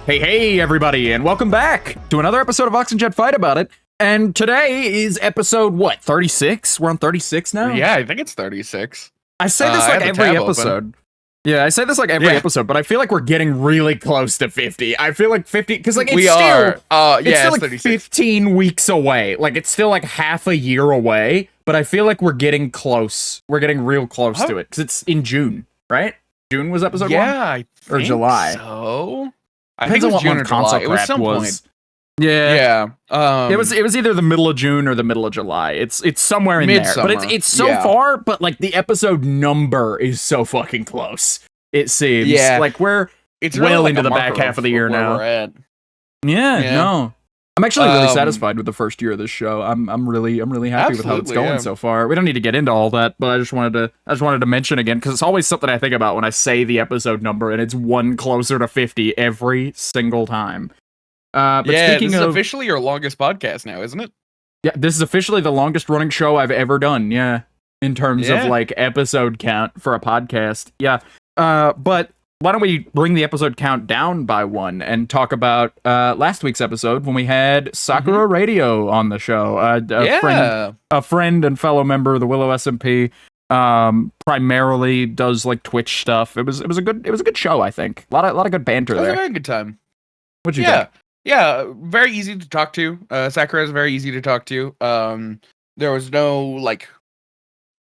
Hey, everybody, and welcome back to another episode of Vox and Jed Fight About It. And today is episode, 36? We're on 36 now? Yeah, I think it's 36. I say this like every episode. Yeah, I say this like every episode, but I feel like we're getting really close to 50. I feel like 50, because like it's still like 15 weeks away. Like it's still like half a year away, but I feel like we're getting close. We're getting real close to it, because it's in June, right? June was episode 1? Yeah, I think or July. So. I think it was June or July. It was some point. Yeah. It was either the middle of June or the middle of July. It's somewhere in there. But it's so far, but like the episode number is so fucking close. It seems. Yeah. Like it's well into the back half of the year now. We're at. Yeah, no. I'm actually really satisfied with the first year of this show. I'm really happy with how it's going so far. We don't need to get into all that, but I just wanted to mention again, because it's always something I think about when I say the episode number, and it's one closer to 50 every single time. But speaking this of, is officially your longest podcast now, isn't it? Yeah, this is officially the longest running show I've ever done. Yeah, in terms of like episode count for a podcast. Yeah, but. Why don't we bring the episode count down by one and talk about last week's episode when we had Sakura Radio on the show. A friend and fellow member of the Willow SMP, primarily does like Twitch stuff. It was a good show, I think. A lot of good banter there. It was a very good time. What'd you think? Yeah, very easy to talk to. Sakura is very easy to talk to. There was no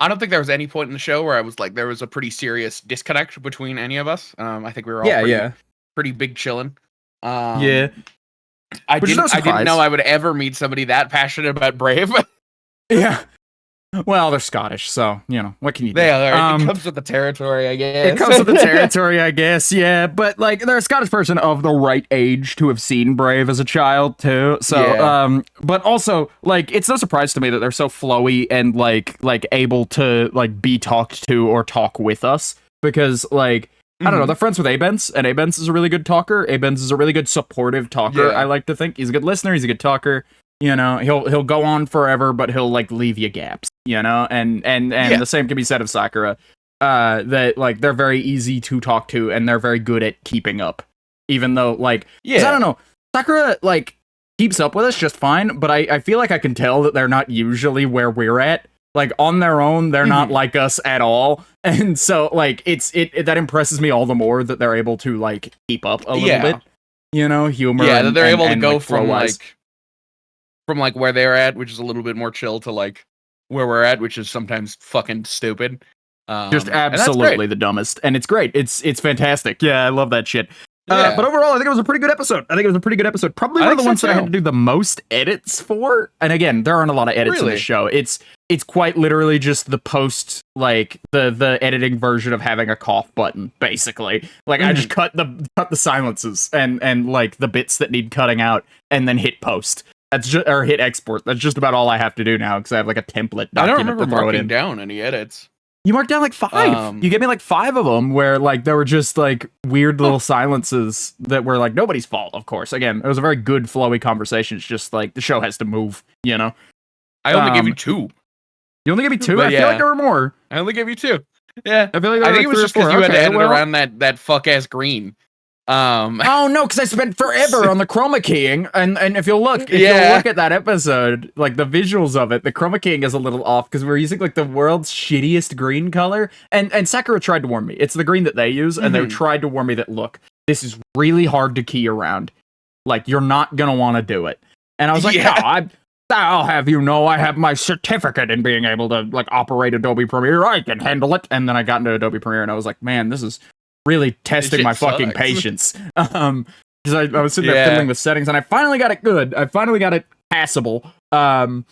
I don't think there was any point in the show where I was like, there was a pretty serious disconnect between any of us. I think we were all pretty big chillin'. I didn't know I would ever meet somebody that passionate about Brave. Yeah. Well, they're Scottish, so, what can you do? It comes with the territory, I guess. It comes with the territory, I guess, yeah. But, they're a Scottish person of the right age to have seen Brave as a child, too. So, but also, it's no surprise to me that they're so flowy and, able to, be talked to or talk with us. Because, I don't know, they're friends with Abens, and Abens is a really good talker. Abens is a really good supportive talker, I like to think. He's a good listener, he's a good talker. He'll go on forever, but he'll leave you gaps, and the same can be said of Sakura, that they're very easy to talk to and they're very good at keeping up, even though I don't know, Sakura keeps up with us just fine, but I feel like I can tell that they're not usually where we're at. On their own, they're not like us at all, and so it that impresses me all the more that they're able to keep up a little bit, humor. Yeah, that they're able to go from where they're at, which is a little bit more chill, to where we're at, which is sometimes fucking stupid. Just absolutely the dumbest, and it's great. It's fantastic. Yeah, I love that shit. But overall, I think it was a pretty good episode. Probably one of the ones that I had to do the most edits for. And again, there aren't a lot of edits in this show. It's quite literally just the post, the editing version of having a cough button, basically. I just cut the silences and the bits that need cutting out, and then hit post. Or hit export. That's just about all I have to do now, because I have a template document. I don't remember to throw marking it in. Down any edits. You marked down 5. You gave me 5 of them where there were just weird little silences that were nobody's fault, of course. Again, it was a very good flowy conversation. It's just the show has to move, I only gave you 2. You only gave me 2? I feel like there were more. I only gave you 2. Yeah. I feel like I think it was just because you had to edit around that fuck ass green. Oh no, because I spent forever on the chroma keying, and if you'll look at that episode, the visuals of it, the chroma keying is a little off because we're using the world's shittiest green color, and Sakura tried to warn me. It's the green that they use, and they tried to warn me that, look, this is really hard to key around. You're not gonna want to do it. And I was like, no, I'll have you know, I have my certificate in being able to operate Adobe Premiere. I can handle it. And then I got into Adobe Premiere, and I was like, man, this is really testing my fucking patience. Because I was sitting there fiddling with settings, and I finally got it good. I finally got it passable. I'm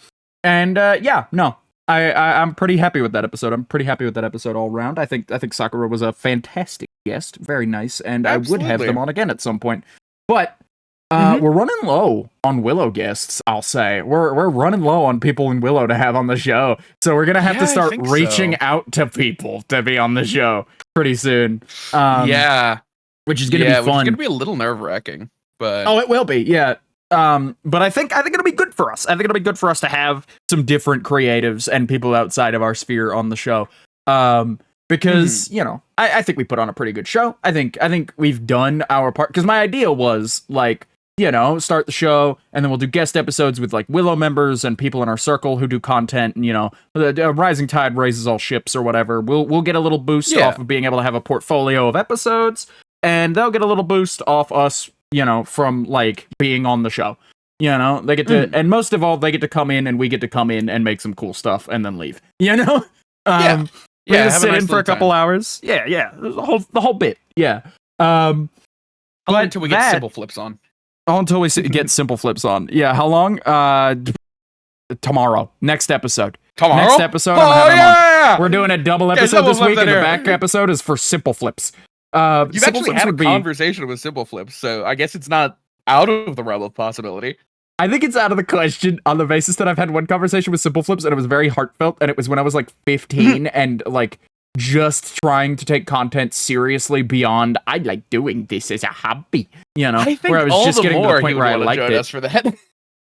pretty happy with that episode. I'm pretty happy with that episode all around. I think Sakura was a fantastic guest, very nice, and Absolutely. I would have them on again at some point. But we're running low on Willow guests, I'll say. We're running low on people in Willow to have on the show. So we're going to have to start reaching out to people to be on the show pretty soon. Which is going to be fun. It's going to be a little nerve-wracking. But Oh, it will be, yeah. But I think it'll be good for us. I think it'll be good for us to have some different creatives and people outside of our sphere on the show. Because you know, I think we put on a pretty good show. I think we've done our part. Because my idea was like, you know, start the show and then we'll do guest episodes with like Willow members and people in our circle who do content. And you know, the rising tide raises all ships or whatever. We'll get a little boost off of being able to have a portfolio of episodes, and they'll get a little boost off us, you know, from like being on the show. You know, they get to, and most of all, they get to come in and we get to come in and make some cool stuff and then leave. You know, we're gonna sit in for a couple hours. Yeah, the whole bit. Yeah. But until we get simple flips on. Until we get simple flips on. Yeah. How long? Tomorrow. Next episode. Tomorrow. Next episode. We're doing a double episode this week, and the back episode is for simple flips. You've actually had a conversation with simple flips, so I guess it's not out of the realm of possibility. I think it's out of the question on the basis that I've had one conversation with simple flips and it was very heartfelt, and it was when I was like 15 and like just trying to take content seriously beyond I like doing this as a hobby, you know, I think where I was all just the getting to more the point where I liked it. Us for that.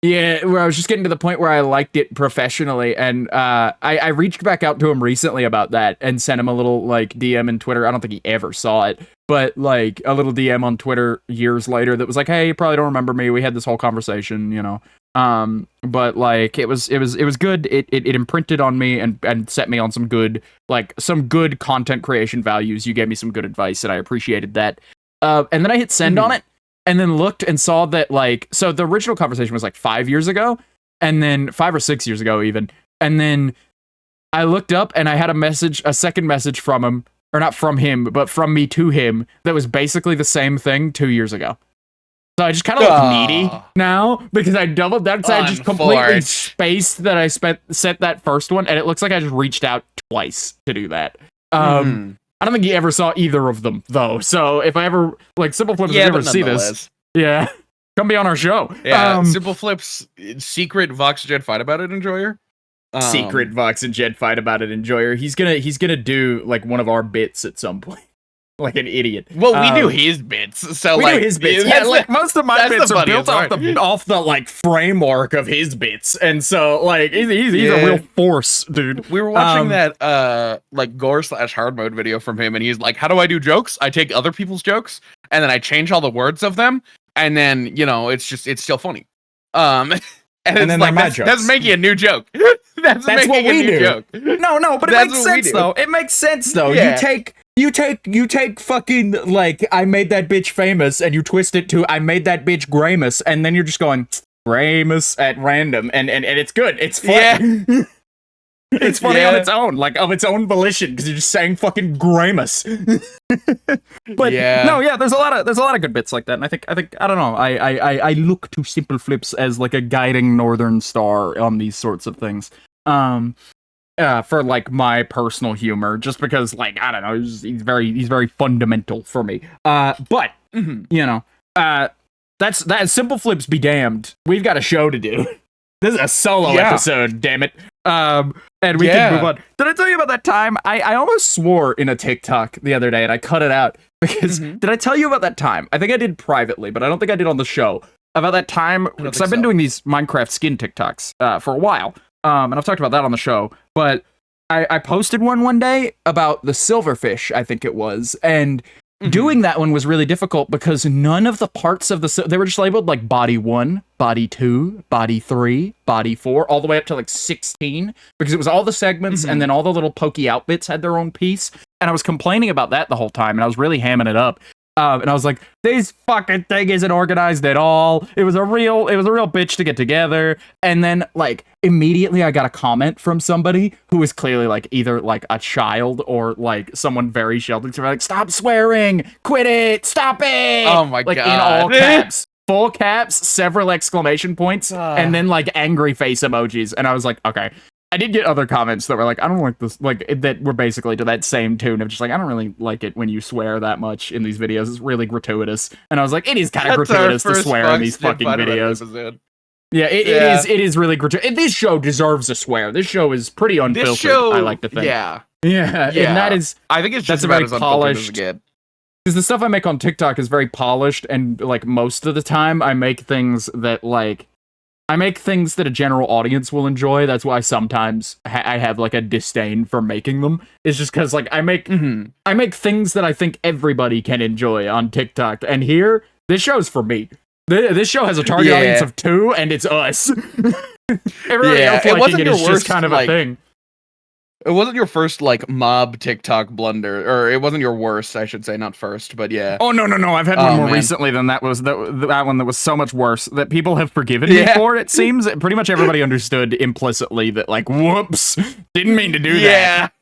Yeah, where I was just getting to the point where I liked it professionally, and I reached back out to him recently about that and sent him a little like DM in Twitter. I don't think he ever saw it, but like a little DM on Twitter years later that was like, "Hey, you probably don't remember me. We had this whole conversation, you know." But like it was good. It imprinted on me and set me on some good content creation values. You gave me some good advice, and I appreciated that. And then I hit send on it. And then looked and saw that, like, so the original conversation was like 5 years ago, and then 5 or 6 years ago even. And then I looked up and I had a second message from him, or not from him, but from me to him, that was basically the same thing 2 years ago. So I just kind of look needy now because I doubled that. So I just completely spaced that I sent that first one, and it looks like I just reached out twice to do that. I don't think you ever saw either of them, though. So if I ever, like, Simple Flips, if you ever see this, come be on our show. Yeah, Simple Flips, secret Vox Jed fight about it enjoyer. Secret Vox and Jed fight about it enjoyer. He's gonna do, like, one of our bits at some point. Like an idiot. Well, we do his bits, so we like do his bits. Yeah, like most of my bits are built off the like framework of his bits, and so like he's a real force, dude. We were watching that like gore/hard mode video from him, and he's like, "How do I do jokes? I take other people's jokes, and then I change all the words of them, and then you know it's still funny." And then like that's making a new joke. that's what we do. Joke. No, but it makes sense though. It makes sense though. Yeah. You take fucking, like, I made that bitch famous, and you twist it to, I made that bitch Gramus, and then you're just going, Gramus at random, and it's good. It's funny. Yeah. It's funny on its own, like, of its own volition, because you're just saying fucking Gramus. But, there's a lot of good bits like that, and I think, I don't know, I look to Simple Flips as, like, a guiding northern star on these sorts of things. For like my personal humor, just because like I don't know, he's very fundamental for me. But you know, that's Simple Flips be damned. We've got a show to do. This is a solo episode, damn it. And we can move on. Did I tell you about that time? I almost swore in a TikTok the other day, and I cut it out because did I tell you about that time? I think I did privately, but I don't think I did on the show. About that time, because I've been doing these Minecraft skin TikToks for a while. And I've talked about that on the show, but I posted one day about the silverfish, I think it was, and doing that one was really difficult because none of the parts of they were just labeled like body 1, body 2, body 3, body 4, all the way up to like 16, because it was all the segments and then all the little pokey out bits had their own piece, and I was complaining about that the whole time, and I was really hamming it up. And I was like, this fucking thing isn't organized at all. It was a real bitch to get together. And then, like, immediately I got a comment from somebody who was clearly, like, either, like, a child or, like, someone very sheltered. So they're like, stop swearing! Quit it! Stop it! Oh my God. In all caps. Full caps, several exclamation points, and then, like, angry face emojis. And I was like, okay. I did get other comments that were like, I don't like this, like, that were basically to that same tune of just like, I don't really like it when you swear that much in these videos. It's really gratuitous. And I was like, it is kind of gratuitous to swear in these fucking videos. Yeah, it is really gratuitous. This show deserves a swear. This show is pretty unfiltered, I like to think. Yeah. And that is, I think it's just about as unfiltered as it gets. because the stuff I make on TikTok is very polished, and like most of the time I make things that a general audience will enjoy. That's why sometimes I have like a disdain for making them. It's just because like I make things that I think everybody can enjoy on TikTok, and here this show's for me. This show has a target audience of 2, and it's us. Everybody else liking it is just kind of a thing. It wasn't your first like mob TikTok blunder, or it wasn't your worst, I should say, not first, but yeah. Oh no! I've had one more recently than that. Was that one that was so much worse that people have forgiven me for? It seems pretty much everybody understood implicitly that like, whoops, didn't mean to do that.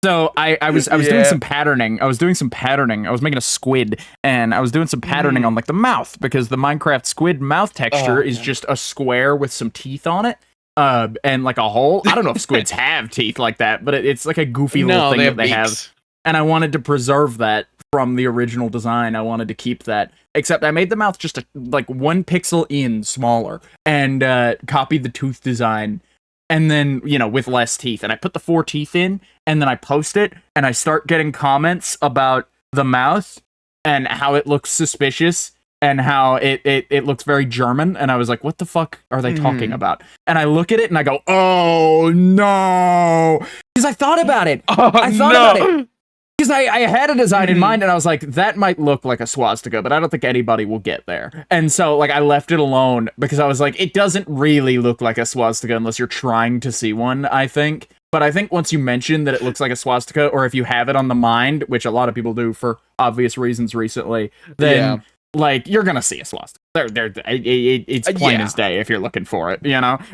So I was doing some patterning. I was making a squid, and I was doing some patterning on like the mouth, because the Minecraft squid mouth texture is just a square with some teeth on it. And like a hole. I don't know if squids have teeth like that, but it's like a goofy little thing that they have. And I wanted to preserve that from the original design. I wanted to keep that. Except I made the mouth just like 1 pixel in smaller, and copied the tooth design. And then, with less teeth. And I put the 4 teeth in, and then I post it, and I start getting comments about the mouth and how it looks suspicious. And how it looks very German, and I was like, what the fuck are they talking about? And I look at it, and I go, oh, no! Because I thought about it! Because I had a design in mind, and I was like, that might look like a swastika, but I don't think anybody will get there. And so, like, I left it alone, because I was like, it doesn't really look like a swastika unless you're trying to see one, I think. But I think once you mention that it looks like a swastika, or if you have it on the mind, which a lot of people do for obvious reasons recently, then... Like, you're gonna see a swastika. It's plain as day if you're looking for it,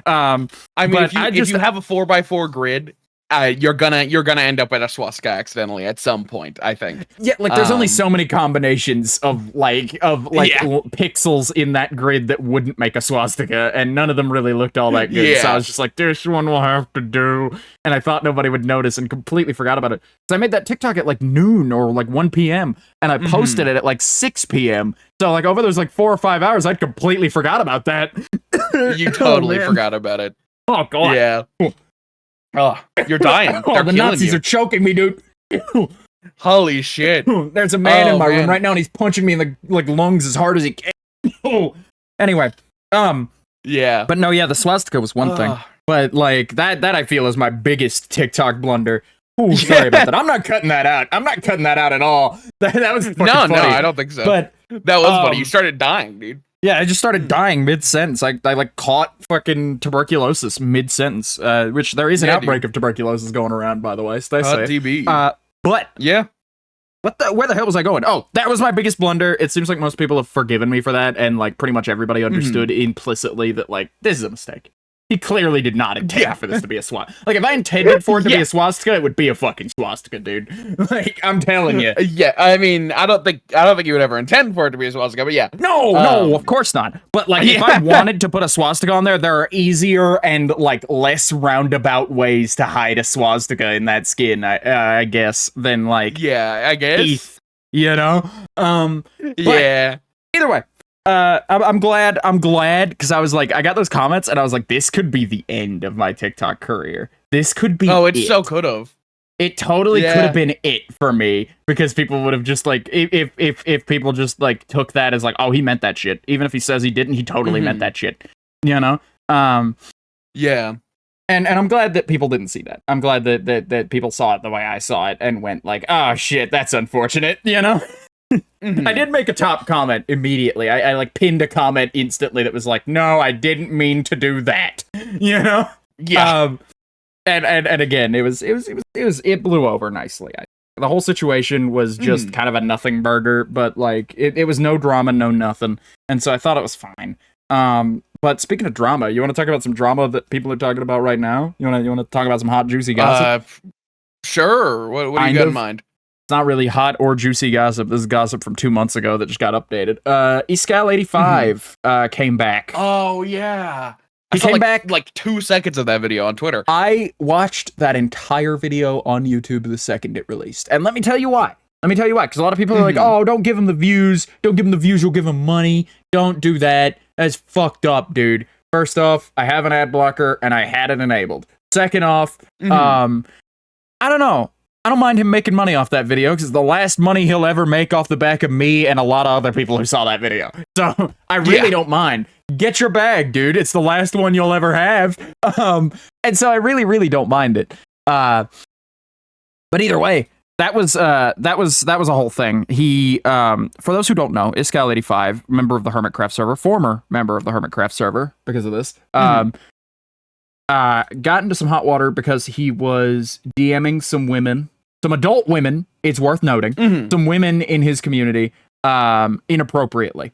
I mean, if you have a 4x4 grid, you're gonna end up at a swastika accidentally at some point, I think. Yeah, like there's only so many combinations of pixels in that grid that wouldn't make a swastika, and none of them really looked all that good. So I was just like, this one will have to do. And I thought nobody would notice, and completely forgot about it. So I made that TikTok at like noon or like 1 p.m. and I posted it at like 6 p.m. So like over those like 4 or 5 hours, I'd completely forgot about that. You totally forgot about it. Oh god. Yeah. Oh, you're dying. The Nazis are choking me, dude. Holy shit. There's a man in my room right now, and he's punching me in the lungs as hard as he can. Anyway, yeah. But no, the swastika was one thing. But like that I feel is my biggest TikTok blunder. Ooh, sorry about that. I'm not cutting that out. I'm not cutting that out at all. That was fucking funny. No, I don't think so. But that was funny. You started dying, dude. Yeah, I just started dying mid-sentence. I like caught fucking tuberculosis mid-sentence, which there is an outbreak of tuberculosis going around, by the way. Stay safe. TB. But yeah, where the hell was I going? Oh, that was my biggest blunder. It seems like most people have forgiven me for that, and like pretty much everybody understood implicitly that like this is a mistake. He clearly did not intend for this to be a swastika. Like, if I intended for it to be a swastika, it would be a fucking swastika, dude. Like, I'm telling you. Yeah, I mean, I don't think you would ever intend for it to be a swastika, but yeah. No, of course not. But, like, if I wanted to put a swastika on there, there are easier and, like, less roundabout ways to hide a swastika in that skin, I guess, than, like... Yeah, I guess. Teeth, yeah. Either way. I'm glad, because I was like, I got those comments, and I was like, this could be the end of my TikTok career. This could be so could have. It totally could have been it for me, because people would have just, like, if people just, like, took that as, like, oh, he meant that shit. Even if he says he didn't, he totally meant that shit. Yeah. And I'm glad that people didn't see that. I'm glad that people saw it the way I saw it, and went, like, oh, shit, that's unfortunate, I did make a top comment immediately. I like pinned a comment instantly that was like, "No, I didn't mean to do that." Yeah. And again, it blew over nicely. The whole situation was just kind of a nothing burger, but like it was no drama, no nothing, and so I thought it was fine. But speaking of drama, you want to talk about some drama that people are talking about right now? You want to talk about some hot, juicy gossip? Sure. What do you got in mind? It's not really hot or juicy gossip. This is gossip from 2 months ago that just got updated. Escal85 came back. Oh, yeah. He came back like 2 seconds of that video on Twitter. I watched that entire video on YouTube the second it released. And let me tell you why. Because a lot of people are like, oh, don't give him the views. Don't give him the views. You'll give him money. Don't do that. That's fucked up, dude. First off, I have an ad blocker and I had it enabled. Second off, I don't know. I don't mind him making money off that video because it's the last money he'll ever make off the back of me and a lot of other people who saw that video. So I really don't mind. Get your bag, dude. It's the last one you'll ever have. And so I really, really don't mind it. But either way, that was a whole thing. He, for those who don't know, Iscal85, member of the Hermitcraft server, former member of the Hermitcraft server because of this, got into some hot water because he was DMing some women, some adult women, it's worth noting, some women in his community, inappropriately.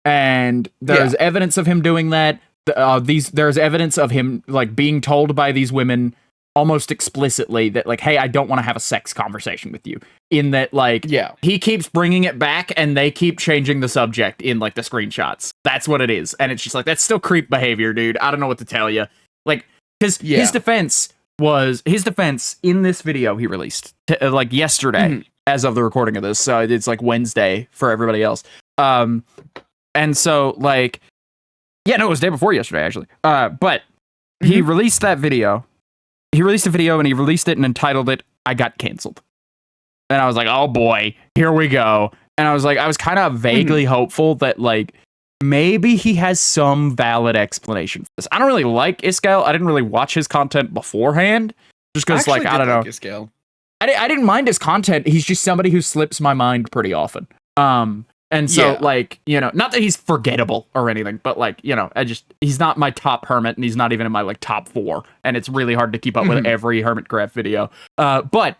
And there's evidence of him doing that. There's evidence of him like being told by these women almost explicitly that like, hey, I don't want to have a sex conversation with you. In that, like, he keeps bringing it back and they keep changing the subject in like the screenshots. That's what it is. And it's just like, that's still creep behavior, dude. I don't know what to tell you. Like, because his defense in this video he released like yesterday as of the recording of this. So it's like Wednesday for everybody else. And so like, it was day before yesterday actually. But he released that video. He released a video and he released it and entitled it, I Got Canceled. And I was like, oh boy, here we go. And I was kind of vaguely hopeful that like, maybe he has some valid explanation for this. I don't really like Iscal. I didn't really watch his content beforehand. Just because, like, I don't know. Iscal. I didn't mind his content. He's just somebody who slips my mind pretty often. And so, like, you know, not that he's forgettable or anything, but, like, you know, he's not my top hermit, and he's not even in my, like, top 4. And it's really hard to keep up with every Hermitcraft video. But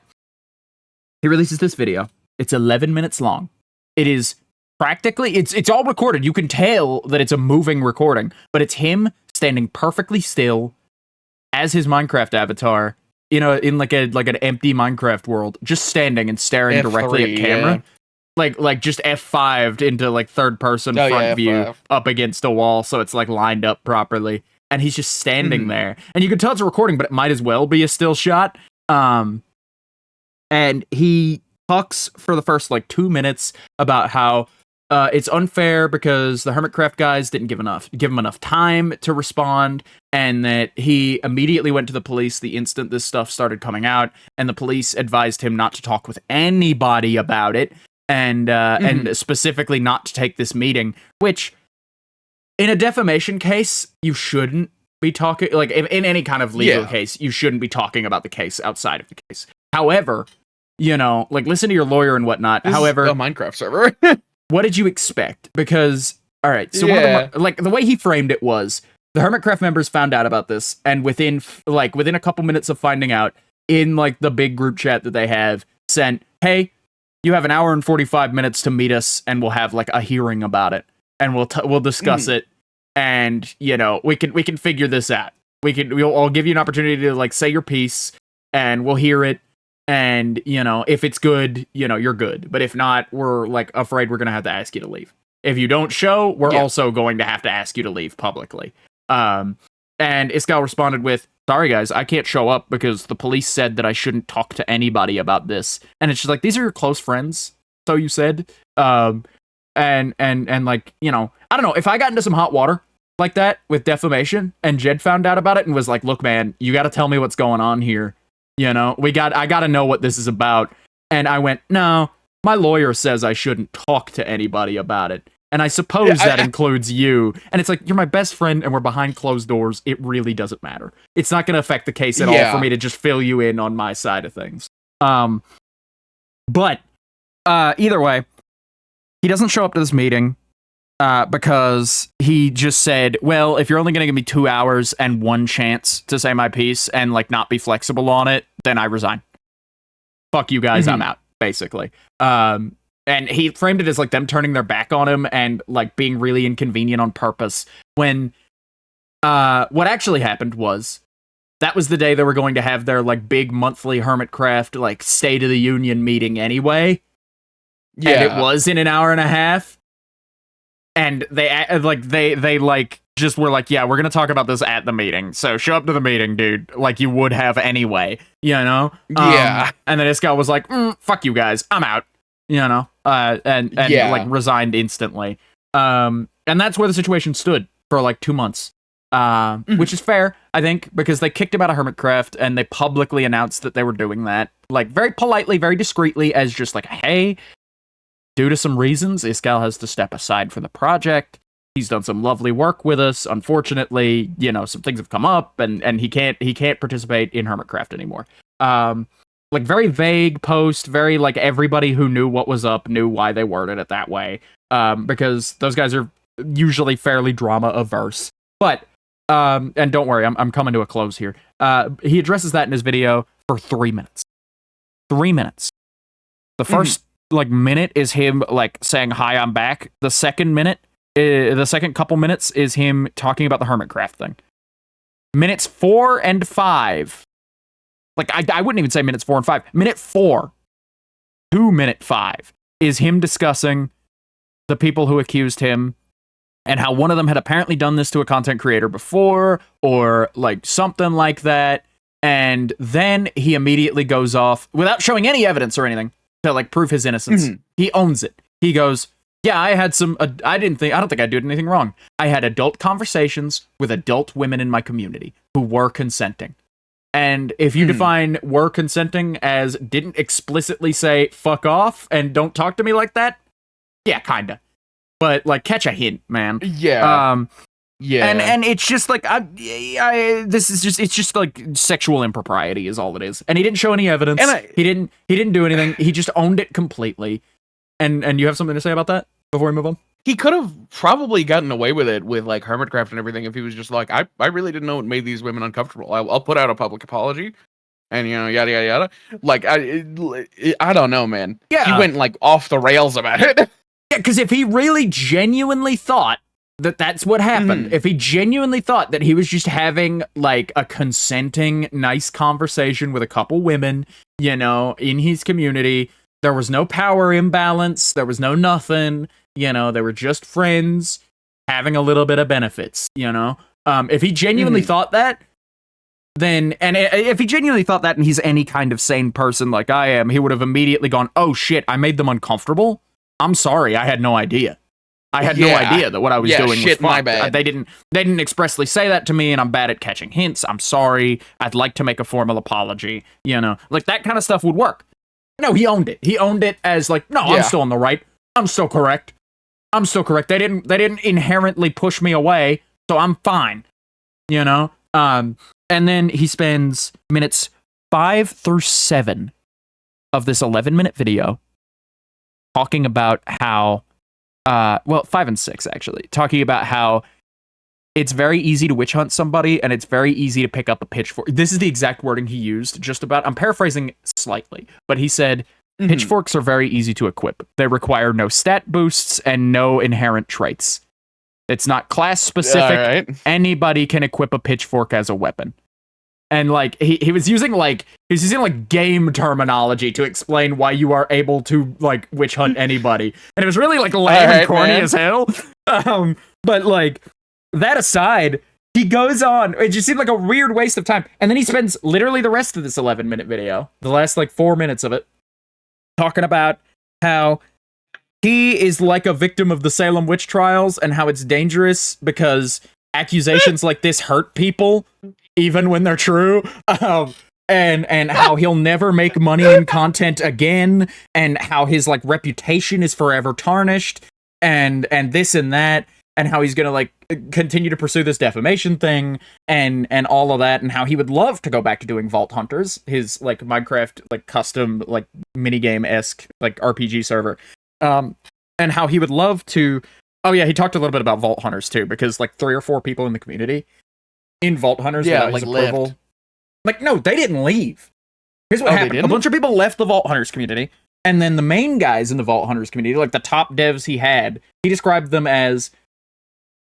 he releases this video. It's 11 minutes long. It is practically, it's all recorded. You can tell that it's a moving recording, but it's him standing perfectly still as his Minecraft avatar, you know, in like an empty Minecraft world, just standing and staring F3, directly at camera. Like just F5'd into like third person front view up against a wall, so it's like lined up properly. And he's just standing there. And you can tell it's a recording, but it might as well be a still shot. And he talks for the first like 2 minutes about how it's unfair because the Hermitcraft guys didn't give him enough time to respond, and that he immediately went to the police the instant this stuff started coming out, and the police advised him not to talk with anybody about it, and specifically not to take this meeting, which in a defamation case, you shouldn't be talking, like in any kind of legal case, you shouldn't be talking about the case outside of the case. However, you know, like listen to your lawyer and whatnot. This However, is a Minecraft server. What did you expect? Because, all right, so one of the, like the way he framed it was the Hermitcraft members found out about this, and within a couple minutes of finding out, in like the big group chat that they have, sent, hey, you have an hour and 45 minutes to meet us, and we'll have like a hearing about it, and we'll discuss it, and you know we can figure this out. I'll give you an opportunity to like say your piece, and we'll hear it. And, you know, if it's good, you know, you're good. But if not, we're, like, afraid we're going to have to ask you to leave. If you don't show, we're also going to have to ask you to leave publicly. And Iscal responded with, sorry, guys, I can't show up because the police said that I shouldn't talk to anybody about this. And it's just like, these are your close friends, so you said. And like, you know, I don't know. If I got into some hot water like that with defamation and Jed found out about it and was like, look, man, you got to tell me what's going on here. You know, I got to know what this is about. And I went, no, my lawyer says I shouldn't talk to anybody about it. And I suppose that includes you. And it's like, you're my best friend and we're behind closed doors. It really doesn't matter. It's not going to affect the case at all for me to just fill you in on my side of things. But either way, he doesn't show up to this meeting because he just said, well, if you're only going to give me 2 hours and one chance to say my piece and like not be flexible on it, then I resign. Fuck you guys, I'm out, basically. And he framed it as like them turning their back on him and like being really inconvenient on purpose, when what actually happened was that was the day they were going to have their like big monthly Hermitcraft like State of the Union meeting anyway. And it was in an hour and a half. And they just were like, yeah, we're going to talk about this at the meeting. So show up to the meeting, dude, like you would have anyway, you know? And then this guy was like, fuck you guys, I'm out, you know? And like resigned instantly. And that's where the situation stood for like 2 months. which is fair, I think, because they kicked him out of Hermitcraft and they publicly announced that they were doing that, like very politely, very discreetly, as just like, hey, due to some reasons, Iskall has to step aside from the project. He's done some lovely work with us. Unfortunately, you know, some things have come up, and he can't participate in Hermitcraft anymore. Like very vague post, very like everybody who knew what was up knew why they worded it that way. Because those guys are usually fairly drama averse. But and don't worry, I'm coming to a close here. He addresses that in his video for 3 minutes. 3 minutes. The first like minute is him like saying, "Hi, I'm back." The second couple minutes is him talking about the Hermitcraft thing. Minutes 4 and 5. Like, I wouldn't even say minutes 4 and 5. Minute 4 to minute 5 is him discussing the people who accused him and how one of them had apparently done this to a content creator before or like something like that. And then he immediately goes off without showing any evidence or anything to like prove his innocence. He owns it. He goes, yeah, I had some, I don't think I did anything wrong. I had adult conversations with adult women in my community who were consenting. And if you define were consenting as didn't explicitly say fuck off and don't talk to me like that, yeah, kinda. But like catch a hint, man. Yeah. Yeah. And it's just like it's just like sexual impropriety is all it is. And he didn't show any evidence. He didn't do anything. He just owned it completely. And you have something to say about that before we move on? He could have probably gotten away with it with like Hermitcraft and everything if he was just like, I really didn't know what made these women uncomfortable. I'll put out a public apology, and you know, yada yada yada. Like I don't know, man. Yeah, he went like off the rails about it. Yeah, because if he really genuinely thought that that's what happened, if he genuinely thought that he was just having like a consenting, nice conversation with a couple women, you know, in his community, there was no power imbalance, there was no nothing. You know, they were just friends having a little bit of benefits, you know? If he genuinely thought that, then, and if he genuinely thought that and he's any kind of sane person like I am, he would have immediately gone, oh shit, I made them uncomfortable? I'm sorry, I had no idea. I had no idea that what I was doing was my bad. They didn't expressly say that to me, and I'm bad at catching hints. I'm sorry. I'd like to make a formal apology. You know, like that kind of stuff would work. No, he owned it. He owned it as like, no, I'm still on the right. I'm still correct. I'm still correct. They didn't inherently push me away, so I'm fine. You know? And then he spends minutes 5 through 7 of this 11-minute video talking about how 5 and 6 actually, talking about how it's very easy to witch hunt somebody and it's very easy to pick up a pitchfork. This is the exact wording he used, just about. I'm paraphrasing slightly, but he said, pitchforks are very easy to equip. They require no stat boosts and no inherent traits. It's not class specific. Right. Anybody can equip a pitchfork as a weapon. And like he was using game terminology to explain why you are able to like witch hunt anybody. And it was really like lame and corny as hell. But like that aside, he goes on. It just seemed like a weird waste of time. And then he spends literally the rest of this 11-minute video, the last like 4 minutes of it, talking about how he is like a victim of the Salem witch trials and how it's dangerous because accusations like this hurt people even when they're true. And how he'll never make money in content again, and how his like reputation is forever tarnished, and this and that, and how he's gonna like continue to pursue this defamation thing and all of that, and how he would love to go back to doing Vault Hunters, his like Minecraft like custom like minigame-esque like RPG server. And how he would love to. Oh yeah, he talked a little bit about Vault Hunters too, because like 3 or 4 people in the community in Vault Hunters without his approval. Left. Like, no, they didn't leave. Here's what happened. A bunch of people left the Vault Hunters community, and then the main guys in the Vault Hunters community, like the top devs he had, he described them as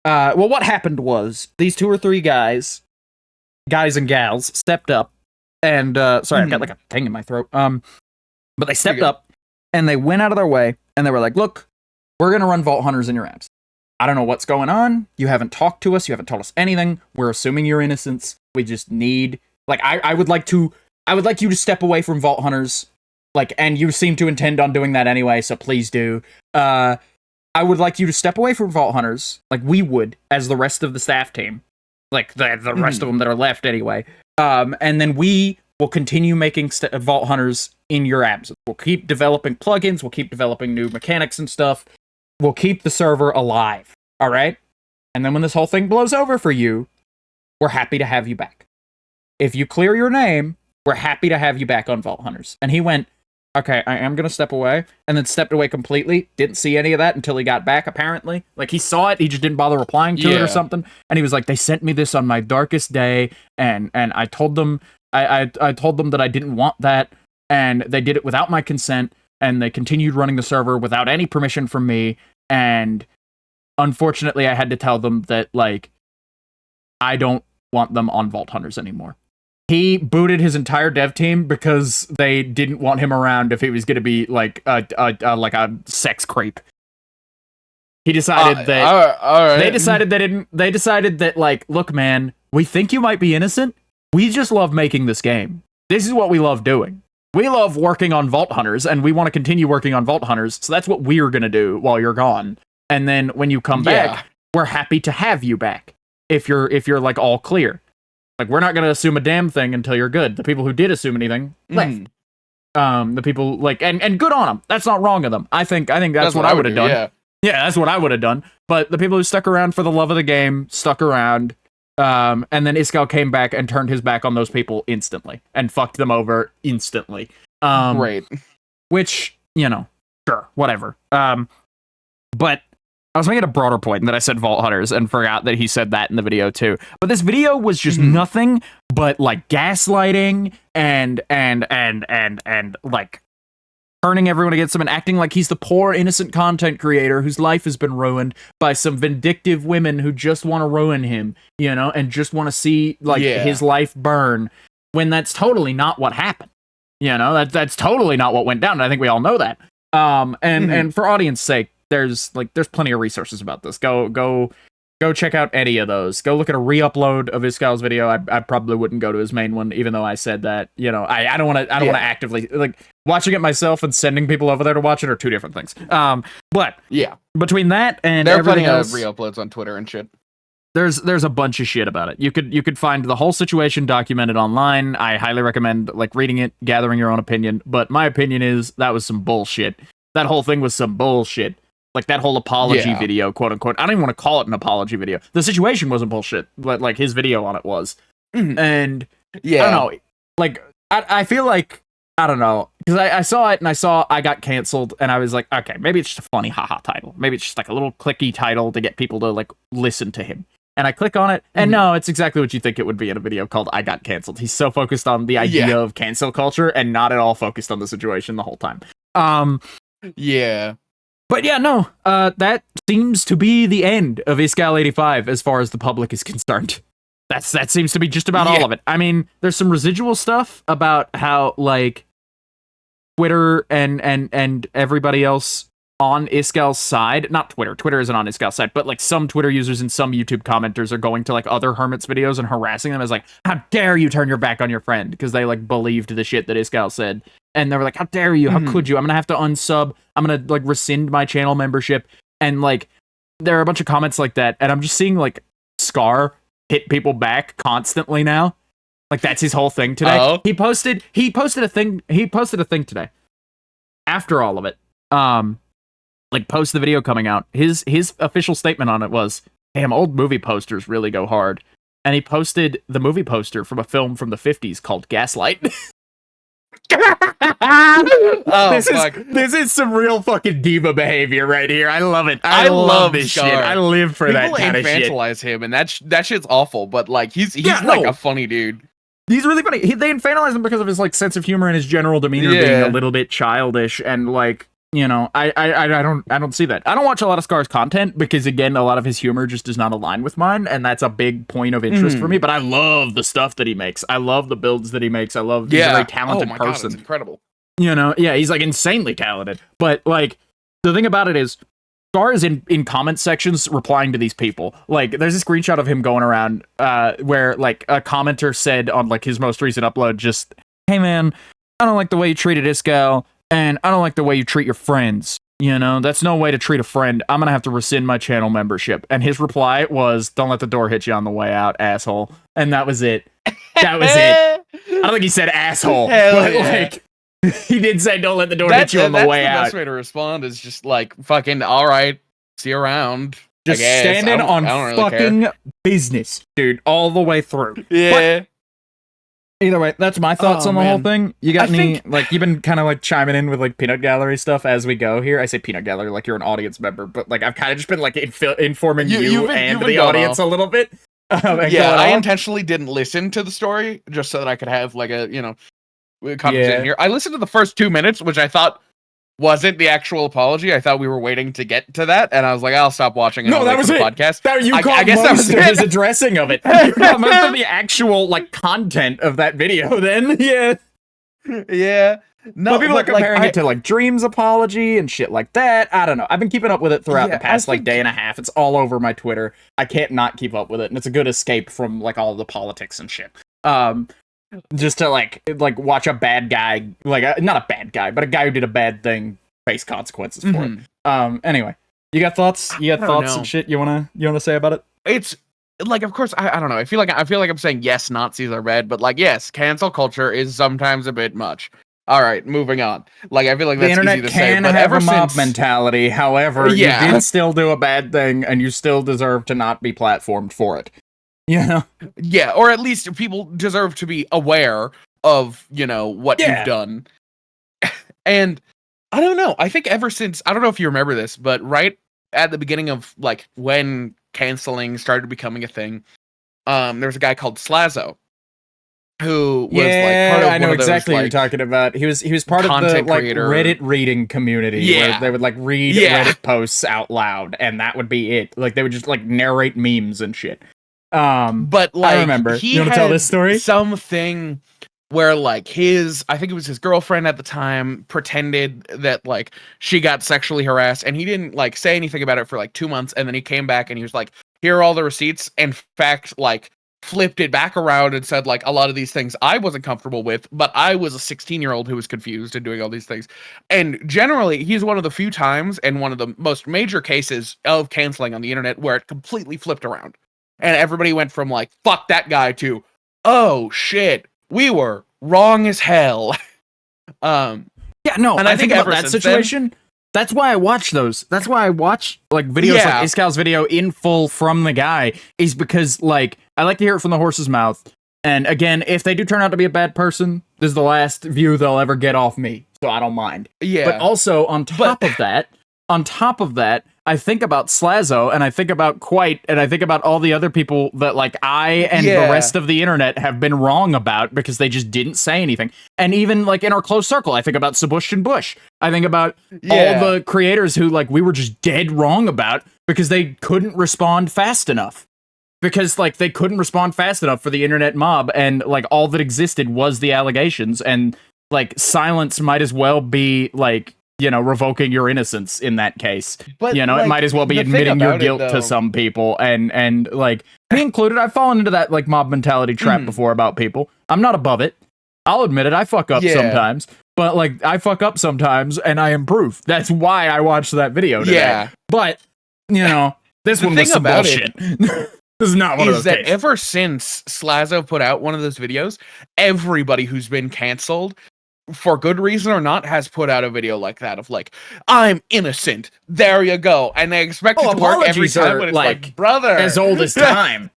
well, what happened was these 2 or 3 guys and gals stepped up and sorry, I've got like a thing in my throat. But they stepped up and they went out of their way and they were like, look, we're gonna run Vault Hunters in your apps. I don't know what's going on. You haven't talked to us. You haven't told us anything. We're assuming your innocence. We just need, like, I would like you to step away from Vault Hunters. Like, and you seem to intend on doing that anyway, so please do. I would like you to step away from Vault Hunters, like we would, as the rest of the staff team. like the rest of them that are left anyway. And then we will continue making Vault Hunters in your absence. We'll keep developing plugins. We'll keep developing new mechanics and stuff. We'll keep the server alive. All right? And then when this whole thing blows over for you, we're happy to have you back. If you clear your name, we're happy to have you back on Vault Hunters. And he went, okay, I am going to step away. And then stepped away completely. Didn't see any of that until he got back, apparently. Like, he saw it, he just didn't bother replying to it or something. And he was like, they sent me this on my darkest day, and I told them, I told them that I didn't want that, and they did it without my consent, and they continued running the server without any permission from me, and unfortunately I had to tell them that, like, I don't want them on Vault Hunters anymore. He booted his entire dev team because they didn't want him around if he was going to be like a sex creep. He decided that all right. They decided that, like, look, man, we think you might be innocent. We just love making this game. This is what we love doing. We love working on Vault Hunters, and we want to continue working on Vault Hunters. So that's what we're going to do while you're gone. And then when you come back, we're happy to have you back. If you're like all clear. Like, we're not going to assume a damn thing until you're good. The people who did assume anything left. The people, like, and good on them. That's not wrong of them. I think that's what I would have done. Yeah, that's what I would have done. But the people who stuck around for the love of the game stuck around. And then Iskall came back and turned his back on those people instantly and fucked them over instantly. Great. Which, you know, sure, whatever. But I was making a broader point that I said Vault Hunters and forgot that he said that in the video too. But this video was just nothing but like gaslighting and like turning everyone against him and acting like he's the poor innocent content creator whose life has been ruined by some vindictive women who just want to ruin him, you know, and just want to see like his life burn, when that's totally not what happened. You know, that's totally not what went down. And I think we all know that. And for audience sake, there's plenty of resources about this. Go check out any of those. Go look at a re-upload of Iskall's video. I probably wouldn't go to his main one, even though I said that, you know, I don't want to actively, like, watching it myself and sending people over there to watch it are two different things. But yeah, between that and there are plenty else, of re-uploads on Twitter and shit. There's a bunch of shit about it. You could find the whole situation documented online. I highly recommend, like, reading it, gathering your own opinion. But my opinion is that was some bullshit. That whole thing was some bullshit. Like, that whole apology video, quote unquote. I don't even want to call it an apology video. The situation wasn't bullshit, but, like, his video on it was. And I don't know. Like, I feel like, I don't know, because I saw it and I saw I got canceled, and I was like, okay, maybe it's just a funny haha title. Maybe it's just like a little clicky title to get people to, like, listen to him. And I click on it, and no, it's exactly what you think it would be in a video called I Got Canceled. He's so focused on the idea of cancel culture and not at all focused on the situation the whole time. But yeah, no, that seems to be the end of Iskall 85 as far as the public is concerned. That seems to be just about all of it. I mean, there's some residual stuff about how, like, Twitter and everybody else on Iskall's side, not Twitter isn't on Iskall's side, but, like, some Twitter users and some YouTube commenters are going to, like, other hermits videos and harassing them as, like, how dare you turn your back on your friend, because they, like, believed the shit that Iskall said. And they were like, how dare you? How could you? I'm going to have to unsub. I'm going to, like, rescind my channel membership. And, like, there are a bunch of comments like that. And I'm just seeing, like, Scar hit people back constantly now. Like, that's his whole thing today. He posted a thing today. After all of it. Like, post the video coming out. His official statement on it was, damn, old movie posters really go hard. And he posted the movie poster from a film from the 50s called Gaslight. This is some real fucking diva behavior right here. I love it. I love this Scar. Shit. I live for that kind of shit. People infantilize him, and that shit's awful. But, like, he's like a funny dude. He's really funny. They infantilize him because of his, like, sense of humor and his general demeanor being a little bit childish, and, like, you know, I don't see that. I don't watch a lot of Scar's content because, again, a lot of his humor just does not align with mine, and that's a big point of interest for me. But I love the stuff that he makes. I love the builds that he makes. I love he's a very talented person. God, it's incredible. You know, he's, like, insanely talented. But, like, the thing about it is, Scar is in comment sections replying to these people. Like, there's a screenshot of him going around where, like, a commenter said on, like, his most recent upload, just, hey man, I don't like the way you treated Iskall, and I don't like the way you treat your friends. You know, that's no way to treat a friend. I'm gonna have to rescind my channel membership. And his reply was, "Don't let the door hit you on the way out, asshole." And that was it. That was it. I don't think he said asshole, but like he did say, "Don't let the door hit you on the way out." That's the best way to respond is just like fucking all right, see you around. Just standing on fucking business, dude, all the way through. Yeah. But either way, that's my thoughts on the whole thing. You got like, you've been kind of like chiming in with like peanut gallery stuff as we go here. I say peanut gallery like you're an audience member, but like I've kind of just been like informing you and the audience a little bit. I intentionally didn't listen to the story just so that I could have like a, conversation here. I listened to the first 2 minutes, which I thought wasn't the actual apology. I thought we were waiting to get to that, and I was like, I'll stop watching. And no, that was the it. Podcast. I guess that was his addressing of it. You got most of the actual like content of that video. Then, yeah. No, people are comparing it to like Dream's apology and shit like that. I don't know. I've been keeping up with it throughout the past like day and a half. It's all over my Twitter. I can't not keep up with it, and it's a good escape from like all the politics and shit. Just to like watch a bad guy, like not a bad guy, but a guy who did a bad thing face consequences for it. Anyway, you got thoughts? You got thoughts and shit you wanna say about it? It's like, of course, I don't know. I feel like I'm saying yes, Nazis are bad, but like yes, cancel culture is sometimes a bit much. All right, moving on. Like, I feel like that's the internet easy to say, can but have ever a mob since mentality. However, you did still do a bad thing, and you still deserve to not be platformed for it. Yeah, or at least people deserve to be aware of what you've done. And I don't know. I think ever since, I don't know if you remember this, but right at the beginning of like when canceling started becoming a thing, there was a guy called Slazo who was like part of I know exactly what you're talking about. He was part of the like Reddit reading community where they would like read Reddit posts out loud, and that would be it. Like they would just like narrate memes and shit. But like I remember. You want to tell this story? Something where like I think it was his girlfriend at the time, pretended that like she got sexually harassed, and he didn't like say anything about it for like 2 months, and then he came back and he was like, "Here are all the receipts." In fact, like flipped it back around and said like a lot of these things I wasn't comfortable with, but I was a 16-year-old who was confused and doing all these things. And generally, he's one of the few times and one of the most major cases of canceling on the internet where it completely flipped around. And everybody went from like, fuck that guy to, oh shit, we were wrong as hell. And I think about that situation. That's why I watch those. That's why I watch like videos like Iscal's video in full from the guy, is because like I like to hear it from the horse's mouth. And again, if they do turn out to be a bad person, this is the last view they'll ever get off me, so I don't mind. But also on top of that, I think about Slazo, and I think about Quite, and I think about all the other people that like I and the rest of the internet have been wrong about because they just didn't say anything. And even like in our close circle, I think about Sebastian Bush. I think about all the creators who like we were just dead wrong about because they couldn't respond fast enough. Because like they couldn't respond fast enough for the internet mob, and like all that existed was the allegations, and like silence might as well be like, revoking your innocence in that case. But like, it might as well be admitting your guilt to some people, and like me included. I've fallen into that like mob mentality trap before about people. I'm not above it. I'll admit it. I fuck up sometimes, but like I fuck up sometimes and I improve. That's why I watched that video today. But this one was some bullshit. This is not one of those cases. Ever since Slazo put out one of those videos, everybody who's been canceled, for good reason or not, has put out a video like that of like, I'm innocent. There you go. And they expect it to work every time when it's like, brother. As old as time.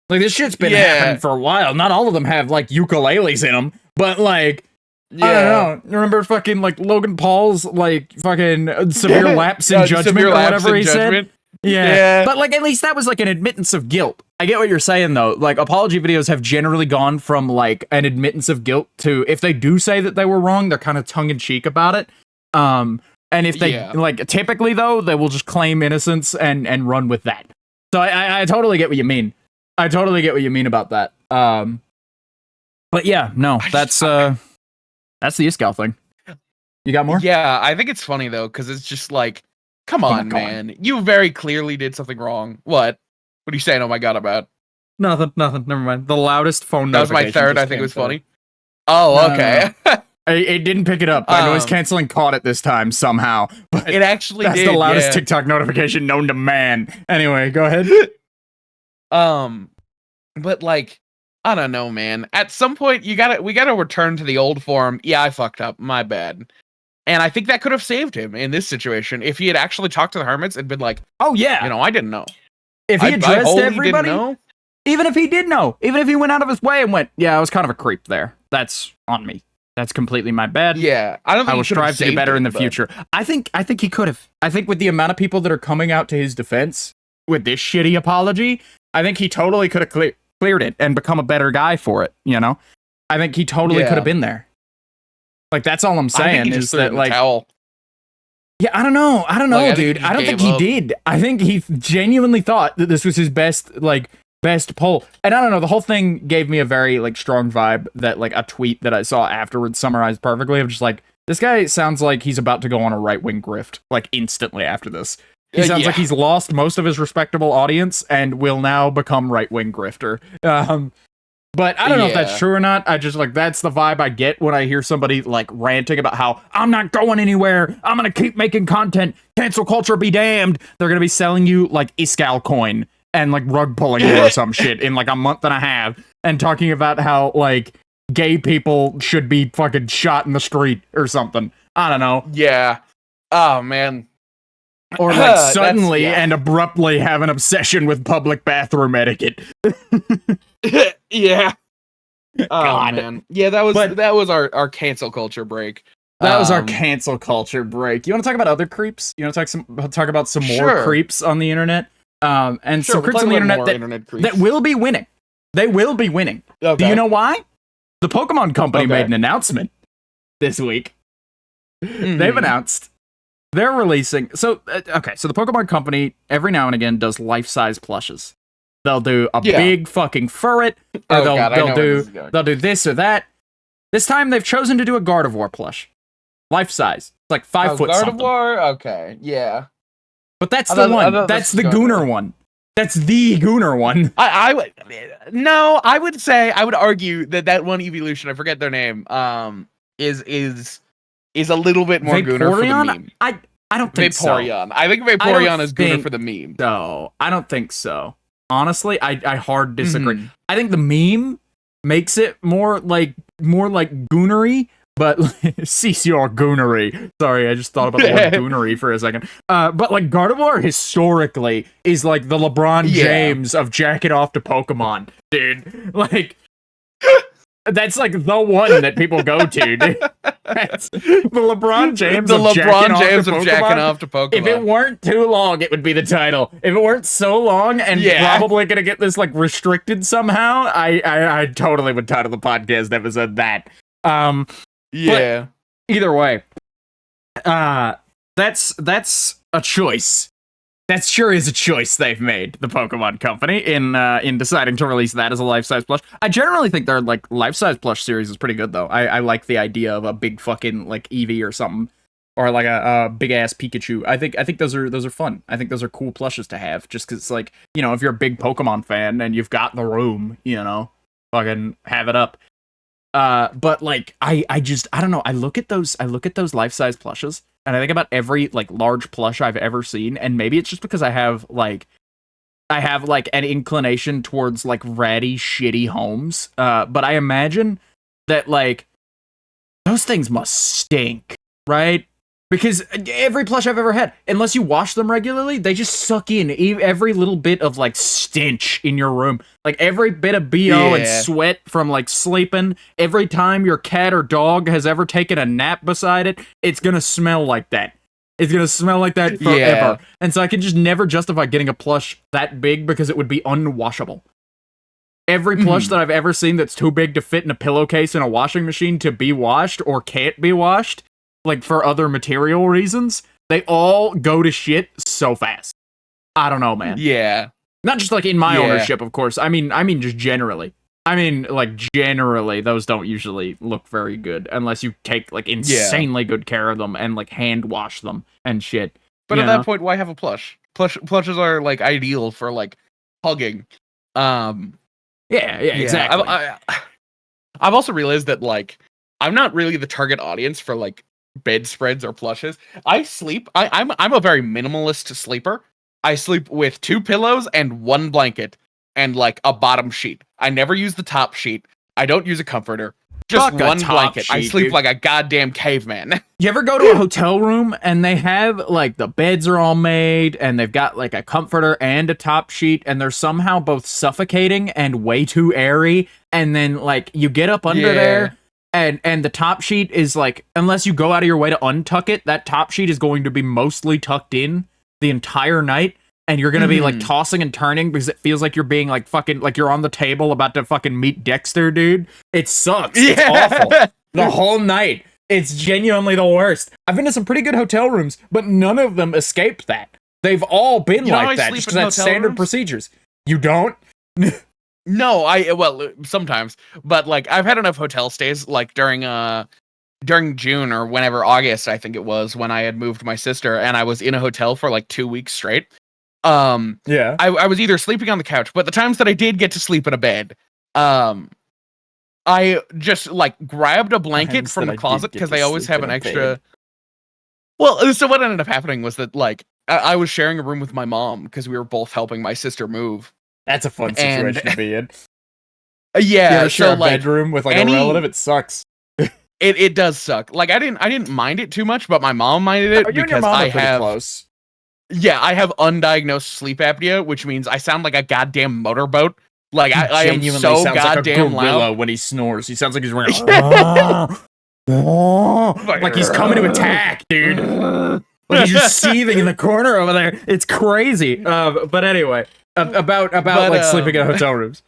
Like this shit's been happening for a while. Not all of them have like ukuleles in them, but like, I don't know. Remember fucking like Logan Paul's like fucking severe lapse in judgment or whatever he said? Yeah. But like at least that was like an admittance of guilt. I get what you're saying though. Like apology videos have generally gone from like an admittance of guilt to, if they do say that they were wrong, they're kind of tongue in cheek about it. And if they like typically though, they will just claim innocence and run with that. So I totally get what you mean. I totally get what you mean about that. But yeah, no, that's the Iscal thing. You got more? Yeah, I think it's funny though, because it's just like, come on, man. You very clearly did something wrong. What? What are you saying, oh my god, about? Nothing. Never mind. The loudest phone That was my third, I think it was funny. Oh, okay. It didn't pick it up. My noise canceling caught it this time somehow. But it actually that's did. the loudest TikTok notification known to man. Anyway, go ahead. But like, I don't know, man. At some point, we gotta return to the old form. Yeah, I fucked up. My bad. And I think that could have saved him in this situation if he had actually talked to the hermits and been like, "Oh yeah, I didn't know." If he addressed everybody, even if he did know, even if he went out of his way and went, "Yeah, I was kind of a creep there. That's on me. That's completely my bad." Yeah, I don't think I will strive to do better in the future. I think he could have. I think with the amount of people that are coming out to his defense with this shitty apology, I think he totally could have cleared it and become a better guy for it. I think he totally could have been there. Like, that's all I'm saying is that, like, yeah, I don't know, dude. I don't think he did. I think he genuinely thought that this was his best poll. And I don't know, the whole thing gave me a very, like, strong vibe that, like, a tweet that I saw afterwards summarized perfectly of just, like, this guy sounds like he's about to go on a right-wing grift, like, instantly after this. He sounds like he's lost most of his respectable audience and will now become right-wing grifter. But I don't know if that's true or not. I just, like, that's the vibe I get when I hear somebody, like, ranting about how I'm not going anywhere. I'm going to keep making content. Cancel culture be damned. They're going to be selling you, like, Iskal coin and, like, rug pulling you or some shit in, like, a month and a half. And talking about how, like, gay people should be fucking shot in the street or something. I don't know. Yeah. Oh, man. Or, like, suddenly and abruptly have an obsession with public bathroom etiquette. Yeah. Oh, God. man. Yeah, that was our cancel culture break. That was our cancel culture break. You want to talk about other creeps? You want to talk about some more creeps on the internet? And some creeps on the internet that will be winning. They will be winning. Okay. Do you know why? The Pokemon Company made an announcement this week. They've announced they're releasing. So the Pokemon Company every now and again does life-size plushes. They'll do a big fucking furret, or they'll do this or that. This time they've chosen to do a Gardevoir plush, life size. It's like 5 foot something. Gardevoir, okay, yeah. But that's the one. That's the Gooner one. That's the Gooner one. I would argue that one evolution, I forget their name, is a little bit more Gooner for the meme. I don't think Vaporeon. I think Vaporeon is Gooner for the meme. No, I don't think so. Honestly, I hard disagree. I think the meme makes it more like goonery, but cease your goonery. Sorry, I just thought about the word goonery for a second. But like Gardevoir historically is like the LeBron James of jack it off to Pokemon, dude. Like that's like the one that people go to, dude. That's the LeBron James of jacking off to Pokemon. If it weren't too long, it would be the title. If it weren't so long and probably gonna get this like restricted somehow, I totally would title the podcast episode that. But either way, that's a choice. That sure is a choice they've made, the Pokemon Company, in deciding to release that as a life-size plush. I generally think their like life-size plush series is pretty good, though. I like the idea of a big fucking like Eevee or something, or like a big ass Pikachu. I think those are fun. I think those are cool plushes to have, just because like if you're a big Pokemon fan and you've got the room, fucking have it up. But like I don't know. I look at those life-size plushes. And I think about every like large plush I've ever seen, and maybe it's just because I have like an inclination towards like ratty, shitty homes. But I imagine that like those things must stink, right? Because every plush I've ever had, unless you wash them regularly, they just suck in every little bit of like stench in your room. Like every bit of BO and sweat from like sleeping. Every time your cat or dog has ever taken a nap beside it, it's gonna smell like that. It's gonna smell like that forever. Yeah. And so I can just never justify getting a plush that big because it would be unwashable. Every plush that I've ever seen that's too big to fit in a pillowcase in a washing machine to be washed or can't be washed, like for other material reasons, they all go to shit so fast. I don't know, man. Yeah. Not just like in my ownership, of course. I mean just generally. I mean, like generally, those don't usually look very good unless you take like insanely good care of them and like hand wash them and shit. But at that point, why have a plush? Plushes are like ideal for like hugging. Yeah, exactly. I've also realized that like I'm not really the target audience for like bedspreads or plushes. I'm a very minimalist sleeper. I sleep with 2 pillows and 1 blanket and like a bottom sheet. I never use the top sheet. I don't use a comforter. Just Fuck a 1 top blanket. I sheet, sleep dude. like a goddamn caveman. You ever go to a hotel room and they have like the beds are all made and they've got like a comforter and a top sheet and they're somehow both suffocating and way too airy, and then like you get up under there and the top sheet is like, unless you go out of your way to untuck it, that top sheet is going to be mostly tucked in the entire night, and you're gonna be like tossing and turning because it feels like you're being like fucking like you're on the table about to fucking meet Dexter, dude. It sucks. It's awful. The whole night. It's genuinely the worst. I've been to some pretty good hotel rooms, but none of them escaped that. They've all been like that, just 'cause that's standard procedures. You don't? No, well, sometimes, but like I've had enough hotel stays like during June or whenever, August I think it was, when I had moved my sister and I was in a hotel for like 2 weeks straight. Yeah. I was either sleeping on the couch, but the times that I did get to sleep in a bed, I just like grabbed a blanket from the closet because they always have an extra. Well, so what ended up happening was that like I was sharing a room with my mom because we were both helping my sister move. That's a fun situation to be in. Yeah, you ever share so a like bedroom with like a relative? It sucks. It does suck. Like I didn't mind it too much, but my mom minded it because I have close. Yeah, I have undiagnosed sleep apnea, which means I sound like a goddamn motorboat. Like I am so goddamn like a loud when he snores. He sounds like he's wearing like he's coming to attack, dude. Like he's just seething in the corner over there. It's crazy. But anyway, about like sleeping in hotel rooms.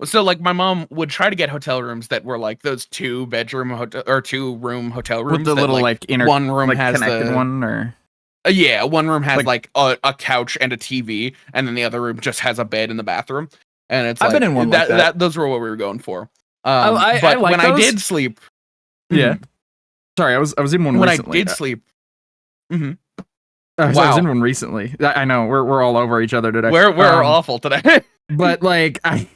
So like my mom would try to get hotel rooms that were like those 2-bedroom hotel or 2-room hotel rooms with the that, little like inner one room like has connected one, or yeah, one room has like a couch and a TV, and then the other room just has a bed in the bathroom. And it's I've been in one like that. Those were what we were going for. But like when those. I did sleep, yeah. Sorry, I was in one when recently. I did sleep. I was in one recently. I know we're all over each other today. We're awful today. But like I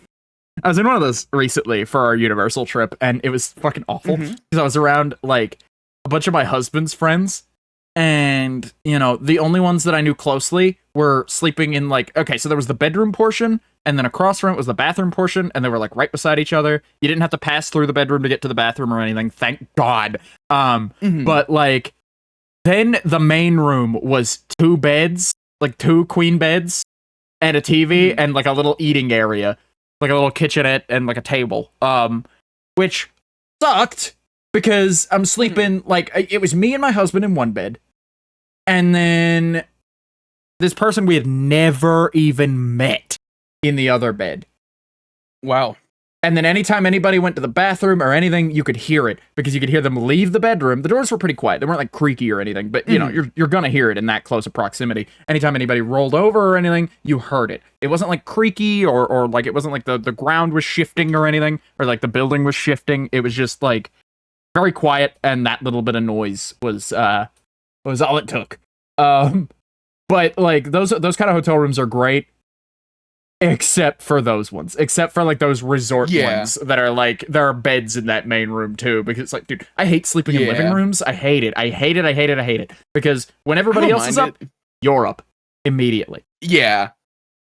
was in one of those recently for our Universal trip, and it was fucking awful because I was around like a bunch of my husband's friends, and you know the only ones that I knew closely were sleeping in like, okay, so there was the bedroom portion, and then across from it was the bathroom portion, and they were like right beside each other. You didn't have to pass through the bedroom to get to the bathroom or anything, thank God. But like then the main room was 2 beds, like 2 queen beds, and a TV, and like a little eating area, like a little kitchenette and like a table, which sucked because I'm sleeping like it was me and my husband in one bed, and then this person we had never even met in the other bed. Wow. And then anytime anybody went to the bathroom or anything, you could hear it because you could hear them leave the bedroom. The doors were pretty quiet. They weren't like creaky or anything, but you know, you're going to hear it in that close of proximity. Anytime anybody rolled over or anything, you heard it. It wasn't like creaky or like it wasn't like the ground was shifting or anything, or like the building was shifting. It was just like very quiet, and that little bit of noise was all it took. But like those kind of hotel rooms are great. Except for those ones. Except for like those resort ones that are like, there are beds in that main room too. Because it's like, dude, I hate sleeping in living rooms. I hate it. I hate it. Because when everybody else is up, you're up immediately. Yeah.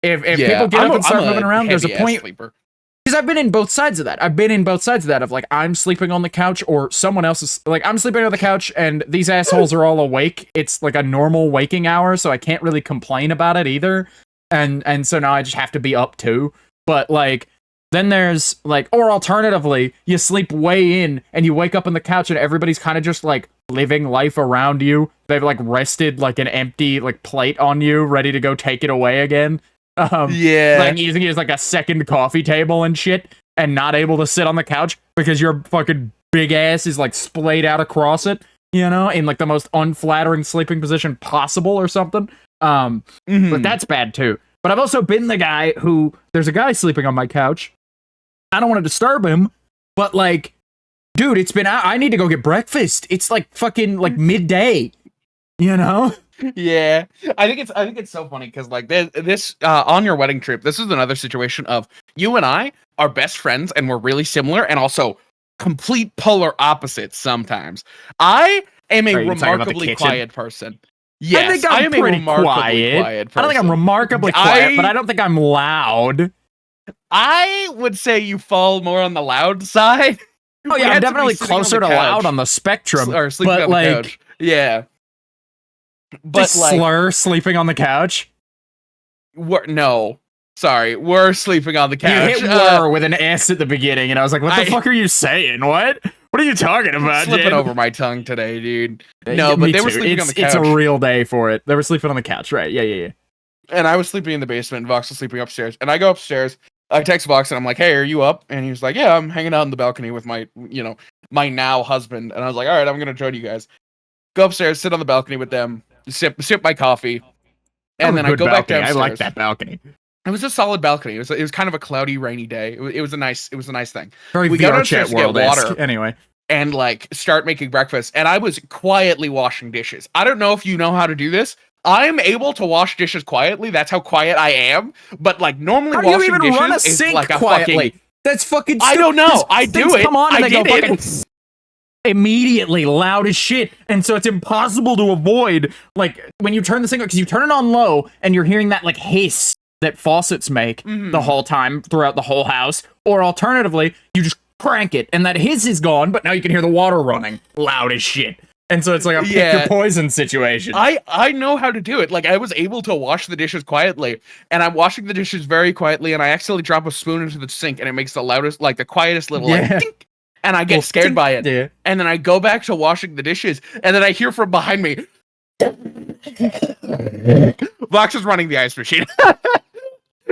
If people get up and start moving around, there's a point. Because I've been in both sides of that. Of like, I'm sleeping on the couch, or someone else is like, I'm sleeping on the couch and these assholes are all awake. It's like a normal waking hour, so I can't really complain about it either. And so now I just have to be up too. But like, then there's like, or alternatively, you sleep way in and you wake up on the couch and everybody's kind of just like living life around you. They've like rested like an empty like plate on you, ready to go take it away again. Like using it as like a second coffee table and shit, and not able to sit on the couch because your fucking big ass is like splayed out across it, you know, in like the most unflattering sleeping position possible or something. But that's bad too. But I've also been the guy who, there's a guy sleeping on my couch. I don't want to disturb him, but like, dude, it's been, I need to go get breakfast. It's like fucking like midday, you know? Yeah. I think it's so funny because like this on your wedding trip, this is another situation of you and I are best friends and we're really similar and also complete polar opposites sometimes. I am a Are you talking about the remarkably kitchen? quiet person. Yes, I think I'm I am pretty a remarkably quiet. quiet person. I don't think I'm remarkably quiet, but I don't think I'm loud. I would say you fall more on the loud side. Oh yeah, I'm definitely closer to loud on the spectrum. Or sleeping but on the like, couch. Yeah. But just like, slur sleeping on the couch. No. Sorry, we're sleeping on the couch. You hit "were" with an S at the beginning, and I was like, "What the fuck are you saying? What are you talking about?" Slipping Jed? over my tongue today, dude. No, but they were sleeping on the couch. It's a real day for it. They were sleeping on the couch, right? Yeah. And I was sleeping in the basement, and Vox was sleeping upstairs. And I go upstairs. I text Vox, and I'm like, "Hey, are you up?" And he was like, "Yeah, I'm hanging out on the balcony with my, my now husband." And I was like, "All right, I'm gonna join you guys." Go upstairs, sit on the balcony with them, sip my coffee, and then I go back downstairs. I like that balcony. It was a solid balcony. It was kind of a cloudy, rainy day. It was a nice thing. Very we VR got downstairs chat to world get water anyway, and like start making breakfast. And I was quietly washing dishes. I don't know if you know how to do this. I'm able to wash dishes quietly. That's how quiet I am. But like normally how do you washing even dishes run a is sink like a quietly? fucking. That's fucking. I don't know. I do it. Come on, and I they go did fucking immediately loud as shit, and so it's impossible to avoid. Like when you turn the sink, because you turn it on low, and you're hearing that like hiss that faucets make the whole time throughout the whole house, or alternatively, you just crank it, and that hiss is gone, but now you can hear the water running loud as shit. And so it's like a pick your poison situation. I know how to do it. Like I was able to wash the dishes quietly, and I'm washing the dishes very quietly, and I accidentally drop a spoon into the sink, and it makes the loudest, like the quietest little like dink, and I get scared by it. Yeah. And then I go back to washing the dishes, and then I hear from behind me, Vox is running the ice machine.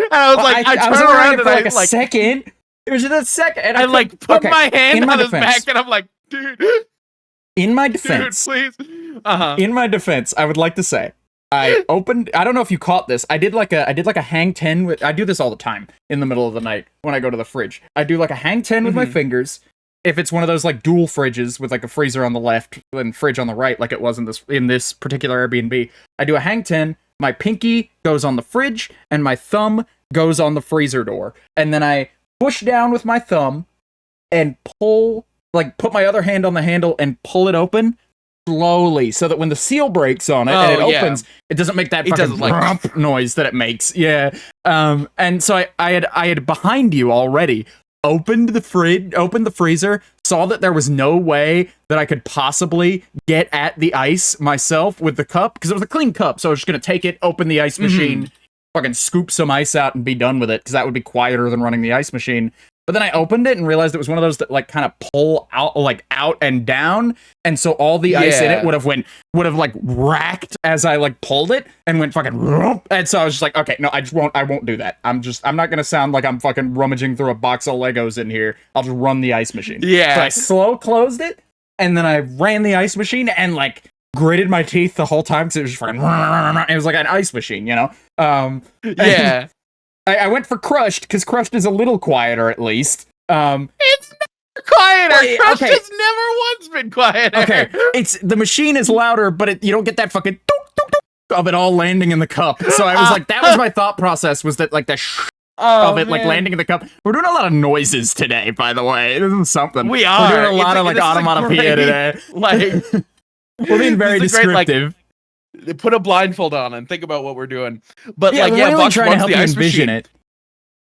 And I was like, I turned around and for a second. It was just a second, and I like put my hand on his back, and I'm like, dude. In my defense, dude, please. In my defense, I would like to say, I opened. I don't know if you caught this. I did like a hang 10 with. I do this all the time in the middle of the night when I go to the fridge. I do like a hang 10 with my fingers. If it's one of those like dual fridges with like a freezer on the left and fridge on the right, like it was in this particular Airbnb, I do a hang 10. My pinky goes on the fridge, and my thumb goes on the freezer door. And then I push down with my thumb and pull, like put my other hand on the handle and pull it open slowly, so that when the seal breaks on it and it opens, it doesn't make that fucking like noise that it makes. Yeah. And so I had behind you already opened the freezer, saw that there was no way that I could possibly get at the ice myself with the cup, because it was a clean cup, so I was just gonna take it, open the ice machine, fucking scoop some ice out and be done with it, because that would be quieter than running the ice machine. But then I opened it and realized it was one of those that like kind of pull out, like out and down, and so all the ice in it would have like racked as I like pulled it and went fucking, and so I was just like, okay, no, I won't do that. I'm not gonna sound like I'm fucking rummaging through a box of Legos in here. I'll just run the ice machine. Yeah. So I slow closed it, and then I ran the ice machine and like gritted my teeth the whole time, because it was just fucking, it was like an ice machine, you know? Yeah. I went for Crushed, because Crushed is a little quieter, at least. It's never quieter. Crushed has never once been quieter. Okay, the machine is louder, but you don't get that fucking of it all landing in the cup. So I was like, that was my thought process, was that like the of it like landing in the cup. We're doing a lot of noises today, by the way. This is something. We are. We're doing a lot of like onomatopoeia today. Like, we're being very descriptive. Put a blindfold on and think about what we're doing. But yeah, like, really Vox trying to help you envision it.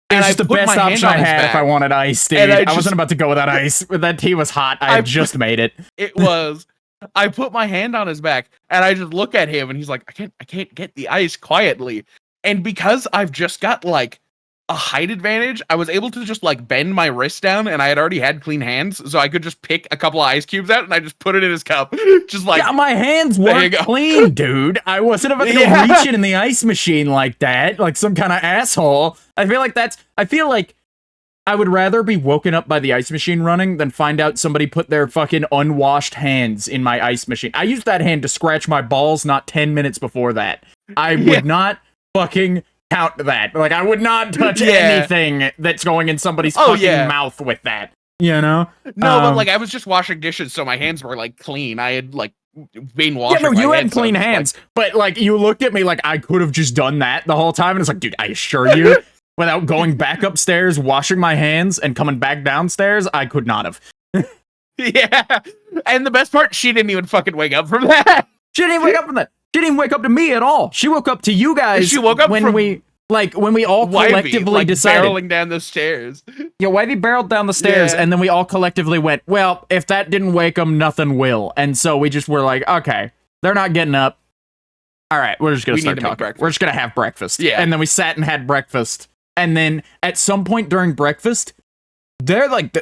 And it's just the best option I had if I wanted ice, dude. I wasn't about to go without ice. That tea was hot. I had just made it. It was. I put my hand on his back, and I just look at him, and he's like, I can't get the ice quietly. And because I've just got like a height advantage, I was able to just like bend my wrist down, and I had already had clean hands, so I could just pick a couple of ice cubes out, and I just put it in his cup. Just like, yeah, my hands weren't clean, dude. I wasn't about to go reach it in the ice machine like that, like some kind of asshole. I feel like I would rather be woken up by the ice machine running than find out somebody put their fucking unwashed hands in my ice machine. I used that hand to scratch my balls not 10 minutes before that. I would not fucking count that. Like, I would not touch anything that's going in somebody's fucking mouth with that. You know? No, but like, I was just washing dishes, so my hands were like clean. I had like been washing. Yeah, no, you had so clean hands, but like, you looked at me like I could have just done that the whole time, and it's like, dude, I assure you, without going back upstairs, washing my hands, and coming back downstairs, I could not have. Yeah. And the best part, she didn't even fucking wake up from that. She didn't even wake up from that. She didn't even wake up to me at all. She woke up to you guys. She woke up when from we all collectively decided. Barreling down the stairs. Yeah, Wivey barreled down the stairs, and then we all collectively went, well, if that didn't wake them, nothing will. And so we just were like, okay, they're not getting up. All right, we're just going to start talking. We're just going to have breakfast. Yeah. And then we sat and had breakfast. And then at some point during breakfast, they're like,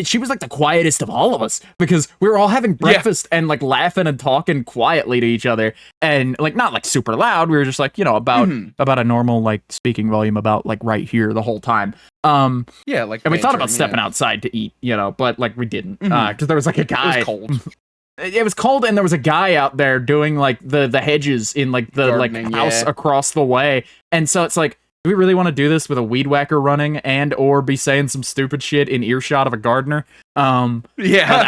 she was like the quietest of all of us because we were all having breakfast and like laughing and talking quietly to each other and like not like super loud. We were just like, about a normal like speaking volume about like right here the whole time. Yeah, like, and we thought about stepping outside to eat, but like we didn't because there was like a guy. It was cold. It was cold, and there was a guy out there doing like the hedges in like the gardening, house across the way, and so it's like, do we really want to do this with a weed whacker running and or be saying some stupid shit in earshot of a gardener? I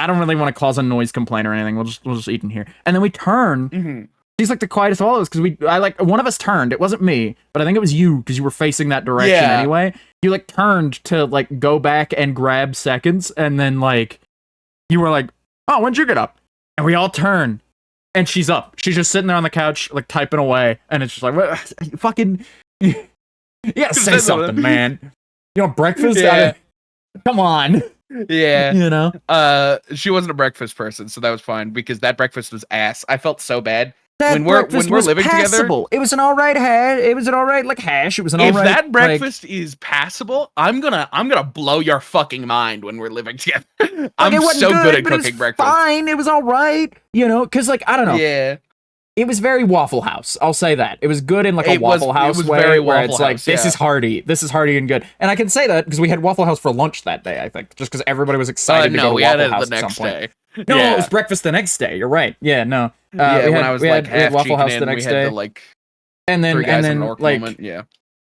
don't really want to cause a noise complaint or anything. We'll just eat in here. And then we turn. He's like the quietest of all of us because one of us turned. It wasn't me, but I think it was you because you were facing that direction anyway. You like turned to like go back and grab seconds, and then like you were like, "Oh, when'd you get up?" And we all turn, and she's up. She's just sitting there on the couch like typing away, and it's just like, "What? Fucking." You gotta say something, man. You want breakfast? Yeah. Come on. Yeah. She wasn't a breakfast person, so that was fine because that breakfast was ass. I felt so bad. When we're living passable. together. It was an alright hash. It was an alright like hash. It was an alright. If that breakfast is passable, I'm gonna blow your fucking mind when we're living together. I'm so good at cooking breakfast. Fine. It was alright. Because like I don't know. Yeah. It was very Waffle House. I'll say that. It was good in like a Waffle House way, where it's like, this is hearty. This is hearty and good. And I can say that because we had Waffle House for lunch that day, I think. Just because everybody was excited to go to Waffle House at some point. No, it was breakfast the next day. You're right. Yeah, no. When I was like half Waffle House the next day. And then like,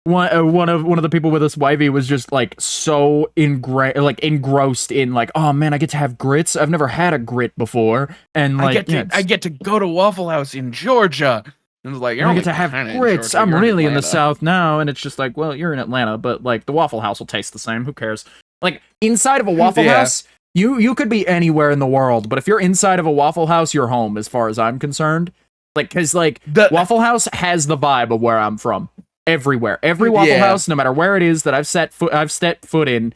one of the people with us, Wivey, was just like so engrossed in like, oh man, I get to have grits. I've never had a grit before, and like I get to go to Waffle House in Georgia. And it's like, I get to have grits. I'm really in the South now, and it's just like, well, you're in Atlanta, but like the Waffle House will taste the same. Who cares? Like inside of a Waffle House, you could be anywhere in the world, but if you're inside of a Waffle House, you're home, as far as I'm concerned. Like, because like Waffle House has the vibe of where I'm from. Everywhere, every Waffle House, no matter where it is that I've stepped foot in,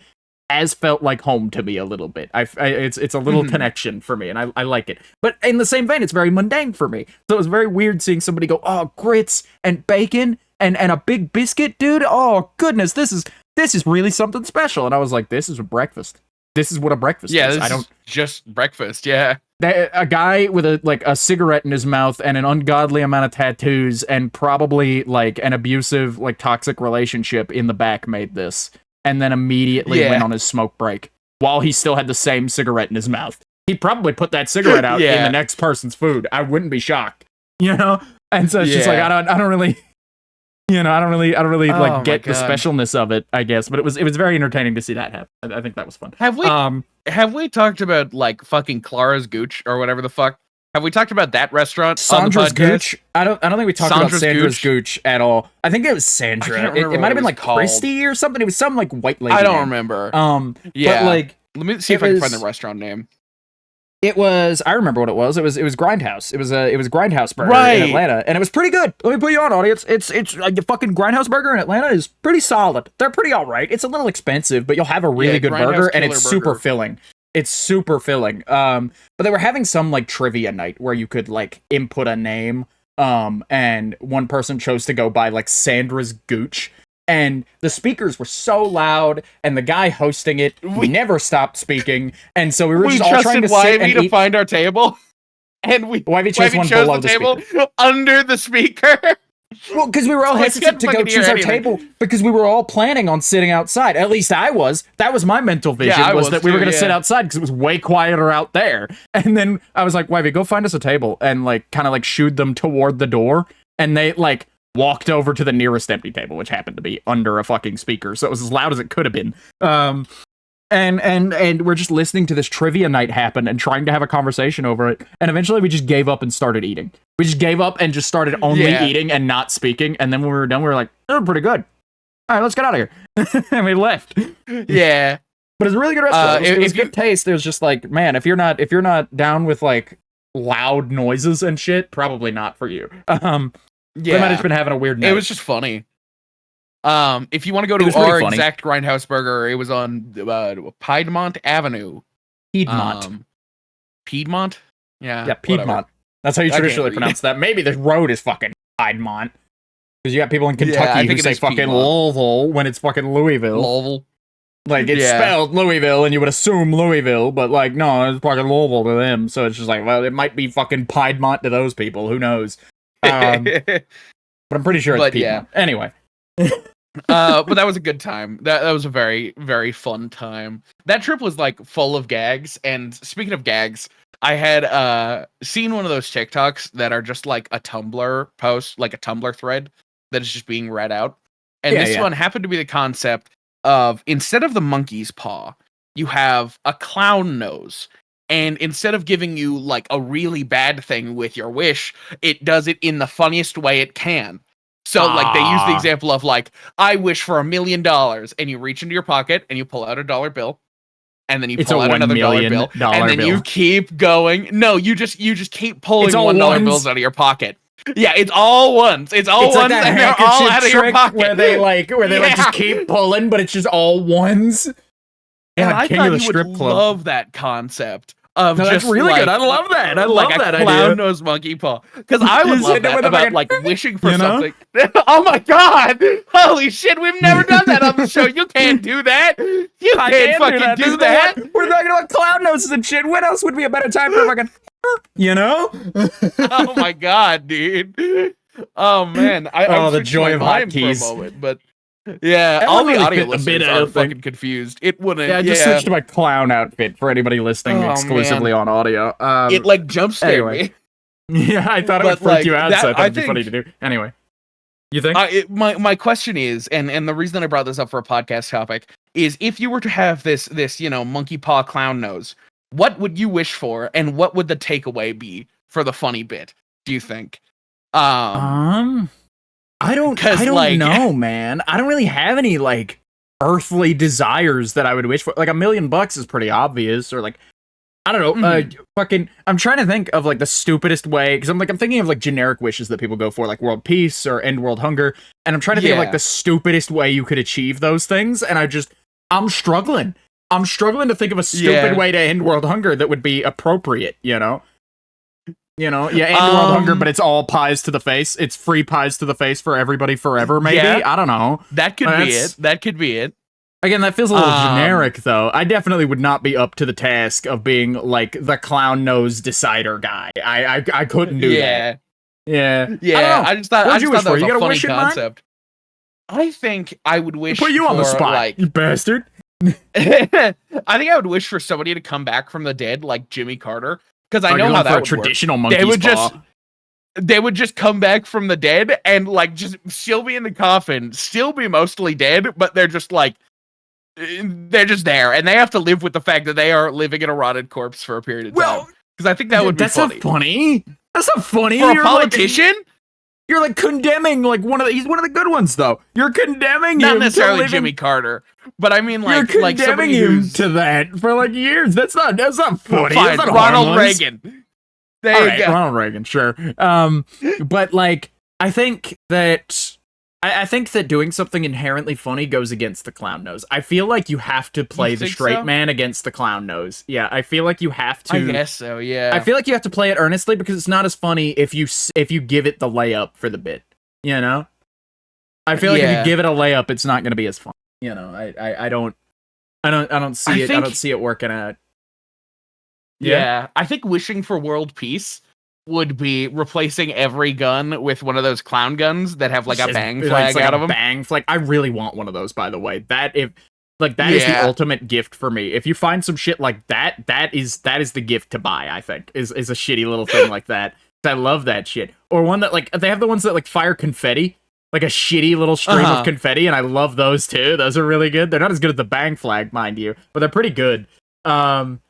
has felt like home to me a little bit. It's a little connection for me, and I like it. But in the same vein, it's very mundane for me. So it was very weird seeing somebody go, "Oh, grits and bacon and a big biscuit, dude. Oh goodness, this is really something special." And I was like, "This is a breakfast. This is what a breakfast is. I don't just breakfast. Yeah." A guy with a cigarette in his mouth and an ungodly amount of tattoos and probably like an abusive, like toxic relationship in the back made this, and then immediately went on his smoke break while he still had the same cigarette in his mouth. He probably put that cigarette out in the next person's food. I wouldn't be shocked, And so it's just like I don't really. I don't really like get the specialness of it, I guess, but it was very entertaining to see that happen. I think that was fun. Have we talked about like fucking Clara's Gooch or whatever the fuck? Have we talked about that restaurant? Sandra's Gooch? I don't think we talked about Sandra's Gooch at all. I think it was Sandra. It might have been like called. Christy or something. It was some like white lady. I don't remember. But like, let me see if I can find the restaurant name. It was. I remember what it was. It was Grindhouse. It was Grindhouse Burger in Atlanta, and it was pretty good. Let me put you on, audience. It's the fucking Grindhouse Burger in Atlanta is pretty solid. They're pretty all right. It's a little expensive, but you'll have a really good burger, and it's super filling. It's super filling. But they were having some like trivia night where you could like input a name, and one person chose to go by like Sandra's Gooch. And the speakers were so loud, and the guy hosting it never stopped speaking, and so we were just all trying to sit and eat. Find our table, and Wivey chose one below the table speaker. Under the speaker. Well, because we were all hesitant to go choose our table because we were all planning on sitting outside. At least I was. That was my mental vision, was that we were going to sit outside because it was way quieter out there. And then I was like, Wivey, go find us a table, and like kind of like shooed them toward the door, and they like walked over to the nearest empty table, which happened to be under a fucking speaker, so it was as loud as it could have been. And we're just listening to this trivia night happen and trying to have a conversation over it, and eventually we just gave up and started eating. We just gave up and just started only eating and not speaking, and then when we were done, we were like, "Oh, pretty good. All right, let's get out of here." And we left. Yeah. But it's a really good restaurant. It was if you- good taste. It was just like, man, if you're not down with like loud noises and shit, probably not for you. They might have been having a weird night. It was just funny. If you want to go It was to pretty our funny. exact Grindhouse Burger, it was on Piedmont Avenue. Piedmont. Piedmont? Yeah, Piedmont. whatever. That's how you I can't traditionally read. pronounce that. Maybe this road is fucking Piedmont. Because you got people in Yeah, I Kentucky think who it say is fucking Piedmont. Louisville when it's fucking Louisville. Louisville. Like, it's Yeah. spelled Louisville, and you would assume Louisville, but, like, no, it's fucking Louisville to them. So it's just like, well, it might be fucking Piedmont to those people. Who knows? But I'm pretty sure it's But, Piedmont. Anyway. But that was a good time. That was a very, very fun time. That trip was, like, full of gags. And speaking of gags, I had seen one of those TikToks that are just, like, a Tumblr post, like a Tumblr thread that is just being read out. And this one happened to be the concept of, instead of the monkey's paw, you have a clown nose. And instead of giving you like a really bad thing with your wish, it does it in the funniest way it can. So like they use the example of like, I wish for $1 million, and you reach into your pocket and you pull out a dollar bill, and then you pull out another dollar bill, and then you keep going. No, you just keep pulling $1 bills out of your pocket. Yeah, it's all ones. It's all ones, like and they're all out of your pocket. Where they like just keep pulling, but it's just all ones. And Yeah, I King thought of the you Strip would Club. love that concept of That's just really like, good. I love that. I love like that a idea. clown nose monkey paw. Because I would love that about like wishing for You know? something. Oh my god! Holy shit! We've never done that on the show. You can't do that. You can't fucking do that. We're talking about clown noses and shit. When else would be a better time for fucking? You know? Oh my god, dude. Oh man, I was the joy of hotkeys. for a moment, but yeah, That all would the really audio fit the listeners bit, I are don't think. fucking confused. It wouldn't. Yeah, I just switched to my clown outfit for anybody listening Oh, exclusively on audio. It like jump scared anyway. me. Yeah, I thought it But, would freak like, you out, that- so I thought I it'd be funny to think- do. Anyway, you think? My question is, and the reason I brought this up for a podcast topic is, if you were to have this monkey paw clown nose, what would you wish for, and what would the takeaway be for the funny bit? Do you think? I don't like- know, man. I don't really have any like earthly desires that I would wish for. Like $1 million is pretty obvious, or like I don't know. Fucking, I'm trying to think of like the stupidest way, because I'm thinking of like generic wishes that people go for, like world peace or end world hunger, and I'm trying to think of like the stupidest way you could achieve those things, and I'm struggling. I'm struggling to think of a stupid way to end world hunger that would be appropriate. End world hunger, but it's all pies to the face. It's free pies to the face for everybody forever, maybe? Yeah. I don't know. That could be it. That could be it. Again, that feels a little generic, though. I definitely would not be up to the task of being, like, the clown nose decider guy. I couldn't do that. Yeah. Yeah. I just thought that You was got a a funny wish in mind? concept. I think I would wish Put you on the for, spot, like, you bastard. I think I would wish for somebody to come back from the dead, like Jimmy Carter, because I know how that for a would traditional work. monkey's They would just come back from the dead and like just still be in the coffin, still be mostly dead, but they're just like they're just there, and they have to live with the fact that they are living in a rotted corpse for a period of time. Because I think that would be funny. That's not funny. That's not funny. For a politician? You're like condemning like he's one of the good ones though. You're condemning Not him necessarily to live Jimmy Carter, but I mean like you're like condemning somebody him who's to that for like years. That's not funny. fine. That's not Ronald harmless. Reagan. There you go. Ronald Reagan, sure. But like I think that doing something inherently funny goes against the clown nose. I feel like you have to play the straight man against the clown nose. Yeah, I feel like you have to. I guess so, yeah. I feel like you have to play it earnestly because it's not as funny if you give it the layup for the bit. You know? I feel like if you give it a layup, it's not going to be as fun. You know, I don't see it. I don't see it working out. Yeah, I think wishing for world peace would be replacing every gun with one of those clown guns that have like a bang flag out of them. Bang flag. I really want one of those, by the way. That is the ultimate gift for me. If you find some shit like that, that is the gift to buy. I think is a shitty little thing like that. I love that shit. Or one that like they have the ones that like fire confetti, like a shitty little stream of confetti, and I love those too. Those are really good. They're not as good as the bang flag, mind you, but they're pretty good. And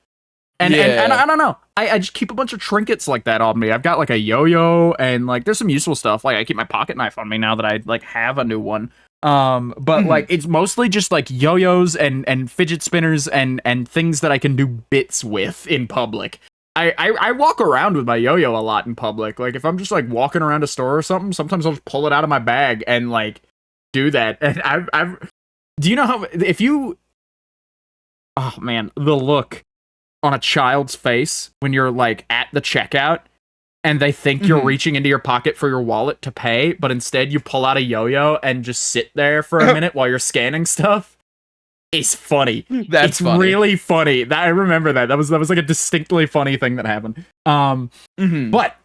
I don't know. I just keep a bunch of trinkets like that on me. I've got like a yo-yo and like there's some useful stuff. Like I keep my pocket knife on me now that I like have a new one. But like it's mostly just like yo-yos and fidget spinners and things that I can do bits with in public. I walk around with my yo-yo a lot in public. Like if I'm just like walking around a store or something, sometimes I'll just pull it out of my bag and like do that. And I've do you know how if you oh man, the look on a child's face when you're like at the checkout and they think you're reaching into your pocket for your wallet to pay, but instead you pull out a yo-yo and just sit there for a minute while you're scanning stuff. It's funny. It's funny. Really funny. I remember that. That was like a distinctly funny thing that happened. But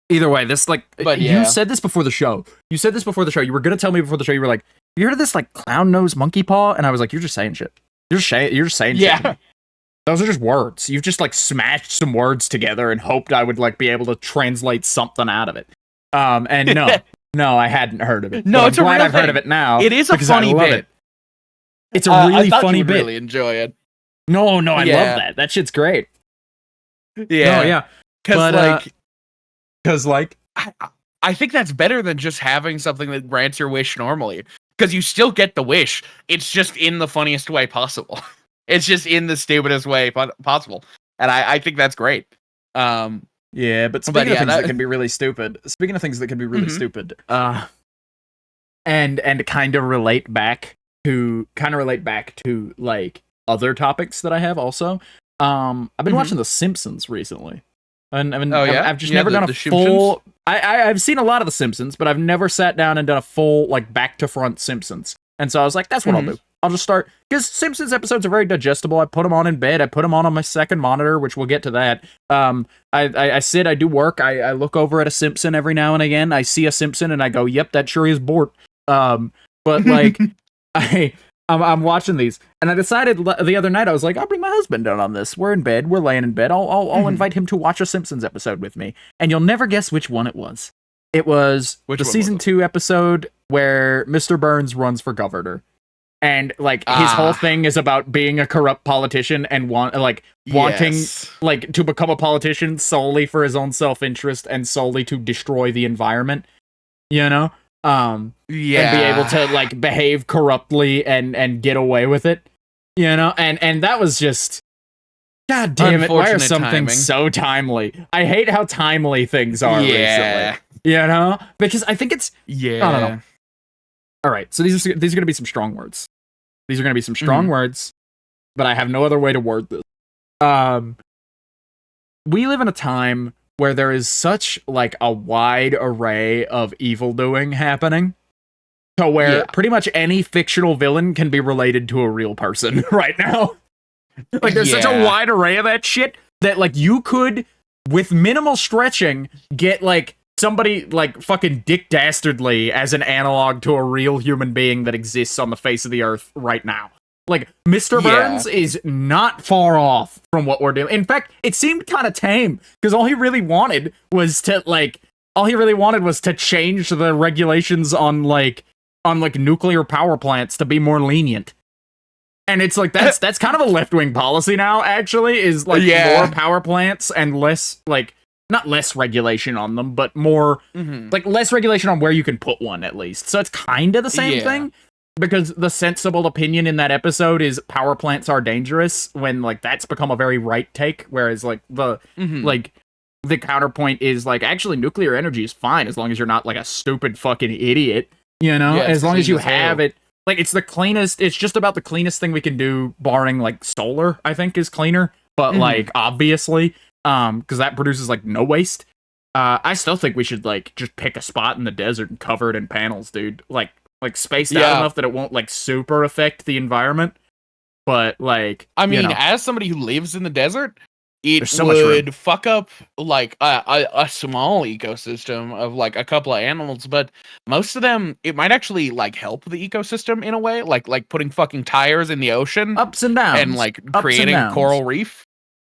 either way, this like you said this before the show. You said this before the show. You were gonna tell me before the show. You were like, "You heard of this like clown nose monkey paw?" And I was like, "You're just saying shit. You're just saying shit." Yeah. Those are just words. You've just like smashed some words together and hoped I would like be able to translate something out of it. And no, I hadn't heard of it. No, it's I'm glad I've heard of it now. It is a funny bit. It's a really funny bit. Really enjoy it. No, I love that. That shit's great. Yeah, yeah. Because I think that's better than just having something that grants your wish normally. Because you still get the wish. It's just in the funniest way possible. It's just in the stupidest way possible, and I think that's great. Yeah, but speaking of things that can be really stupid. Speaking of things that can be really stupid, and kind of relate back to like other topics that I have also. I've been watching The Simpsons recently, and I've just never done a full. I've seen a lot of The Simpsons, but I've never sat down and done a full like back to front Simpsons. And so I was like, that's what I'll do. I'll just start because Simpsons episodes are very digestible. I put them on in bed. I put them on my second monitor, which we'll get to that. I sit. I do work. I look over at a Simpson every now and again. I see a Simpson and I go, "Yep, that sure is Bort." But like, I'm watching these, and I decided the other night I was like, I'll bring my husband down on this. We're in bed. We're laying in bed. I'll invite him to watch a Simpsons episode with me, and you'll never guess which one it was. It was the season 2 episode where Mr. Burns runs for governor. And like his whole thing is about being a corrupt politician and wanting like to become a politician solely for his own self-interest and solely to destroy the environment, you know? And be able to like behave corruptly and get away with it, you know? And that was just God damn it, why are some things so timely? I hate how timely things are recently. You know? Because I think it's I don't know. All right, so these are going to be some strong words. These are going to be some strong words, but I have no other way to word this. We live in a time where there is such like a wide array of evil doing happening, to where pretty much any fictional villain can be related to a real person right now. Like there's such a wide array of that shit that like you could, with minimal stretching, get like somebody like fucking Dick Dastardly as an analog to a real human being that exists on the face of the earth right now. Like, Mr. Burns is not far off from what we're doing. In fact, it seemed kind of tame, because all he really wanted was to change the regulations on nuclear power plants to be more lenient. And it's like, that's kind of a left-wing policy now, actually, is like more power plants and less, like, not less regulation on them, but more, like, less regulation on where you can put one, at least. So it's kind of the same thing, because the sensible opinion in that episode is power plants are dangerous, when, like, that's become a very right take, whereas, like, the counterpoint is, like, actually, nuclear energy is fine, as long as you're not, like, a stupid fucking idiot, you know? As long as you have it. Like, it's the cleanest, it's just about the cleanest thing we can do, barring, like, solar, I think, is cleaner, but, like, obviously, because that produces, like, no waste. I still think we should, like, just pick a spot in the desert and cover it in panels, dude. Like spaced out enough that it won't, like, super affect the environment. But, like, I mean, as somebody who lives in the desert, it would fuck up, like, a small ecosystem of, like, a couple of animals, but most of them, it might actually, like, help the ecosystem in a way, like putting fucking tires in the ocean. Ups and downs. And, like, creating a coral reef.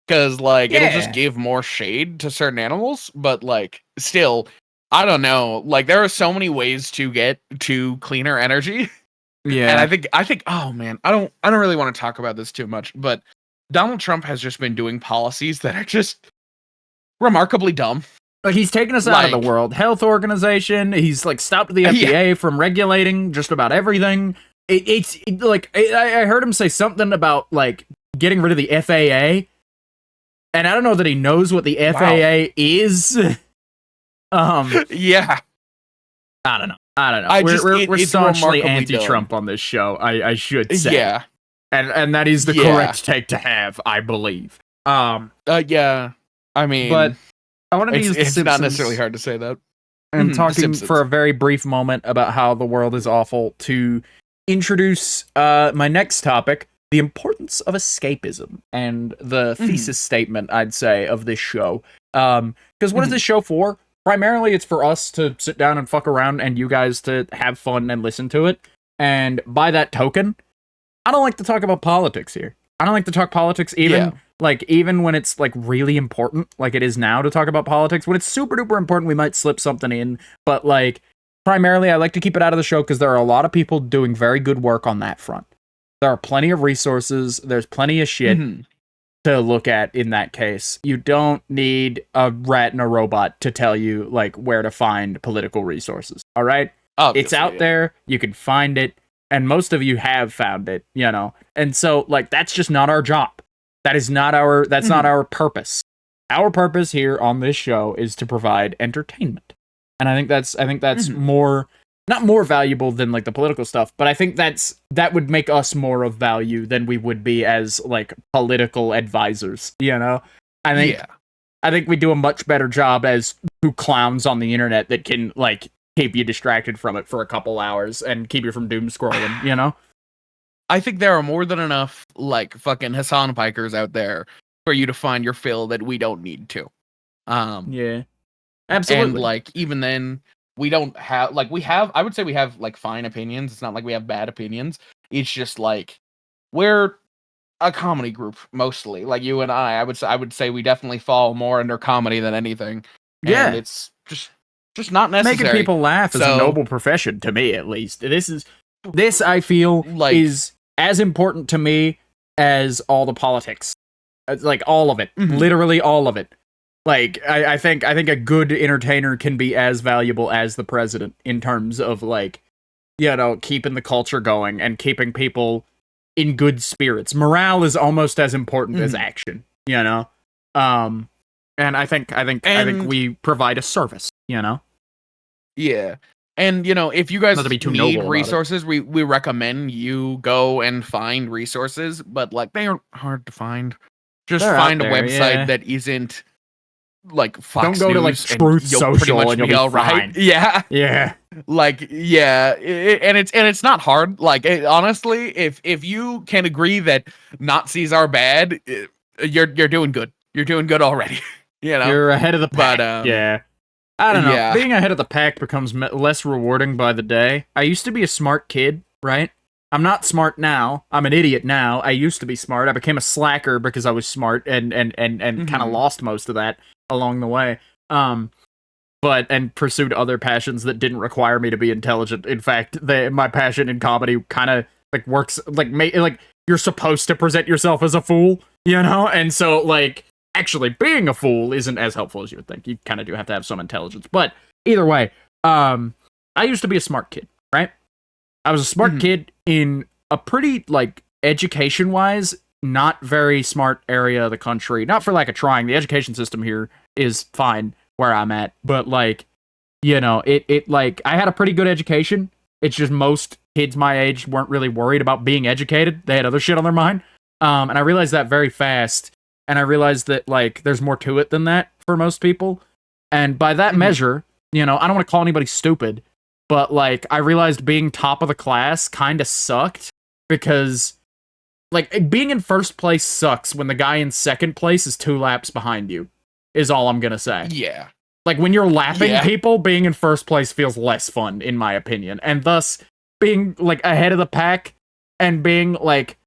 Because, like, it'll just give more shade to certain animals, but, like, still, I don't know. Like, there are so many ways to get to cleaner energy. Yeah. And I think, oh man, I don't really want to talk about this too much, but Donald Trump has just been doing policies that are just remarkably dumb. Like, he's taken us out of the World Health Organization. He's, like, stopped the FDA from regulating just about everything. I heard him say something about, like, getting rid of the FAA. And I don't know that he knows what the FAA is. Yeah. I don't know. We're staunchly anti-Trump on this show, I should say. Yeah. And that is the correct take to have, I believe. Yeah. I mean... But I wanted to use the Simpsons. It's not necessarily hard to say that. And talking for a very brief moment about how the world is awful to introduce my next topic, the importance of escapism, and the thesis statement, I'd say, of this show. Because what is this show for? Primarily, it's for us to sit down and fuck around and you guys to have fun and listen to it. And by that token, I don't like to talk about politics here. I don't like to talk politics even when it's like really important, like it is now to talk about politics. When it's super duper important, we might slip something in. But like primarily, I like to keep it out of the show because there are a lot of people doing very good work on that front. There are plenty of resources. There's plenty of shit to look at in that case. You don't need a rat and a robot to tell you like where to find political resources. All right? It's out there. You can find it. And most of you have found it, you know? And so, like, that's just not our job. That's not our purpose. Our purpose here on this show is to provide entertainment. And I think that's more, not more valuable than, like, the political stuff, but I think that would make us more of value than we would be as, like, political advisors, you know? I think we do a much better job as two clowns on the internet that can, like, keep you distracted from it for a couple hours and keep you from doom scrolling, you know? I think there are more than enough, like, fucking Hassan Pikers out there for you to find your fill that we don't need to. Yeah. Absolutely. And, like, even then, we don't have, like, I would say we have, like, fine opinions. It's not like we have bad opinions. It's just, like, we're a comedy group, mostly. Like, you and I would say we definitely fall more under comedy than anything. Yeah. And it's just not necessary. Making people laugh is a noble profession, to me, at least. This I feel, like, is as important to me as all the politics. Like, all of it. Literally all of it. Like, I think a good entertainer can be as valuable as the president in terms of, like, you know, keeping the culture going and keeping people in good spirits. Morale is almost as important as action, you know? And I think we provide a service, you know? Yeah. And, you know, if you guys need resources, we recommend you go and find resources, but, like, they aren't hard to find. Just find a website that isn't, like, Fox Don't go News to, like, Truth Social and you'll be all right. Yeah. Yeah. Like, yeah. And it's not hard. Like, honestly, if you can agree that Nazis are bad, you're doing good. You're doing good already. You know? You're ahead of the pack. But, yeah. I don't know. Yeah. Being ahead of the pack becomes less rewarding by the day. I used to be a smart kid, right? I'm not smart now. I'm an idiot now. I used to be smart. I became a slacker because I was smart and kind of lost most of that along the way. And pursued other passions that didn't require me to be intelligent. In fact, my passion in comedy kind of like works like you're supposed to present yourself as a fool, you know? And so like actually being a fool isn't as helpful as you would think. You kind of do have to have some intelligence. But either way, I used to be a smart kid, right? I was a smart kid in a pretty, like, education-wise, not very smart area of the country. Not for lack of trying. The education system here is fine where I'm at. But, like, you know, like, I had a pretty good education. It's just most kids my age weren't really worried about being educated. They had other shit on their mind. And I realized that very fast. And I realized that, like, there's more to it than that for most people. And by that measure, you know, I don't want to call anybody stupid, but, like, I realized being top of the class kind of sucked because, like, being in first place sucks when the guy in second place is 2 laps behind you, is all I'm gonna say. Yeah. Like, when you're lapping people, being in first place feels less fun, in my opinion. And thus, being, like, ahead of the pack and being, like,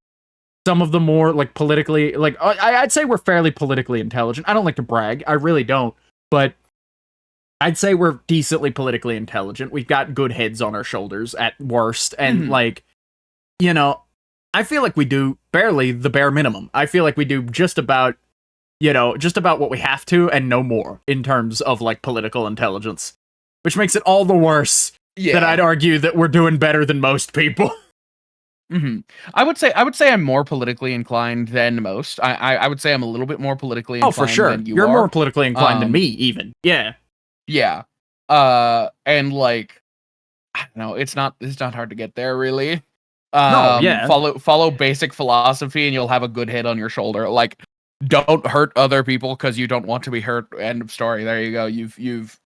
some of the more, like, politically, like, I'd say we're fairly politically intelligent. I don't like to brag. I really don't. But I'd say we're decently politically intelligent. We've got good heads on our shoulders at worst. And, like, you know, I feel like we do barely the bare minimum. I feel like we do just about, just about what we have to and no more in terms of like political intelligence, which makes it all the worse that I'd argue that we're doing better than most people. Mm-hmm. I would say I'm more politically inclined than most. I would say I'm a little bit more politically inclined. Oh, for sure. Than You're are. more politically inclined than me, even. Yeah. Yeah. And like, I don't know. It's not hard to get there, really. No, yeah. Follow basic philosophy, and you'll have a good head on your shoulder. Like, don't hurt other people because you don't want to be hurt. End of story. There you go. You've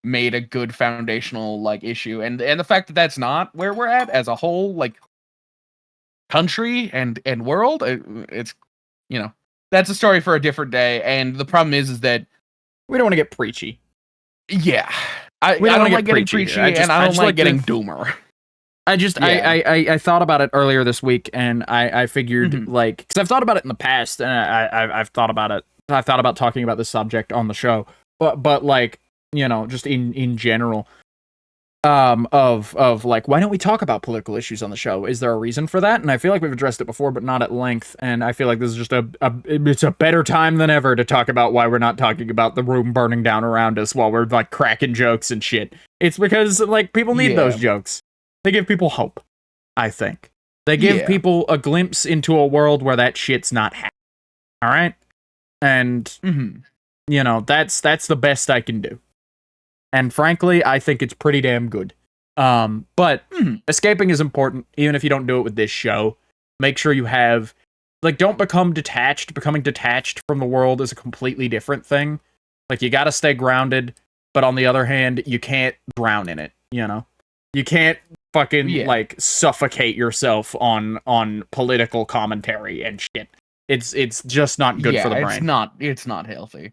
made a good foundational like issue, and the fact that that's not where we're at as a whole, like, country and world, it's that's a story for a different day. And the problem is that we don't want to get preachy. Yeah, I don't like getting preachy, and I don't like getting doomer. I thought about it earlier this week, and I figured like, because I've thought about it in the past, and I've thought about it. I thought about talking about this subject on the show, but like, just in general. Of like, why don't we talk about political issues on the show? Is there a reason for that? And I feel like we've addressed it before, but not at length. And I feel like this is just it's a better time than ever to talk about why we're not talking about the room burning down around us while we're like cracking jokes and shit. It's because like people need those jokes. They give people hope. I think they give people a glimpse into a world where that shit's not happening. All right, and that's the best I can do. And frankly, I think it's pretty damn good. But escaping is important, even if you don't do it with this show. Make sure you have, like, don't become detached. Becoming detached from the world is a completely different thing. Like, you gotta stay grounded, but on the other hand, you can't drown in it, You can't fucking, like, suffocate yourself on political commentary and shit. It's just not good for the brain. It's not healthy.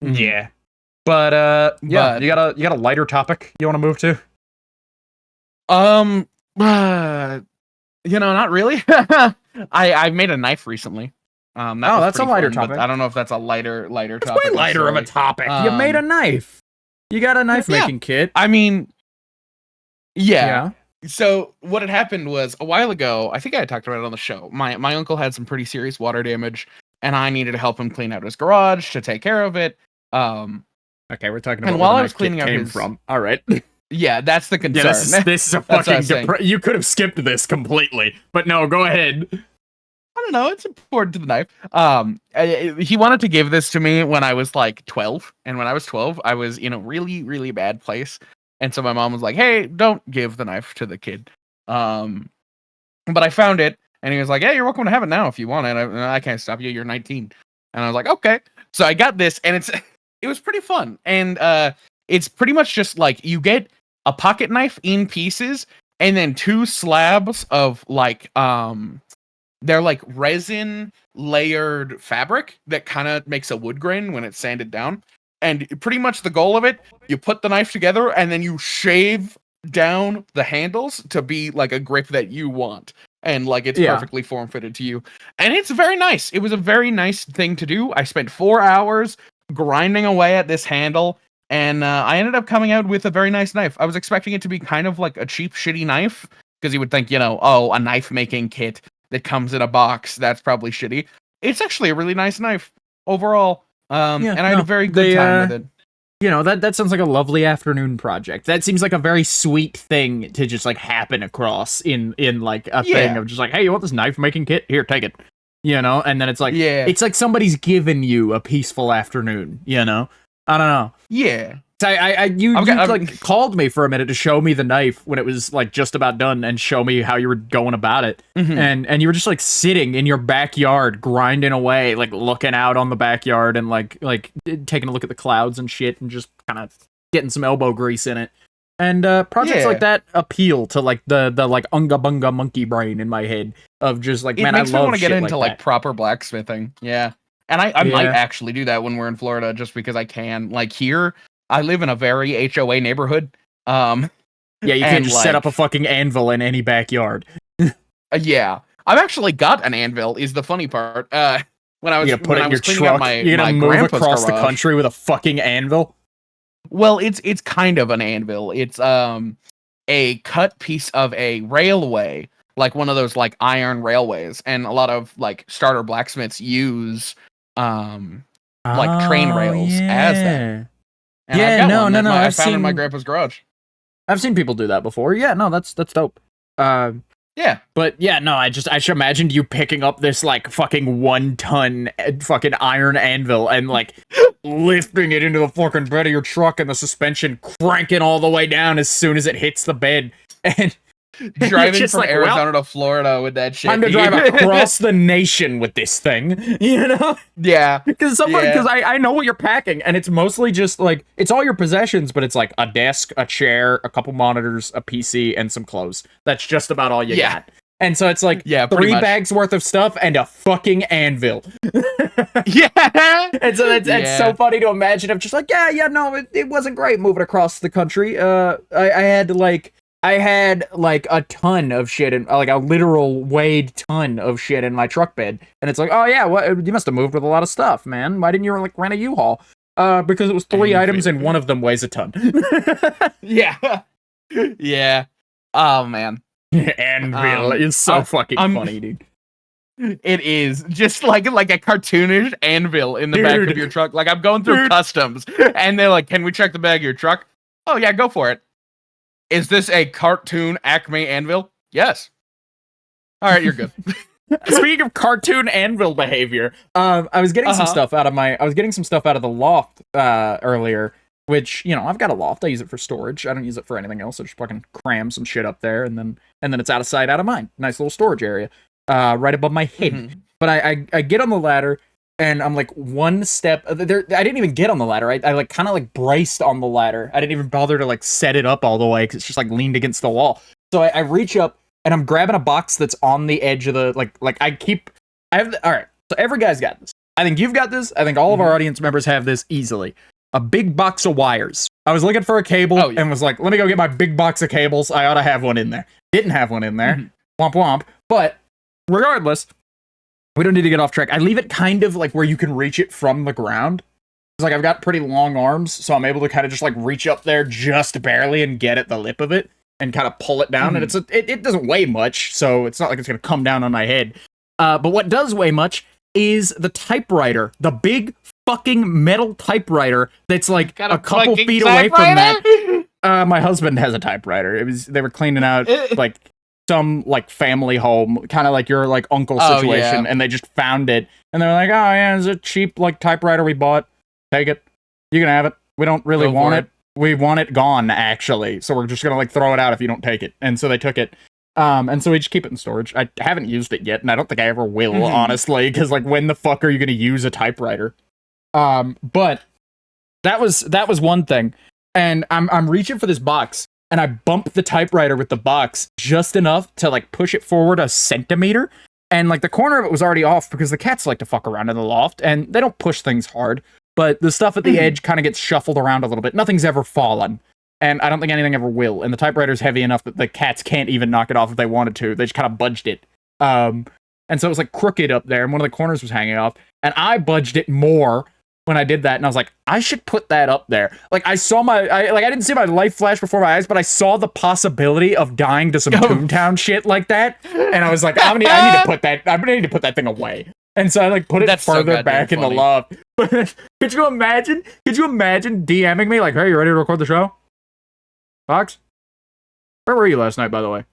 Yeah. But you got a lighter topic you want to move to? Not really. I made a knife recently. That's a lighter topic. I don't know if that's a lighter topic. It's way lighter of a topic. You made a knife. You got a knife making kit. I mean, yeah. So what had happened was, a while ago, I think I had talked about it on the show. My uncle had some pretty serious water damage, and I needed to help him clean out his garage to take care of it. Okay, we're talking about and while I was cleaning out his from. All right. Yeah, that's the concern. Yeah, this is a fucking you could have skipped this completely, but no, go ahead. I don't know, it's important to the knife. He wanted to give this to me when I was like 12, and when I was 12, I was in a really, really bad place. And so my mom was like, "Hey, don't give the knife to the kid." But I found it, and he was like, "Yeah, you're welcome to have it now if you want it. I can't stop you. You're 19." And I was like, "Okay." So I got this, and it was pretty fun. And it's pretty much just like, you get a pocket knife in pieces, and then 2 slabs of like they're like resin layered fabric that kind of makes a wood grain when it's sanded down. And pretty much the goal of it, you put the knife together and then you shave down the handles to be like a grip that you want. And like, it's perfectly form fitted to you. And it's very nice. It was a very nice thing to do. I spent 4 hours grinding away at this handle, and I ended up coming out with a very nice knife. I was expecting it to be kind of like a cheap, shitty knife, because you would think, a knife making kit that comes in a box, that's probably shitty. It's actually a really nice knife overall. And I had a very good time with it. That sounds like a lovely afternoon project. That seems like a very sweet thing to just like happen across in like a thing of just like, hey, you want this knife making kit? Here, take it. And then it's like, it's like somebody's given you a peaceful afternoon, I don't know. Yeah. So you like called me for a minute to show me the knife when it was like just about done and show me how you were going about it. And you were just like sitting in your backyard grinding away, like looking out on the backyard and like taking a look at the clouds and shit and just kind of getting some elbow grease in it. And projects like that appeal to like the like unga bunga monkey brain in my head of just like, man, I love shit. It makes me want to get into like proper blacksmithing. Yeah. And I might actually do that when we're in Florida, just because I can. Like, here, I live in a very HOA neighborhood. Yeah, you can't just set up a fucking anvil in any backyard. Yeah. I've actually got an anvil, is the funny part. When I was put it in your truck, you're gonna move across the country with a fucking anvil? Well, it's kind of an anvil. It's a cut piece of a railway, like one of those like iron railways, and a lot of like starter blacksmiths use like train rails as that. And Yeah, I've got no, one no, that no. I found in my grandpa's garage. I've seen people do that before. Yeah, no, that's dope. Yeah. But yeah, no, I just imagined you picking up this like fucking 1 ton fucking iron anvil and like lifting it into the fucking bed of your truck and the suspension cranking all the way down as soon as it hits the bed. And driving from Arizona to Florida with that shit. Time to drive across the nation with this thing, you know? Yeah. Because it's so funny, because I know what you're packing, and it's mostly just, like, it's all your possessions, but it's, like, a desk, a chair, a couple monitors, a PC, and some clothes. That's just about all you got. And so it's, like, 3 bags worth of stuff and a fucking anvil. Yeah! And so it's so funny to imagine. I'm just like, no, it wasn't great moving across the country. I had like a ton of shit in, like a literal weighed ton of shit in my truck bed, and it's like, oh yeah, what, you must have moved with a lot of stuff, man. Why didn't you like rent a U-Haul? Because it was 3 items and one of them weighs a ton. Yeah. Oh man, Anvil is so fucking funny, dude. It is just like a cartoonish anvil in the back of your truck. Like I'm going through customs, and they're like, "Can we check the bag of your truck?" Oh yeah, go for it. Is this a cartoon Acme anvil? Yes. All right, you're good. Speaking of cartoon anvil behavior, I was getting some stuff out of the loft earlier, which, you know, I've got a loft. I use it for storage. I don't use it for anything else. I just fucking cram some shit up there, and then it's out of sight, out of mind. Nice little storage area, right above my head. Mm-hmm. But I get on the ladder, and I'm like one step there. I didn't even get on the ladder. I like kind of like braced on the ladder. I didn't even bother to like set it up all the way because it's just like leaned against the wall. So I reach up and I'm grabbing a box that's on the edge of the all right. So every guy's got this. I think you've got this. I think all of our audience members have this easily. A big box of wires. I was looking for a cable and was like, let me go get my big box of cables. I ought to have one in there. Didn't have one in there. Womp womp. But regardless, we don't need to get off track. I leave it kind of like where you can reach it from the ground. It's like I've got pretty long arms, so I'm able to kind of just like reach up there just barely and get at the lip of it and kind of pull it down. And it doesn't weigh much, so it's not like it's going to come down on my head. But what does weigh much is the typewriter, the big fucking metal typewriter that's like a couple feet away from that. My husband has a typewriter. They were cleaning out like some like family home, kind of like your like uncle situation, and they just found it, and they're like, oh yeah, it's a cheap like typewriter we bought. Take it. You can have it. We don't really want it. We want it gone, actually. So we're just gonna like throw it out if you don't take it. And so they took it. And so we just keep it in storage. I haven't used it yet, and I don't think I ever will, honestly, because like when the fuck are you gonna use a typewriter? But that was one thing. And I'm reaching for this box, and I bump the typewriter with the box just enough to like push it forward a centimeter. And like the corner of it was already off because the cats like to fuck around in the loft, and they don't push things hard. But the stuff at the edge kind of gets shuffled around a little bit. Nothing's ever fallen. And I don't think anything ever will. And the typewriter's heavy enough that the cats can't even knock it off if they wanted to. They just kind of budged it. And so it was like crooked up there, and one of the corners was hanging off. And I budged it more when I did that, and I was like, I should put that up there. Like, I didn't see my life flash before my eyes, but I saw the possibility of dying to some Toontown shit like that. And I was like, I need to put that thing away. And so I like put it further back in the loft. Could you imagine DMing me like, hey, you ready to record the show? Vox? Where were you last night, by the way?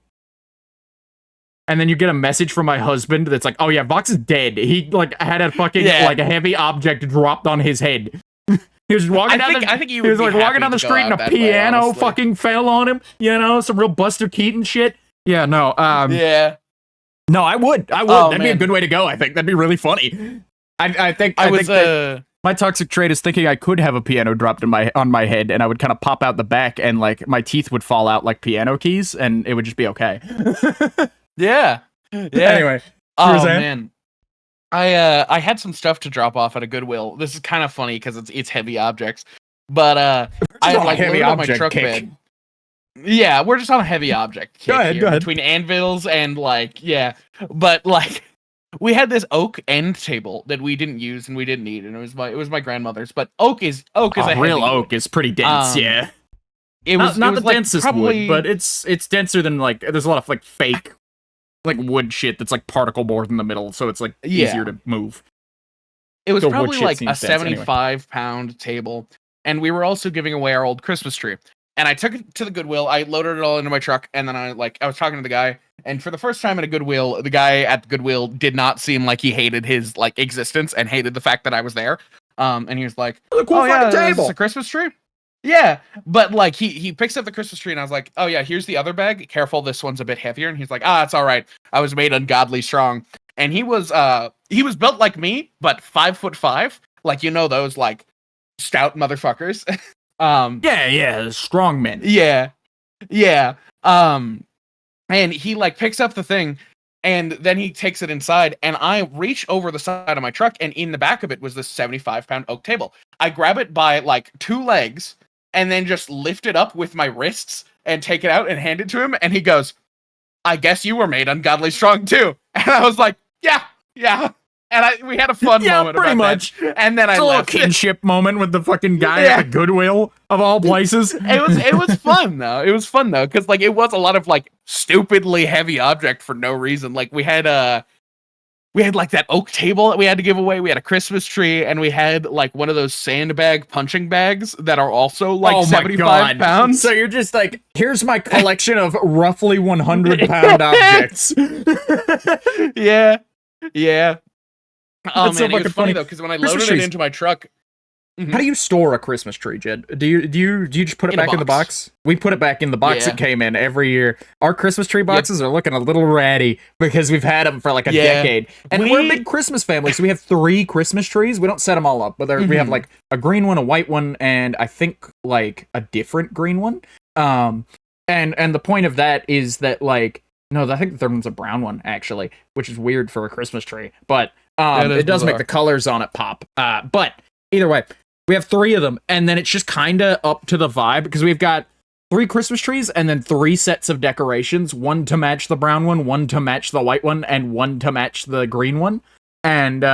And then you get a message from my husband that's like, oh yeah, Vox is dead. He like had a fucking like a heavy object dropped on his head. He was walking he was like walking down the street and a piano fucking fell on him. You know, some real Buster Keaton shit. Yeah, no. Yeah. No, I would. Oh, that'd be a good way to go. I think that'd be really funny. I think my toxic trait is thinking I could have a piano dropped on my head, and I would kind of pop out the back, and like my teeth would fall out like piano keys, and it would just be okay. Yeah. Anyway. Oh man. I had some stuff to drop off at a Goodwill. This is kind of funny because it's heavy objects, but I like heavy object my truck bed. Yeah, we're just on a heavy object kick. Go ahead. Between anvils and like but like we had this oak end table that we didn't use and we didn't need, and it was my grandmother's. But oak is a real oak is pretty dense. It was not the densest wood, but it's denser than like there's a lot of like fake like wood shit that's like particle board in the middle, so it's like easier to move. It was The wood probably shit like scene a stands, anyway. 75-pound table, and we were also giving away our old Christmas tree. And I took it to the Goodwill. I loaded it all into my truck, and then I was talking to the guy, and for the first time at a Goodwill, the guy at the Goodwill did not seem like he hated his like existence and hated the fact that I was there. And he was like, Cool yeah, fucking is this table. a Christmas tree? Yeah, but like he picks up the Christmas tree, and I was like, oh yeah, here's the other bag. Careful, this one's a bit heavier. And he's like, it's all right. I was made ungodly strong. And he was built like me, but 5'5", like those like stout motherfuckers. Yeah, strong men. Yeah. And he like picks up the thing, and then he takes it inside, and I reach over the side of my truck, and in the back of it was this 75-pound oak table. I grab it by like 2 legs, and then just lift it up with my wrists and take it out and hand it to him, and he goes, I guess you were made ungodly strong too. And I was like, yeah. And we had a fun moment pretty about much. That. And then I a left. Little kinship moment with the fucking guy at the Goodwill of all places. It was fun though. It was fun though, because like it was a lot of like stupidly heavy object for no reason. Like we had like that oak table that we had to give away. We had a Christmas tree, and we had like one of those sandbag punching bags that are also like 75 pounds. So you're just like, here's my collection of roughly 100-pound objects. Yeah. Oh man, so it was fucking funny though, because when I loaded it into my truck. How do you store a Christmas tree, Jed? Do you just put it back in the box? We put it back in the box it came in every year. Our Christmas tree boxes are looking a little ratty because we've had them for like a decade. And we're a big Christmas family, so we have 3 Christmas trees. We don't set them all up, but we have like a green one, a white one, and I think like a different green one. And the point of that is that like, no, I think the third one's a brown one actually, which is weird for a Christmas tree, but it does make the colors on it pop. But either way, we have 3 of them, and then it's just kind of up to the vibe, because we've got 3 Christmas trees and then 3 sets of decorations, 1 to match the brown one, 1 to match the white one, and 1 to match the green one. And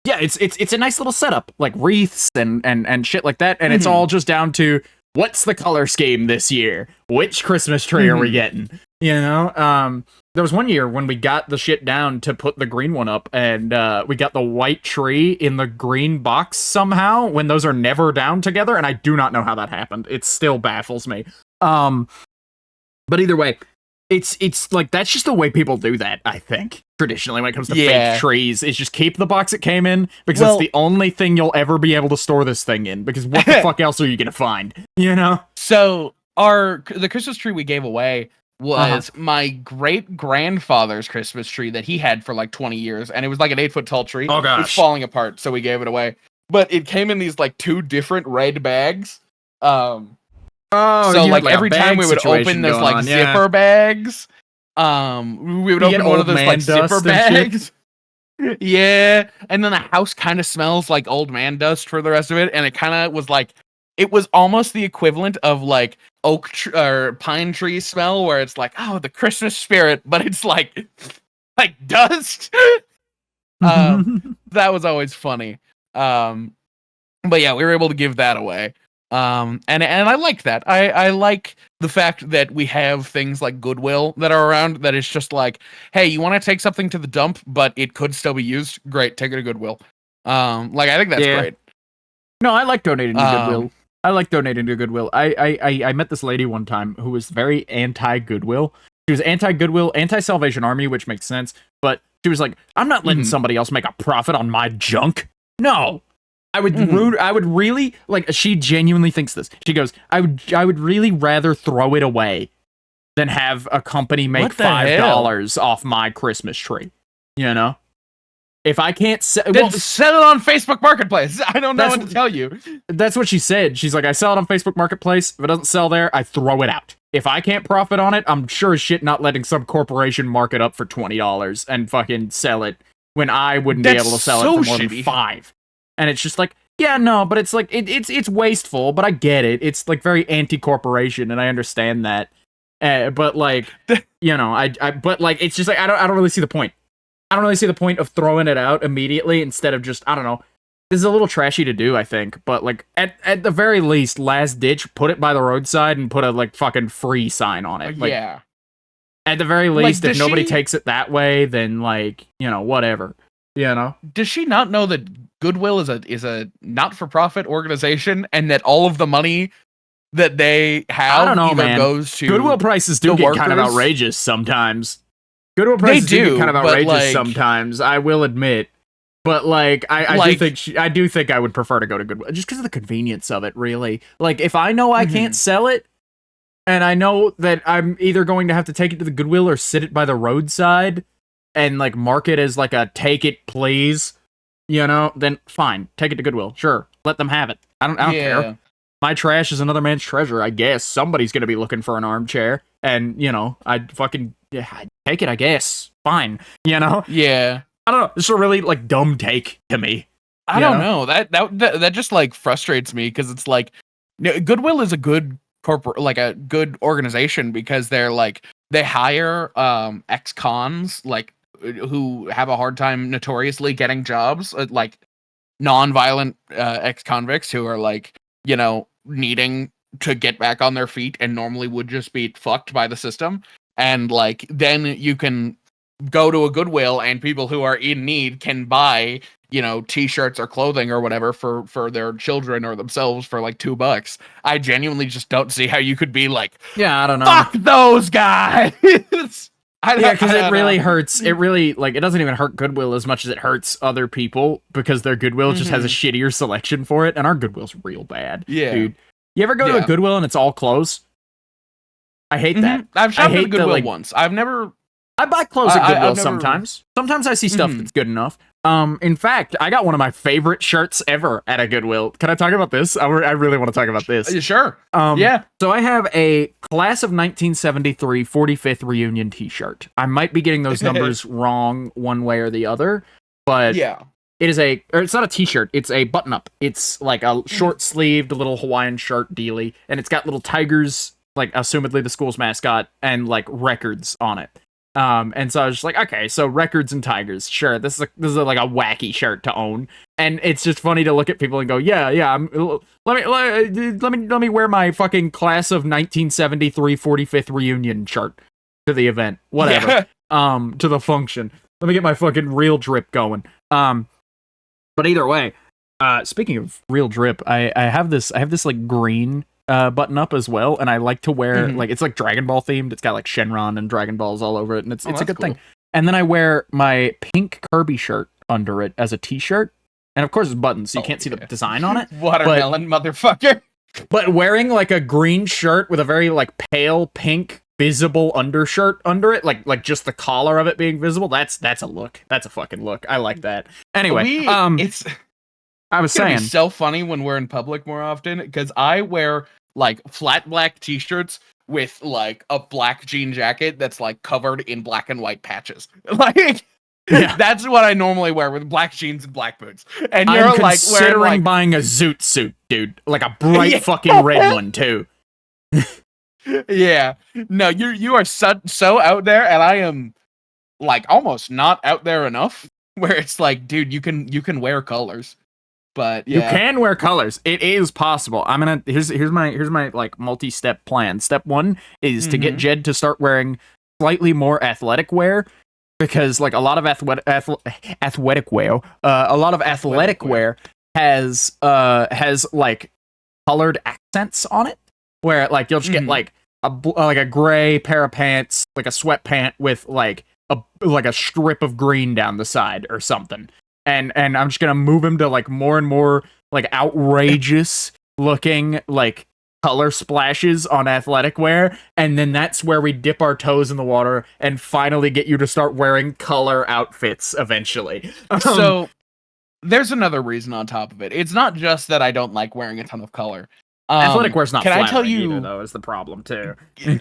it's a nice little setup, like wreaths and shit like that, and it's all just down to what's the color scheme this year? Which Christmas tree are we getting? There was one year when we got the shit down to put the green one up, and we got the white tree in the green box somehow, when those are never down together, and I do not know how that happened. It still baffles me. But either way, it's like, that's just the way people do that, I think, traditionally, when it comes to fake trees, is just keep the box it came in, because that's the only thing you'll ever be able to store this thing in, because what the fuck else are you gonna find, So the Christmas tree we gave away was my great-grandfather's Christmas tree that he had for like 20 years, and it was like an 8-foot tall tree. Oh gosh. It's falling apart, so we gave it away. But it came in these like 2 different red bags. So like every time we would open those like zipper bags, we would open one of those like zipper bags. Yeah, and then the house kind of smells like old man dust for the rest of it, and it kind of was like, it was almost the equivalent of like or pine tree smell, where it's like, oh, the Christmas spirit, but it's like dust. That was always funny. But yeah, we were able to give that away. And I like that. I like the fact that we have things like Goodwill that are around, that it's just like, hey, you want to take something to the dump, but it could still be used? Great, take it to Goodwill. Like, I think that's great. No, I like donating to Goodwill. I like donating to Goodwill. I met this lady one time who was very anti-Goodwill. She was anti-Goodwill, anti-Salvation Army, which makes sense, but she was like, I'm not letting somebody else make a profit on my junk. No. I would really, like, she genuinely thinks this. She goes, I would really rather throw it away than have a company make $5 off my Christmas tree. If I can't sell it on Facebook Marketplace. I don't know what to tell you. That's what she said. She's like, I sell it on Facebook Marketplace. If it doesn't sell there, I throw it out. If I can't profit on it, I'm sure as shit not letting some corporation mark it up for $20 and fucking sell it when I wouldn't be able to sell it for more than $5. And it's just like, yeah, no, but it's like, it's wasteful, but I get it. It's like very anti-corporation, and I understand that. But like, but like, it's just like, I don't really see the point. I don't really see the point of throwing it out immediately instead of just, I don't know. This is a little trashy to do, I think, but like, at the very least, last ditch, put it by the roadside and put a like fucking free sign on it. Like, yeah. At the very least, if nobody takes it that way, then like, whatever. You know? Does she not know that Goodwill is a not-for-profit organization and that all of the money that they have I don't know, either man. goes to Goodwill prices do the get kind of workers? outrageous sometimes. Goodwill They prices do get kind of do, but, outrageous like- sometimes, I will admit. But like, I do Like- think I do think I would prefer to go to Goodwill just because of the convenience of it. Really, like if I know I Mm-hmm. can't sell it, and I know that I'm either going to have to take it to the Goodwill or sit it by the roadside, and like mark it as like a take it please, then fine, take it to Goodwill. Sure, let them have it. I don't care. My trash is another man's treasure. I guess somebody's gonna be looking for an armchair, and I'd take it. I guess fine. Yeah. I don't know. This is a really like dumb take to me. I don't know. That just like frustrates me because it's like Goodwill is a good like a good organization because they hire ex-cons like who have a hard time notoriously getting jobs, like non-violent ex-convicts who are like, needing to get back on their feet and normally would just be fucked by the system. And like then you can go to a Goodwill and people who are in need can buy, t-shirts or clothing or whatever for their children or themselves for like $2. I genuinely just don't see how you could be like, Yeah, I don't know. fuck those guys. Because it really hurts. It really it doesn't even hurt Goodwill as much as it hurts other people because their Goodwill just has a shittier selection for it, and our Goodwill's real bad. Yeah. Dude. You ever go to a Goodwill and it's all clothes? I hate that. I've shopped at the, Goodwill once. I've never. I buy clothes at Goodwill I've never- sometimes. Sometimes I see stuff that's good enough. In fact, I got one of my favorite shirts ever at a Goodwill. Can I talk about this? I really want to talk about this. Sure. Yeah. So I have a class of 1973 45th reunion t-shirt. I might be getting those numbers wrong one way or the other, but Yeah. it's not a t-shirt, it's a button-up. It's like a short-sleeved little Hawaiian shirt dealy, and it's got little tigers, like assumedly the school's mascot, and like records on it. And so I was just like, okay, so records and tigers, sure. This is like a wacky shirt to own, and it's just funny to look at people and go, yeah. Let me wear my fucking class of 1973 45th reunion shirt to the event, whatever. To the function. Let me get my fucking real drip going. But either way, speaking of real drip, I have this like green button up as well, and I like to wear like it's like Dragon Ball themed. It's got like Shenron and Dragon Balls all over it, and it's a good thing. And then I wear my pink Kirby shirt under it as a t-shirt, and of course it's buttons, so you can't see the design on it. Watermelon motherfucker. But wearing like a green shirt with a very like pale pink visible undershirt under it, like just the collar of it being visible, that's a look. That's a fucking look. I like that. Anyway, I was saying, it's so funny when we're in public more often because I wear like flat black t-shirts with like a black jean jacket that's like covered in black and white patches. Like that's what I normally wear with black jeans and black boots. And you're I'm like considering wearing like buying a zoot suit, dude, like a bright fucking red one too. Yeah. No, you are so out there, and I am like almost not out there enough where it's like, dude, you can wear colors. But yeah. You can wear colors. It is possible. I'm gonna here's my like multi-step plan. Step 1 is to get Jed to start wearing slightly more athletic wear, because like a lot of athletic wear has like colored accents on it, where like you'll just get like a gray pair of pants, like a sweatpant with like a strip of green down the side or something. And I'm just gonna move him to like more and more like outrageous looking like color splashes on athletic wear, and then that's where we dip our toes in the water and finally get you to start wearing color outfits eventually. So there's another reason on top of it. It's not just that I don't like wearing a ton of color. Athletic wear's not. Can I tell you either, though, is the problem too?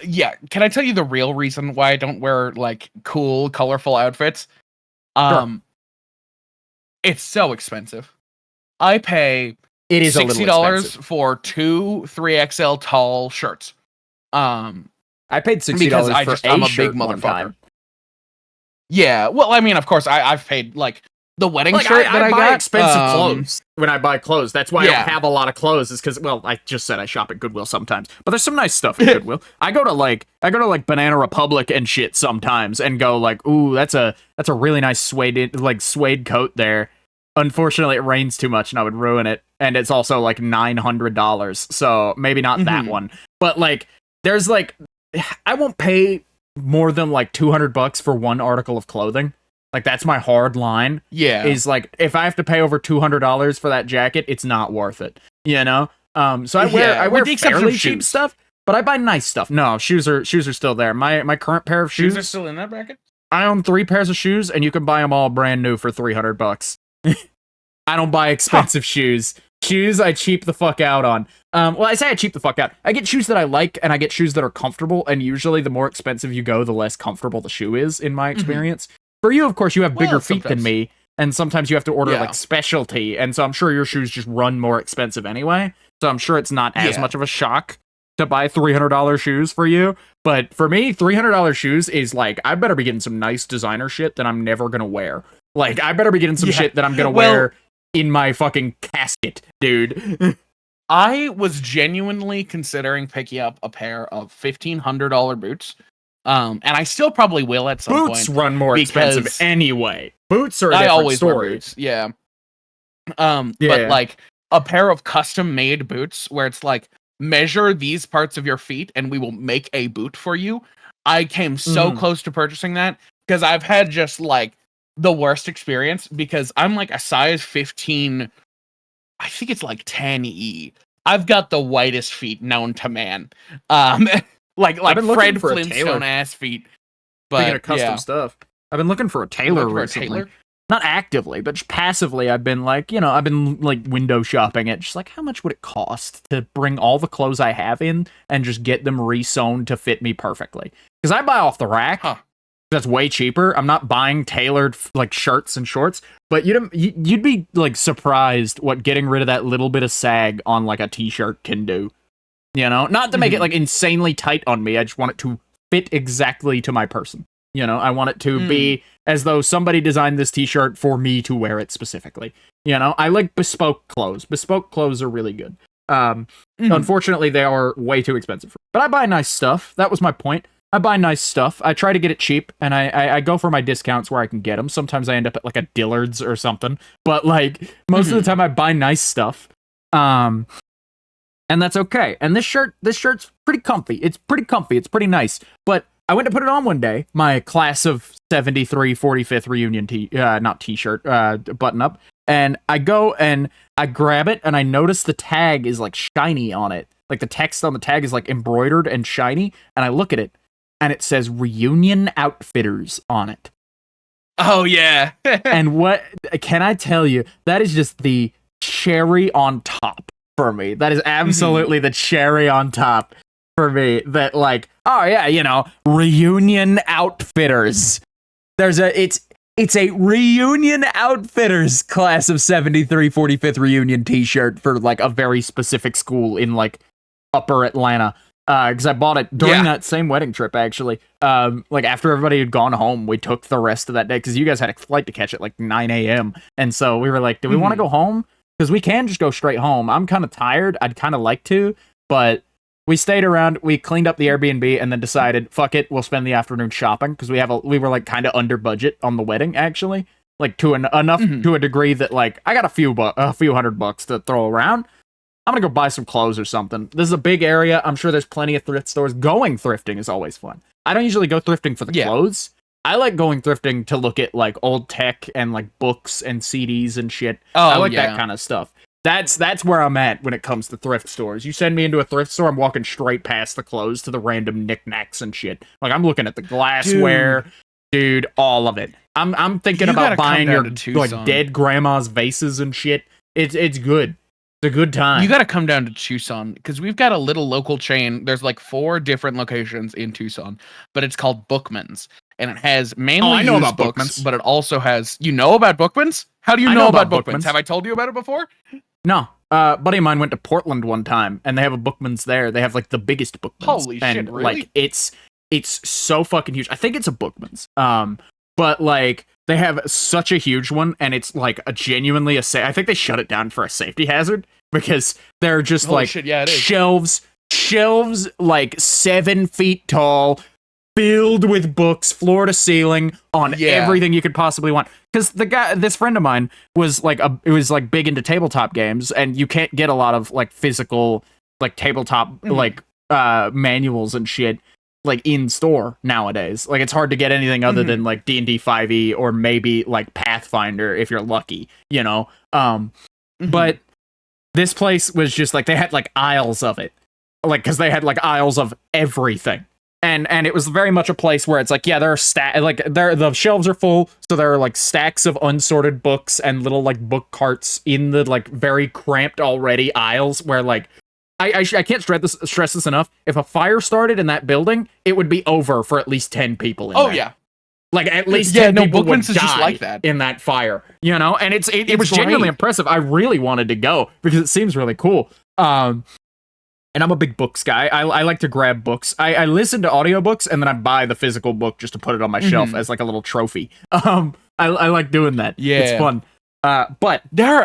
Yeah. Can I tell you the real reason why I don't wear like cool, colorful outfits? Sure. It's so expensive. I pay $60 for 2 3XL tall shirts. I paid $60 for I'm a shirt big one motherfucker. time. Yeah, well, I mean, of course, I've paid like the wedding Like, shirt that I buy got. expensive clothes when I buy clothes. That's why I Yeah. don't have a lot of clothes. Is because, well, I just said I shop at Goodwill sometimes, but there's some nice stuff at Goodwill. I go to like Banana Republic and shit sometimes, and go like, ooh, that's a really nice suede coat there. Unfortunately, it rains too much, and I would ruin it. And it's also like $900, so maybe not that one. But like, there's like, I won't pay more than like $200 for one article of clothing. Like, that's my hard line. Yeah. Is like, if I have to pay over $200 for that jacket, it's not worth it. You know? So I wear fairly cheap stuff, but I buy nice stuff. No, shoes are still there. My current pair of shoes are still in that bracket? I own 3 pairs of shoes, and you can buy them all brand new for $300. I don't buy expensive shoes. Shoes I cheap the fuck out on. Well, I say I cheap the fuck out. I get shoes that I like, and I get shoes that are comfortable, and usually the more expensive you go, the less comfortable the shoe is, in my experience. For you, of course, you have bigger feet than me, and sometimes you have to order like specialty, and so I'm sure your shoes just run more expensive anyway. So I'm sure it's not as much of a shock to buy $300 shoes for you. But for me, $300 shoes is like, I better be getting some nice designer shit that I'm never gonna wear. Like, I better be getting some shit that I'm gonna wear in my fucking casket, dude. I was genuinely considering picking up a pair of $1,500 boots. And I still probably will at some point. Boots run more expensive anyway. Boots are a different story. Wear boots, but like a pair of custom-made boots where it's like, measure these parts of your feet and we will make a boot for you. I came so close to purchasing that because I've had just like the worst experience because I'm like a size 15, I think it's like 10E. I've got the whitest feet known to man. Like Fred Flintstone ass feet. But speaking of custom stuff, I've been looking for a tailor recently. Not actively, but just passively. I've been like, window shopping it. Just like, how much would it cost to bring all the clothes I have in and just get them re-sewn to fit me perfectly? Because I buy off the rack. That's way cheaper. I'm not buying tailored like shirts and shorts, but you'd be like surprised what getting rid of that little bit of sag on like a t-shirt can do. You know, not to make it like insanely tight on me. I just want it to fit exactly to my person. You know, I want it to be as though somebody designed this t-shirt for me to wear it specifically. You know, I like bespoke clothes. Bespoke clothes are really good. Unfortunately, they are way too expensive. But I buy nice stuff. That was my point. I buy nice stuff. I try to get it cheap, and I go for my discounts where I can get them. Sometimes I end up at like a Dillard's or something. But like most of the time, I buy nice stuff. And that's okay. And this shirt's pretty comfy. It's pretty comfy. It's pretty nice. But I went to put it on one day. My class of 73 45th reunion t-shirt, button up. And I go and I grab it and I notice the tag is like shiny on it. Like the text on the tag is like embroidered and shiny. And I look at it and it says Reunion Outfitters on it. Oh yeah. And what can I tell you? That is just the cherry on top. For me, that is absolutely the cherry on top for me. That like, oh yeah, Reunion Outfitters. It's a Reunion Outfitters class of 73 45th reunion t-shirt for like a very specific school in like upper Atlanta. Because I bought it during that same wedding trip actually. Like after everybody had gone home, we took the rest of that day because you guys had a flight to catch at like 9 a.m. And so we were like, do we want to go home? Because we can just go straight home. I'm kind of tired. I'd kind of like to, but we stayed around. We cleaned up the Airbnb and then decided, fuck it, we'll spend the afternoon shopping because we were like kind of under budget on the wedding actually, like to enough to a degree that like I got a few $100 to throw around. I'm gonna go buy some clothes or something. This is a big area. I'm sure there's plenty of thrift stores. Going thrifting is always fun. I don't usually go thrifting for the clothes. I like going thrifting to look at like old tech and like books and CDs and shit. I like that kind of stuff. That's where I'm at when it comes to thrift stores. You send me into a thrift store, I'm walking straight past the clothes to the random knickknacks and shit. Like I'm looking at the glassware, dude, all of it. I'm thinking about buying your like dead grandma's vases and shit. It's good. It's a good time. You got to come down to Tucson because we've got a little local chain. There's like 4 different locations in Tucson, but it's called Bookman's. And it has mainly used books, but it also has... You know about Bookman's? How do you know about Bookman's? Have I told you about it before? No. Buddy of mine went to Portland one time, and they have a Bookman's there. They have, like, the biggest Bookman's. Holy shit, really? Like, it's so fucking huge. I think it's a Bookman's. But, like, they have such a huge one, and it's like a genuinely I think they shut it down for a safety hazard because they're just Shit, yeah, it is. shelves like 7 feet tall, filled with books, floor to ceiling, on everything you could possibly want. Because this friend of mine was like big into tabletop games, and you can't get a lot of like physical like tabletop like manuals and shit like in store nowadays. Like it's hard to get anything other than like D&D 5e or maybe like Pathfinder if you're lucky, you know. But this place was just like they had like aisles of it, like because they had like aisles of everything. And it was very much a place where it's like, yeah, there are the shelves are full, so there are like stacks of unsorted books and little like book carts in the like very cramped already aisles where like I can't stress this enough. If a fire started in that building, it would be over for at least 10 people in there. Yeah. Like at least 10 people would die just like that. in that fire, you know? And it was genuinely impressive. I really wanted to go because it seems really cool. And I'm a big books guy. I like to grab books. I listen to audiobooks and then I buy the physical book just to put it on my shelf as like a little trophy. I like doing that. Yeah. It's fun. But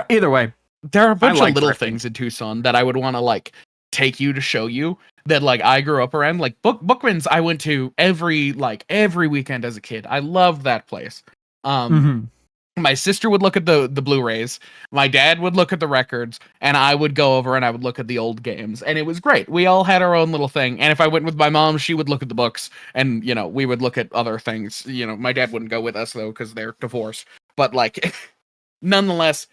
either way, there are a bunch of little things in Tucson that I would want to like take you to show you that like I grew up around. Like Bookman's I went to every weekend as a kid. I loved that place. My sister would look at the Blu-rays, my dad would look at the records, and I would go over and I would look at the old games, and it was great. We all had our own little thing, and if I went with my mom, she would look at the books, and you know, we would look at other things. You know, my dad wouldn't go with us though because they're divorced, but like nonetheless,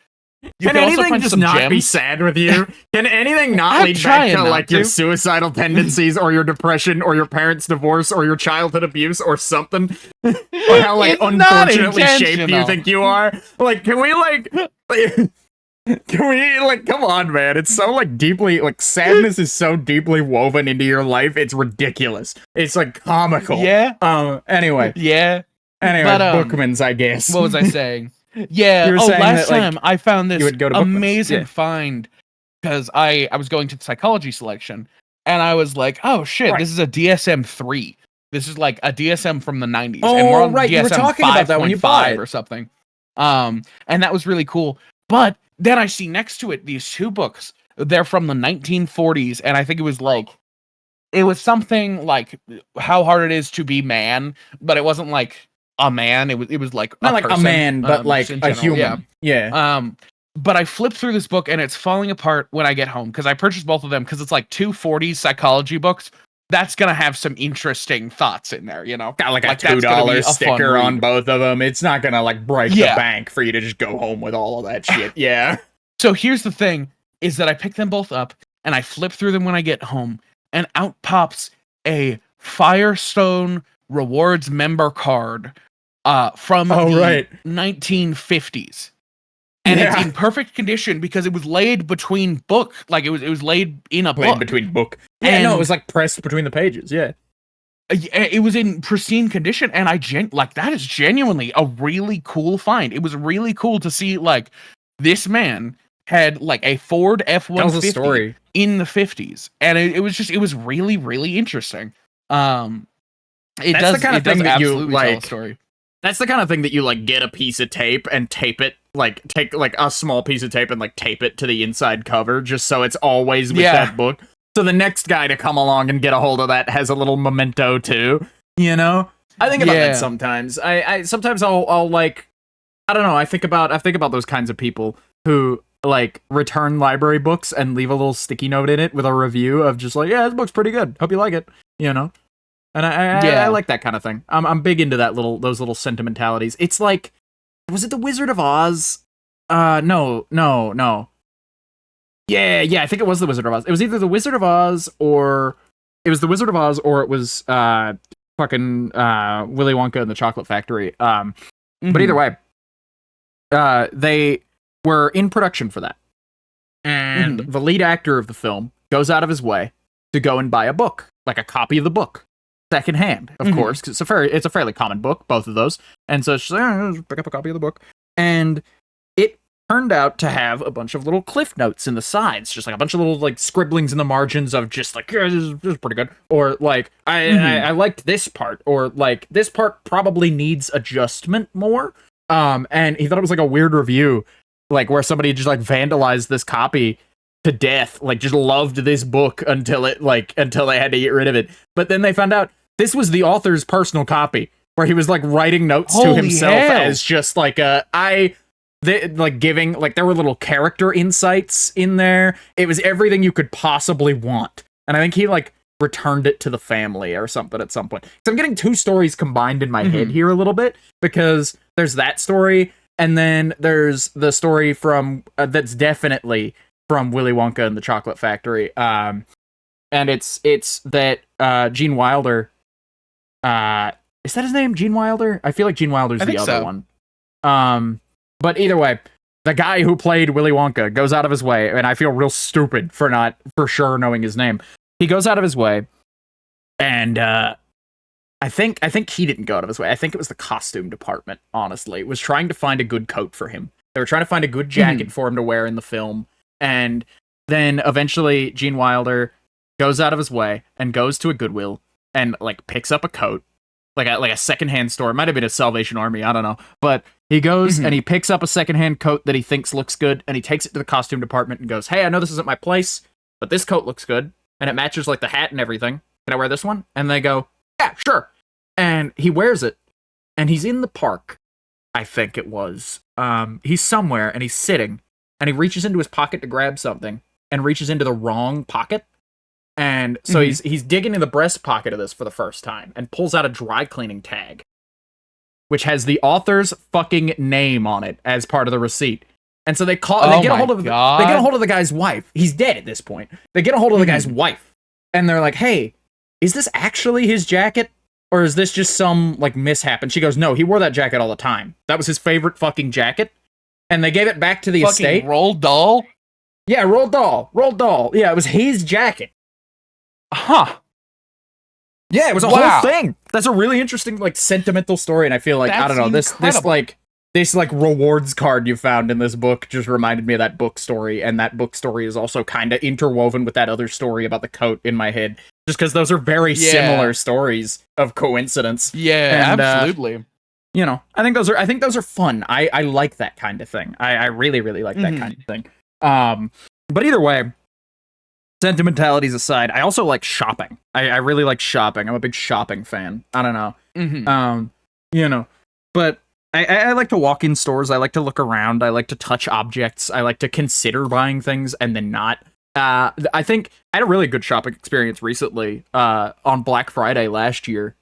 you can anything just not gems. Be sad with you? Can anything not lead back to like your suicidal tendencies or your depression or your parents' divorce or your childhood abuse or something? Or how like unfortunately shaped you think you are? Like, can we like come on, man? It's so like deeply like sadness is so deeply woven into your life. It's ridiculous. It's like comical. Yeah. Anyway. Yeah. Anyway, but, Bookman's, I guess. What was I saying? Yeah. Last time I found this amazing find because I was going to the psychology selection and I was like, oh shit, this is a DSM-3. This is like a DSM from the 90s. Oh, and we're on right. DSM you were talking about that when you bought it or something. And that was really cool. But then I see next to it these 2 books. They're from the 1940s, and I think it was something like How Hard It Is to Be Man, but it wasn't like a man. It was like not like person, a man, but like a human. Yeah. But I flipped through this book and it's falling apart when I get home because I purchased both of them because it's like 240 psychology books. That's gonna have some interesting thoughts in there, you know. Got like a $2 sticker on both of them. It's not gonna like break the bank for you to just go home with all of that shit. Yeah. So here's the thing: is that I pick them both up and I flip through them when I get home, and out pops a Firestone Rewards member card from the 1950s. And it's in perfect condition because it was laid between book. Like it was laid in a book. Between book. Yeah, no, it was like pressed between the pages. Yeah. It was in pristine condition. And that is genuinely a really cool find. It was really cool to see like this man had like a Ford F-150 in the 50s. And it was really, really interesting. That's the kind of thing that you like. Tell a story. That's the kind of thing that you like get a piece of tape and tape it, like take like a small piece of tape and like tape it to the inside cover just so it's always with that book. So the next guy to come along and get a hold of that has a little memento too, you know? I think about that sometimes. I sometimes I'll like I don't know, I think about those kinds of people who like return library books and leave a little sticky note in it with a review of just like, yeah, this book's pretty good. Hope you like it, you know? And I like that kind of thing. I'm big into those little sentimentalities. It's like, was it the Wizard of Oz? No. Yeah, I think it was the Wizard of Oz. It was either the Wizard of Oz or it was fucking Willy Wonka and the Chocolate Factory. But either way, they were in production for that, and the lead actor of the film goes out of his way to go and buy a book, like a copy of the book. Secondhand, of course, because it's a fairly common book, both of those. And so she's like, pick up a copy of the book. And it turned out to have a bunch of little cliff notes in the sides, just like a bunch of little like scribblings in the margins of just like, yeah, this is pretty good. Or like, I liked this part, or like, this part probably needs adjustment more. And he thought it was like a weird review, like where somebody just like vandalized this copy to death, like just loved this book until they had to get rid of it. But then they found out this was the author's personal copy, where he was like writing notes to himself as just like giving, like, there were little character insights in there. It was everything you could possibly want. And I think he like returned it to the family or something at some point. So I'm getting two stories combined in my head here a little bit, because there's that story, and then there's the story from that's definitely from Willy Wonka and the Chocolate Factory. And it's that Gene Wilder, is that his name, Gene Wilder? I feel like Gene Wilder's the other one. But either way, the guy who played Willy Wonka goes out of his way, and I feel real stupid for not for sure knowing his name. He goes out of his way, and I think he didn't go out of his way. I think it was the costume department, honestly. It was trying to find a good coat for him. They were trying to find a good jacket for him to wear in the film. And then eventually Gene Wilder goes out of his way and goes to a Goodwill and like picks up a coat, like a secondhand store. It might have been a Salvation Army, I don't know. But he goes and he picks up a secondhand coat that he thinks looks good, and he takes it to the costume department and goes, "Hey, I know this isn't my place, but this coat looks good, and it matches like the hat and everything. Can I wear this one?" And they go, "Yeah, sure." And he wears it, and he's in the park, I think it was. He's somewhere, and he's sitting, and he reaches into his pocket to grab something, and reaches into the wrong pocket. And so he's digging in the breast pocket of this for the first time, and pulls out a dry cleaning tag, which has the author's fucking name on it as part of the receipt. And so they get a hold of the guy's wife. He's dead at this point. They get a hold of the guy's wife, and they're like, "Hey, is this actually his jacket? Or is this just some, like, mishap?" And she goes, "No, he wore that jacket all the time. That was his favorite fucking jacket." And they gave it back to the estate. Roald Dahl? Yeah, Roald Dahl. Yeah, it was his jacket. Huh. Yeah, it was a whole thing. That's a really interesting, like, sentimental story, and I feel like, I don't know, this rewards card you found in this book just reminded me of that book story, and that book story is also kind of interwoven with that other story about the coat in my head, just because those are very similar stories of coincidence. Yeah, and, absolutely. You know, I think those are fun. I like that kind of thing. I really, really like that kind of thing. But either way, sentimentalities aside, I also like shopping. I really like shopping. I'm a big shopping fan. I don't know. You know, but I like to walk in stores. I like to look around. I like to touch objects. I like to consider buying things and then not. I think I had a really good shopping experience recently on Black Friday last year.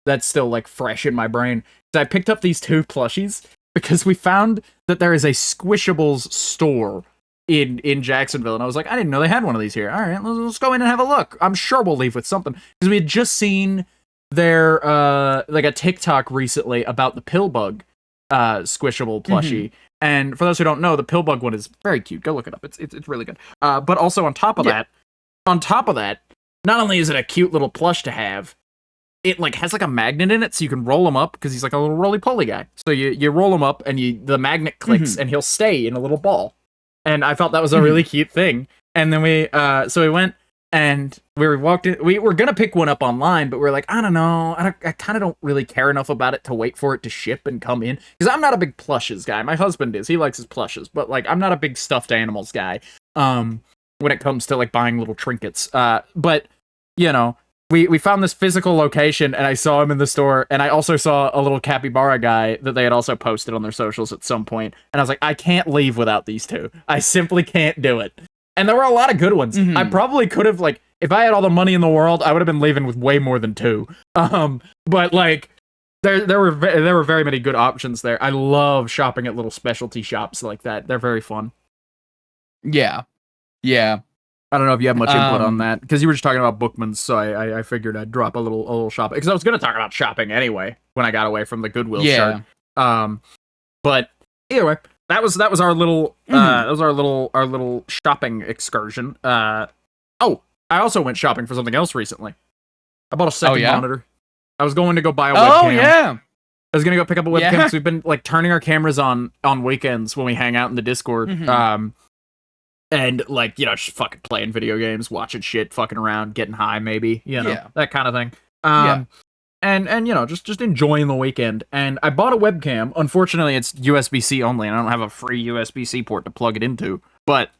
That's still like fresh in my brain. So I picked up these two plushies because we found that there is a Squishables store in Jacksonville, and I was like, I didn't know they had one of these here. All right, let's go in and have a look. I'm sure we'll leave with something, because we had just seen their like a TikTok recently about the Pillbug Squishable plushie. And for those who don't know, the Pillbug one is very cute. Go look it up. It's really good. But also on top of that, not only is it a cute little plush to have, it like has like a magnet in it, so you can roll him up, because he's like a little roly-poly guy. So you roll him up, and the magnet clicks, and he'll stay in a little ball. And I felt that was a really cute thing. And then we went and we walked in. We were gonna pick one up online, but we were like, I don't know. I kind of don't really care enough about it to wait for it to ship and come in, because I'm not a big plushes guy. My husband is. He likes his plushes, but like I'm not a big stuffed animals guy. When it comes to like buying little trinkets. But you know, we found this physical location, and I saw him in the store, and I also saw a little capybara guy that they had also posted on their socials at some point, and I was like, I can't leave without these two. I simply can't do it. And there were a lot of good ones. I probably could have, like, if I had all the money in the world, I would have been leaving with way more than two. But like, there were very many good options there. I love shopping at little specialty shops like that. They're very fun. Yeah. I don't know if you have much input on that, because you were just talking about Bookmans, so I figured I'd drop a little shopping, because I was going to talk about shopping anyway when I got away from the Goodwill shirt. But either way, that was our little our little shopping excursion. I also went shopping for something else recently. I bought a second monitor. I was going to go buy a webcam. Oh yeah. I was going to go pick up a webcam, because we've been like turning our cameras on weekends when we hang out in the Discord. And, like, you know, just fucking playing video games, watching shit, fucking around, getting high, maybe, you know, that kind of thing. And and you know, just enjoying the weekend. And I bought a webcam. Unfortunately, it's USB-C only, and I don't have a free USB-C port to plug it into. But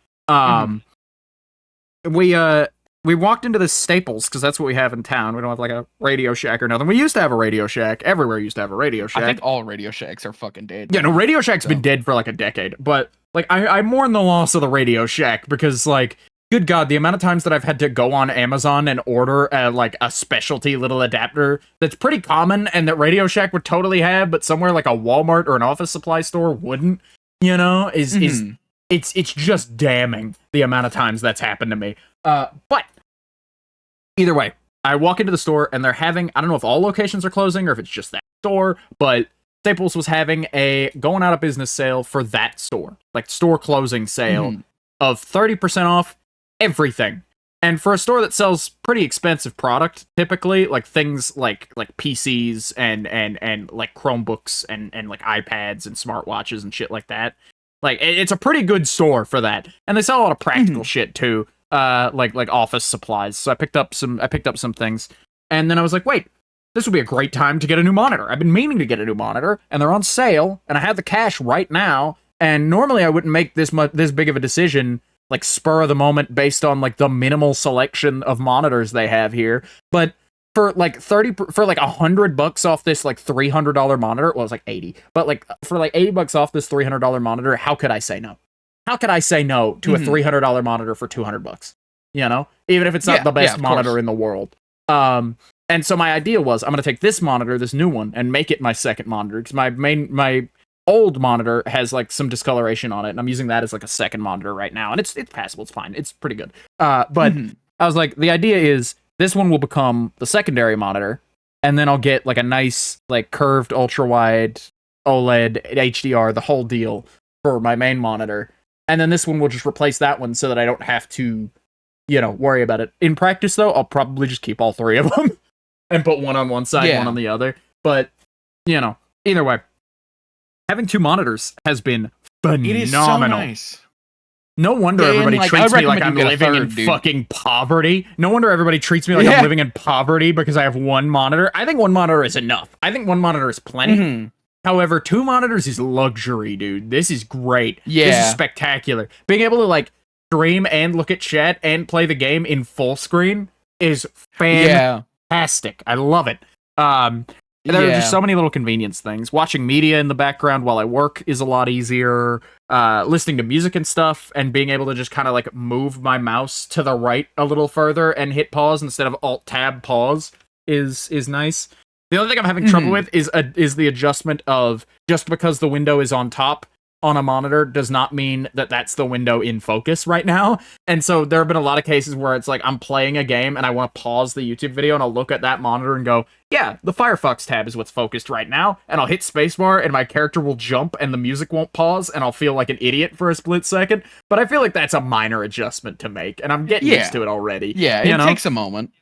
we walked into the Staples because that's what we have in town. We don't have like a Radio Shack or nothing. We used to have a Radio Shack. Everywhere used to have a Radio Shack. I think all Radio Shacks are fucking dead. Yeah, no, Radio Shack's been dead for like a decade. But like, I mourn the loss of the Radio Shack because like, good God, the amount of times that I've had to go on Amazon and order like a specialty little adapter that's pretty common and that Radio Shack would totally have, but somewhere like a Walmart or an office supply store wouldn't, you know, is it's just damning the amount of times that's happened to me. But either way, I walk into the store and they're having, I don't know if all locations are closing or if it's just that store, but Staples was having a going out of business sale for that store, like store closing sale of 30% off everything. And for a store that sells pretty expensive product, typically, like things like PCs and like Chromebooks and like iPads and smartwatches and shit like that, like it's a pretty good store for that. And they sell a lot of practical shit too, like office supplies. So I picked up some things, and then I was like, wait, this would be a great time to get a new monitor. I've been meaning to get a new monitor, and they're on sale, and I have the cash right now. And normally I wouldn't make this big of a decision, like spur of the moment, based on like the minimal selection of monitors they have here. But for like $100 off this like $300 monitor, well, it's like 80, but like for like $80 off this $300 monitor, how could I say no? How could I say no to a $300 monitor for $200? You know, even if it's not the best monitor in the world. And so my idea was, I'm gonna take this monitor, this new one, and make it my second monitor, because my old monitor has like some discoloration on it, and I'm using that as like a second monitor right now, and it's passable, it's fine, it's pretty good. But I was like, the idea is this one will become the secondary monitor, and then I'll get like a nice like curved ultra wide OLED HDR, the whole deal, for my main monitor, and then this one will just replace that one so that I don't have to, you know, worry about it. In practice though, I'll probably just keep all three of them and put one on one side, one on the other. But you know, either way, having two monitors has been phenomenal. It is so nice. No wonder everybody treats me like I'm living in fucking poverty. No wonder everybody treats me like I'm living in poverty because I have one monitor. I think one monitor is enough. I think one monitor is plenty. However, two monitors is luxury, dude. This is great. This is spectacular. Being able to like stream and look at chat and play the game in full screen is fantastic. I love it. There are just so many little convenience things. Watching media in the background while I work is a lot easier. Listening to music and stuff, and being able to just kind of like move my mouse to the right a little further and hit pause instead of Alt-Tab pause is nice. The only thing I'm having trouble with is the adjustment of, just because the window is on top on a monitor does not mean that that's the window in focus right now. And so there have been a lot of cases where it's like I'm playing a game and I want to pause the YouTube video and I'll look at that monitor and go, yeah, the Firefox tab is what's focused right now. And I'll hit spacebar and my character will jump and the music won't pause and I'll feel like an idiot for a split second. But I feel like that's a minor adjustment to make, and I'm getting used to it already. Yeah, it takes a moment.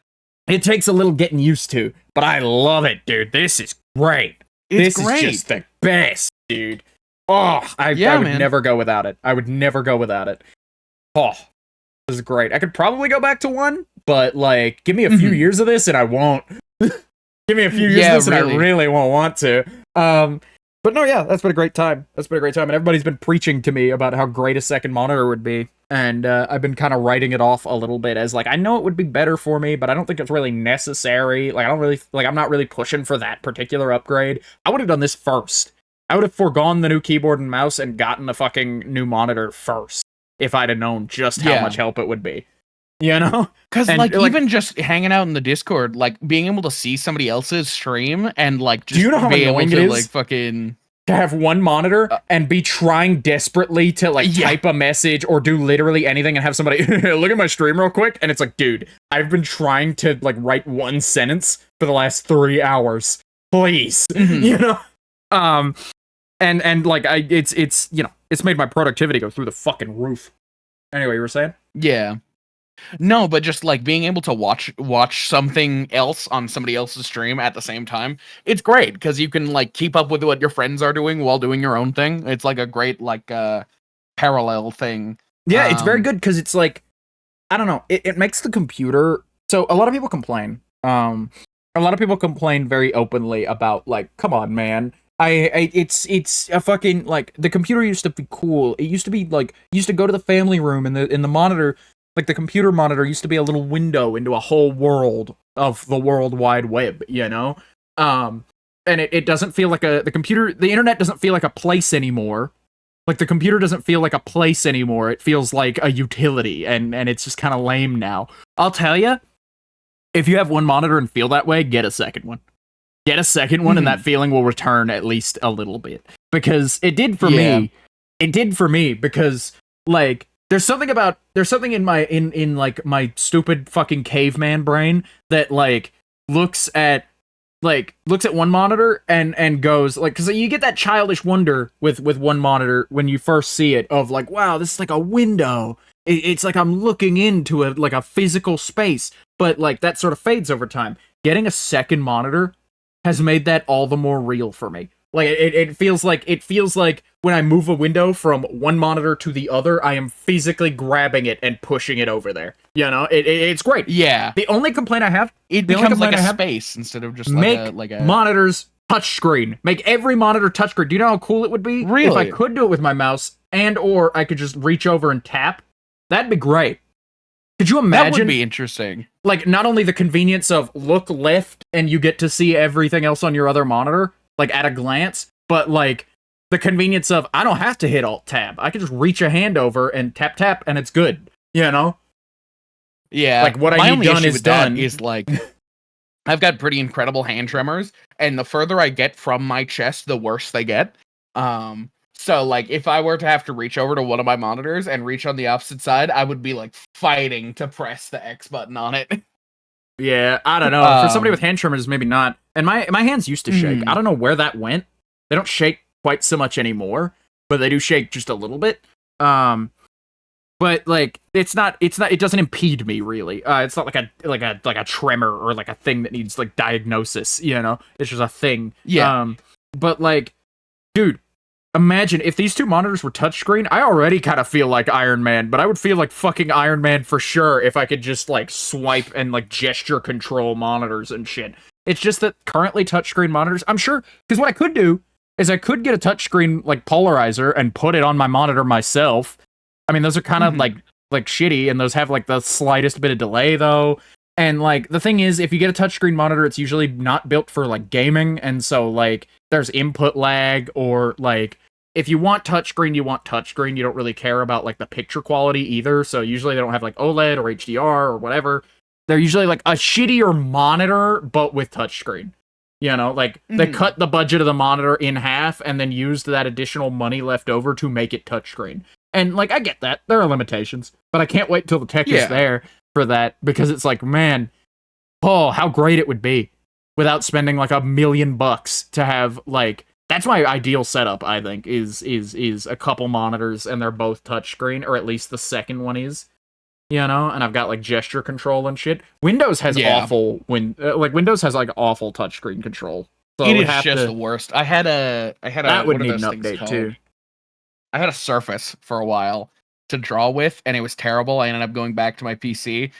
It takes a little getting used to, but I love it, dude. This is great. This is just the best, dude. Oh, I would never go without it. I would never go without it. Oh, this is great. I could probably go back to one, but like, give me a few years of this and I won't. Give me a few years of this and I really won't want to. But no, that's been a great time. That's been a great time, and everybody's been preaching to me about how great a second monitor would be. And I've been kind of writing it off a little bit as like, I know it would be better for me, but I don't think it's really necessary. Like, I'm not really pushing for that particular upgrade. I would have done this first. I would have foregone the new keyboard and mouse and gotten a fucking new monitor first if I'd have known just how much help it would be. You know? Because like even just hanging out in the Discord, like being able to see somebody else's stream and like just do you know how be able to like fucking to have one monitor and be trying desperately to like type a message or do literally anything and have somebody look at my stream real quick, and it's like, dude, I've been trying to like write one sentence for the last 3 hours. Please. You know? And like it's you know, it's made my productivity go through the fucking roof. Anyway, you were saying? Yeah. No, but just like being able to watch something else on somebody else's stream at the same time, it's great because you can like keep up with what your friends are doing while doing your own thing. It's like a great like parallel thing. Yeah, it's very good because it's like, I don't know, it makes the computer. So a lot of people complain a lot of people complain very openly about like, come on, man. It's a fucking like the computer used to be cool. It used to be like you used to go to the family room and the monitor, like the computer monitor used to be a little window into a whole world of the World Wide Web, you know? And it doesn't feel like the internet doesn't feel like a place anymore. Like the computer doesn't feel like a place anymore. It feels like a utility, and it's just kind of lame now. I'll tell you, if you have one monitor and feel that way, get a second one. Get a second one, and that feeling will return at least a little bit. Because it did for me. It did for me because like there's something in my in like my stupid fucking caveman brain that like looks at one monitor and goes like, because you get that childish wonder with one monitor when you first see it of like, wow, this is like a window. It's like I'm looking into a physical space, but like that sort of fades over time. Getting a second monitor has made that all the more real for me. Like it feels like when I move a window from one monitor to the other, I am physically grabbing it and pushing it over there. You know, it's great. Yeah. The only complaint I have, it becomes like a space instead of just like a monitors touchscreen. Make every monitor touchscreen. Do you know how cool it would be? Really? If I could do it with my mouse or I could just reach over and tap, that'd be great. Could you imagine? That would be interesting. Like not only the convenience of look left and you get to see everything else on your other monitor, like at a glance, but like the convenience of I don't have to hit Alt Tab. I can just reach a hand over and tap tap and it's good. You know? Yeah. Like what I need done is done. Is like I've got pretty incredible hand tremors, and the further I get from my chest, the worse they get. So like if I were to have to reach over to one of my monitors and reach on the opposite side, I would be like fighting to press the X button on it. Yeah, I don't know. For somebody with hand tremors, maybe not. And my hands used to shake. I don't know where that went. They don't shake quite so much anymore, but they do shake just a little bit. But like it doesn't impede me really. It's not like a tremor or like a thing that needs like diagnosis, you know? It's just a thing. Yeah. But like, dude, imagine if these two monitors were touchscreen. I already kind of feel like Iron Man, but I would feel like fucking Iron Man for sure if I could just like swipe and like gesture control monitors and shit. It's just that currently touchscreen monitors, I'm sure, because what I could do is I could get a touchscreen like polarizer and put it on my monitor myself. I mean, those are kind of like shitty, and those have like the slightest bit of delay though. And like the thing is, if you get a touchscreen monitor, it's usually not built for like gaming, and so like there's input lag, or like if you want touchscreen, you want touchscreen. You don't really care about like the picture quality either. So usually they don't have like OLED or HDR or whatever. They're usually like a shittier monitor, but with touchscreen. You know, like they cut the budget of the monitor in half and then used that additional money left over to make it touchscreen. And like I get that there are limitations, but I can't wait till the tech is there for that, because it's like, man, oh, how great it would be without spending like $1 million to have like. That's my ideal setup, I think, is a couple monitors and they're both touchscreen, or at least the second one is, you know, and I've got like gesture control and shit. Windows has awful Windows has like awful touchscreen control. So it is just the worst. I had a that would need an update too. I had a Surface for a while to draw with, and it was terrible. I ended up going back to my PC.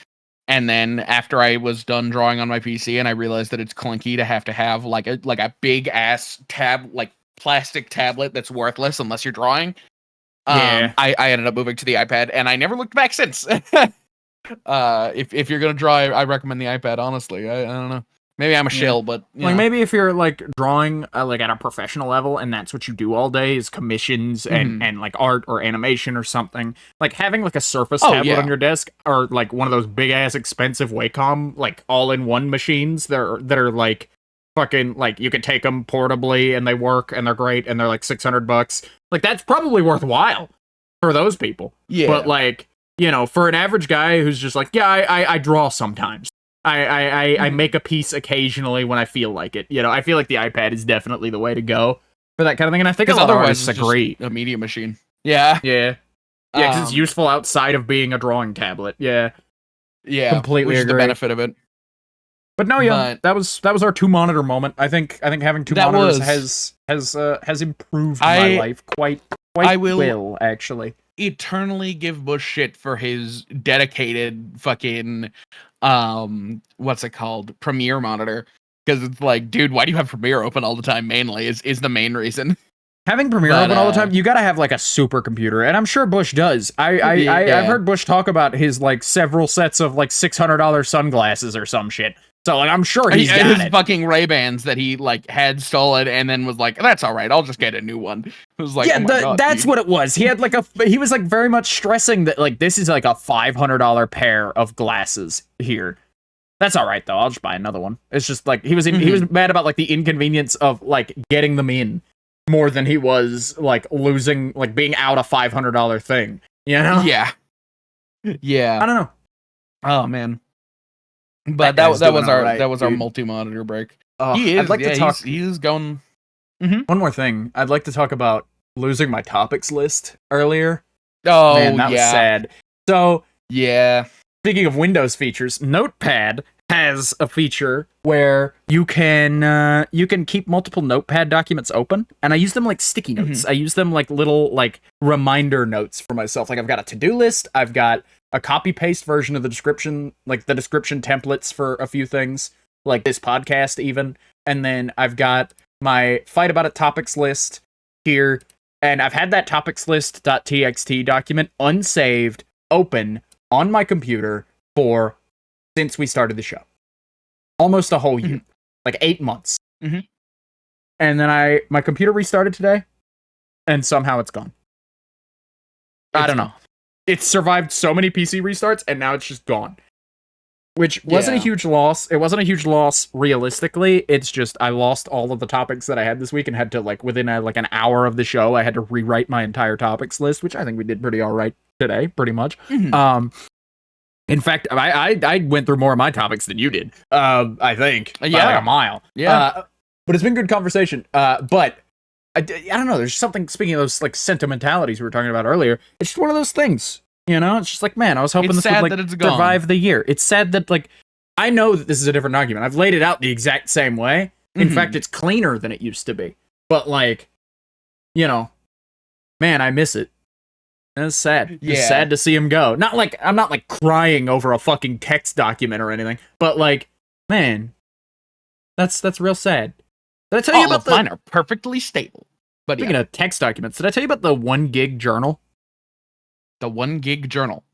And then after I was done drawing on my PC and I realized that it's clunky to have like a big ass plastic tablet that's worthless unless you're drawing. I ended up moving to the iPad, and I never looked back since. If you're gonna draw, I recommend the iPad. Honestly, I don't know. Maybe I'm a shill, but like maybe if you're like drawing like at a professional level and that's what you do all day is commissions and like art or animation or something, like having like a Surface tablet on your desk, or like one of those big ass expensive Wacom like all-in-one machines that are like fucking like you can take them portably and they work and they're great and they're like $600. Like that's probably worthwhile for those people. Yeah. But like, you know, for an average guy who's just like, I draw sometimes. I make a piece occasionally when I feel like it. You know, I feel like the iPad is definitely the way to go for that kind of thing, and I think a lot of artists agree. A media machine. Yeah. Because it's useful outside of being a drawing tablet. Yeah. Completely which is agree. The benefit of it. But no, that was our 2-monitor moment. I think having 2 monitors has improved my life quite well, actually. Eternally give Bush shit for his dedicated fucking what's it called, Premiere monitor, because it's like, dude, why do you have Premiere open all the time? Mainly is the main reason. Having Premiere open all the time, you gotta have like a supercomputer, and I'm sure Bush does. I've heard Bush talk about his like several sets of like $600 sunglasses or some shit. So like, I'm sure he's got his it. fucking Ray-Bans that he like had stolen and then was like, that's all right, I'll just get a new one. It was like, yeah, oh my God, that's dude. what it was. He had like he was like very much stressing that like this is like a $500 pair of glasses here. That's all right though. I'll just buy another one. It's just like he was mad about like the inconvenience of like getting them in more than he was like losing, like being out a $500 thing. You know? Yeah. Yeah. I don't know. Oh man. But that was our multi-monitor break. He is. I'd like to talk. He's going. One more thing. I'd like to talk about losing my topics list earlier. Oh, man, that was sad. So yeah. Speaking of Windows features, Notepad has a feature where you can keep multiple Notepad documents open, and I use them like sticky notes. I use them like little like reminder notes for myself. Like I've got a to-do list. I've got a copy-paste version of the description, like the description templates for a few things, like this podcast even. And then I've got my Fight About It topics list here, and I've had that topics list.txt document unsaved, open on my computer since we started the show. Almost a whole year. Like 8 months. And then my computer restarted today, and somehow it's gone. I don't know. It's survived so many PC restarts, and now it's just gone. Which wasn't a huge loss. It wasn't a huge loss realistically. It's just I lost all of the topics that I had this week and had to, like, within like an hour of the show, I had to rewrite my entire topics list, which I think we did pretty all right today, pretty much. In fact, I went through more of my topics than you did. I think by like a mile. Yeah, but it's been good conversation. But I don't know. There's something. Speaking of those like sentimentalities we were talking about earlier, it's just one of those things. You know, it's just like, man, I was hoping this would like survive the year. It's sad that like I know that this is a different document. I've laid it out the exact same way. In fact, it's cleaner than it used to be. But like, you know, man, I miss it. That's sad. Yeah. It's sad to see him go. Not like I'm not like crying over a fucking text document or anything, but like, man, that's real sad. Did I tell you about mine are perfectly stable. But speaking of text documents, did I tell you about the 1 gig journal? The 1 gig journal.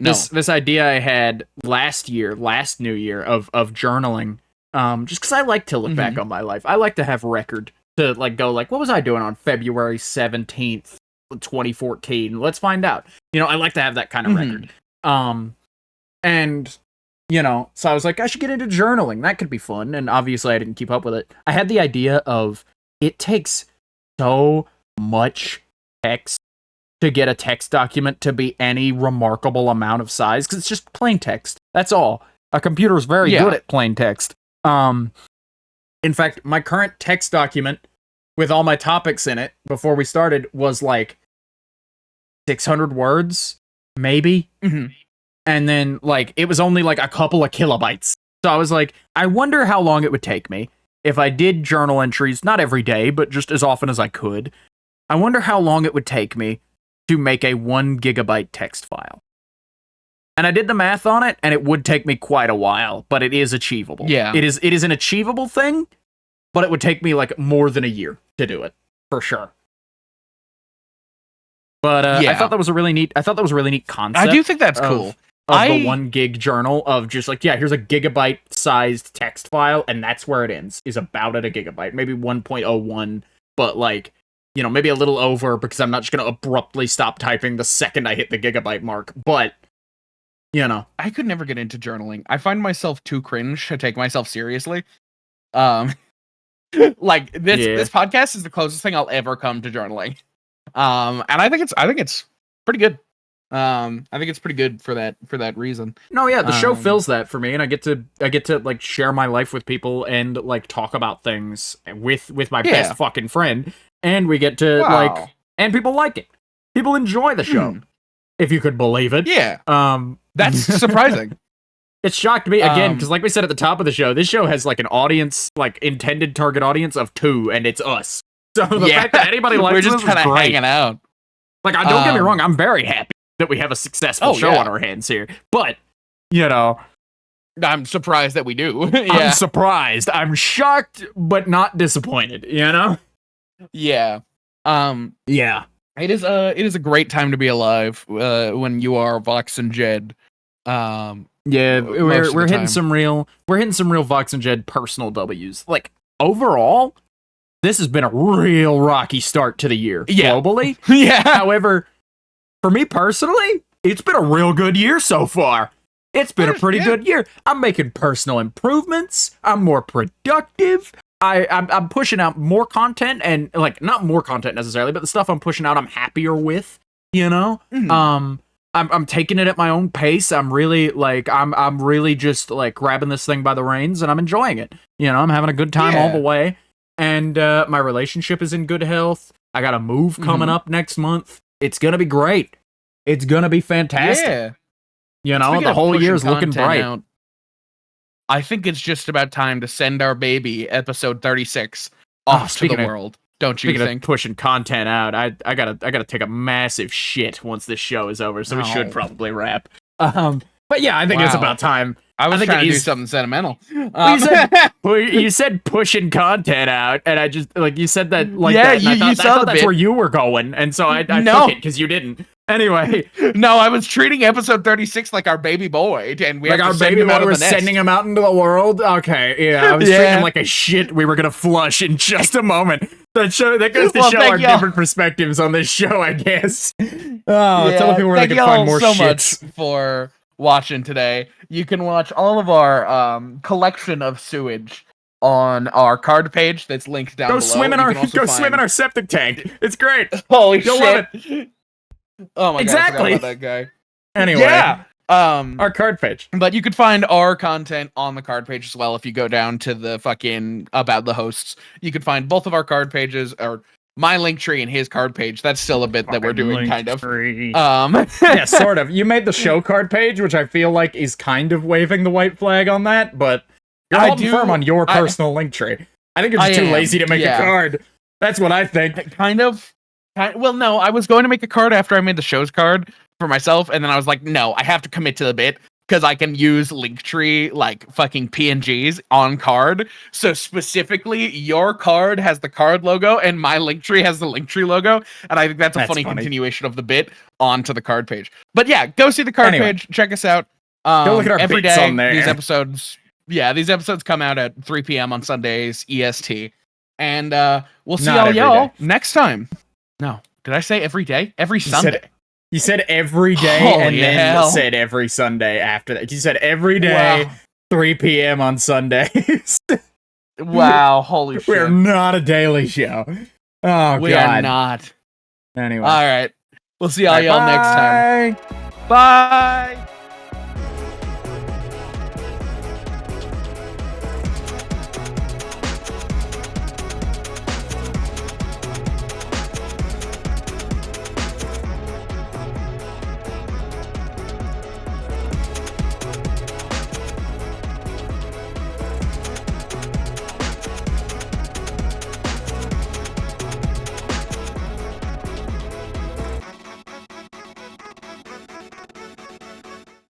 No. This idea I had last New Year of journaling. Just because I like to look back on my life. I like to have record to like go like, what was I doing on February 17th? 2014. Let's find out. You know, I like to have that kind of record. And you know, so I was like, I should get into journaling. That could be fun. And obviously I didn't keep up with it. I had the idea of it takes so much text to get a text document to be any remarkable amount of size, because it's just plain text. That's all. A computer is very good at plain text. In fact, my current text document with all my topics in it before we started was like 600 words, maybe. And then like it was only like a couple of kilobytes. So I was like, I wonder how long it would take me if I did journal entries, not every day, but just as often as I could. I wonder how long it would take me to make a 1 gigabyte text file. And I did the math on it, and it would take me quite a while, but it is achievable. Yeah. It is an achievable thing, but it would take me like more than a year to do it, for sure. But I thought that was a really neat concept. I do think that's cool. Of the 1 gig journal of just like, yeah, here's a gigabyte sized text file, and that's where it ends, is about at a gigabyte, maybe 1.01, but like, you know, maybe a little over, because I'm not just going to abruptly stop typing the second I hit the gigabyte mark, but, you know. I could never get into journaling. I find myself too cringe to take myself seriously. Like, this podcast is the closest thing I'll ever come to journaling. And I think it's pretty good. I think it's pretty good for that reason. No, yeah, the show fills that for me, and I get to like share my life with people and like talk about things with my best fucking friend, and we get to like, and people like it. People enjoy the show, if you could believe it. Yeah. That's surprising. It shocked me again, because like we said at the top of the show, this show has like an audience, like intended target audience of 2, and it's us. So the fact that anybody likes we're just kind of hanging out. Like, don't get me wrong, I'm very happy that we have a successful show on our hands here. But, you know, I'm surprised that we do. I'm surprised. I'm shocked, but not disappointed. You know? Yeah. Yeah. It is a great time to be alive when you are Vox and Jed. Yeah, we're hitting some real Vox and Jed personal W's. Like overall, this has been a real rocky start to the year globally. Yeah. However, for me personally, it's been a real good year so far. It's been a pretty good year. I'm making personal improvements. I'm more productive. I'm pushing out more content, and like not more content necessarily, but the stuff I'm pushing out, I'm happier with. You know, I'm taking it at my own pace. I'm really I'm really just like grabbing this thing by the reins, and I'm enjoying it. You know, I'm having a good time all the way, and my relationship is in good health. I got a move coming up next month. It's gonna be great. It's gonna be fantastic. Yeah. You know, Speaking the whole year's looking bright. I think it's just about time to send our baby, episode 36, off to the world. Don't you think? Of pushing content out, I gotta take a massive shit once this show is over, so we should probably wrap. But yeah, I think it's about time. I was trying to do something sentimental. You said pushing content out, and I just you said that that. I thought that's where you were going, and so I took it because you didn't. Anyway, no, I was treating episode 36 like our baby boy, and we like our baby boy was sending him out into the world. Okay, yeah, I was treating him like a shit we were gonna flush in just a moment. That goes to show our different perspectives on this show, I guess. Tell people where they can find more shit. Thank you much for watching today. You can watch all of our collection of sewage on our card page that's linked down below. Swim in our septic tank. It's great. Holy shit. Love it. Oh my god, I forgot about that guy. Anyway, our card page. But you could find our content on the card page as well. If you go down to the fucking about the hosts, you could find both of our card pages, or my link tree and his card page. That's still a bit that we're doing, kind of. Yeah, sort of. You made the show card page, which I feel like is kind of waving the white flag on that, but you're holding firm on your personal link tree. I think you're just too lazy to make a card. That's what I think. Kind of. Well, no, I was going to make a card after I made the show's card for myself, and then I was like, no, I have to commit to the bit, because I can use Linktree, like, fucking PNGs on card. So specifically, your card has the card logo, and my Linktree has the Linktree logo, and I think that's a funny continuation of the bit onto the card page. But yeah, go see the card page, check us out. Go look at our every bits day, on there. These episodes come out at 3 p.m. on Sundays, EST. And we'll see all y'all next time. No, did I say every day? Every Sunday. You said every day then said every Sunday after that. You said every day, 3 p.m. on Sundays. Wow, holy shit. We're not a daily show. Oh, God. We are not. Anyway. All right. We'll see all y'all next time. Bye.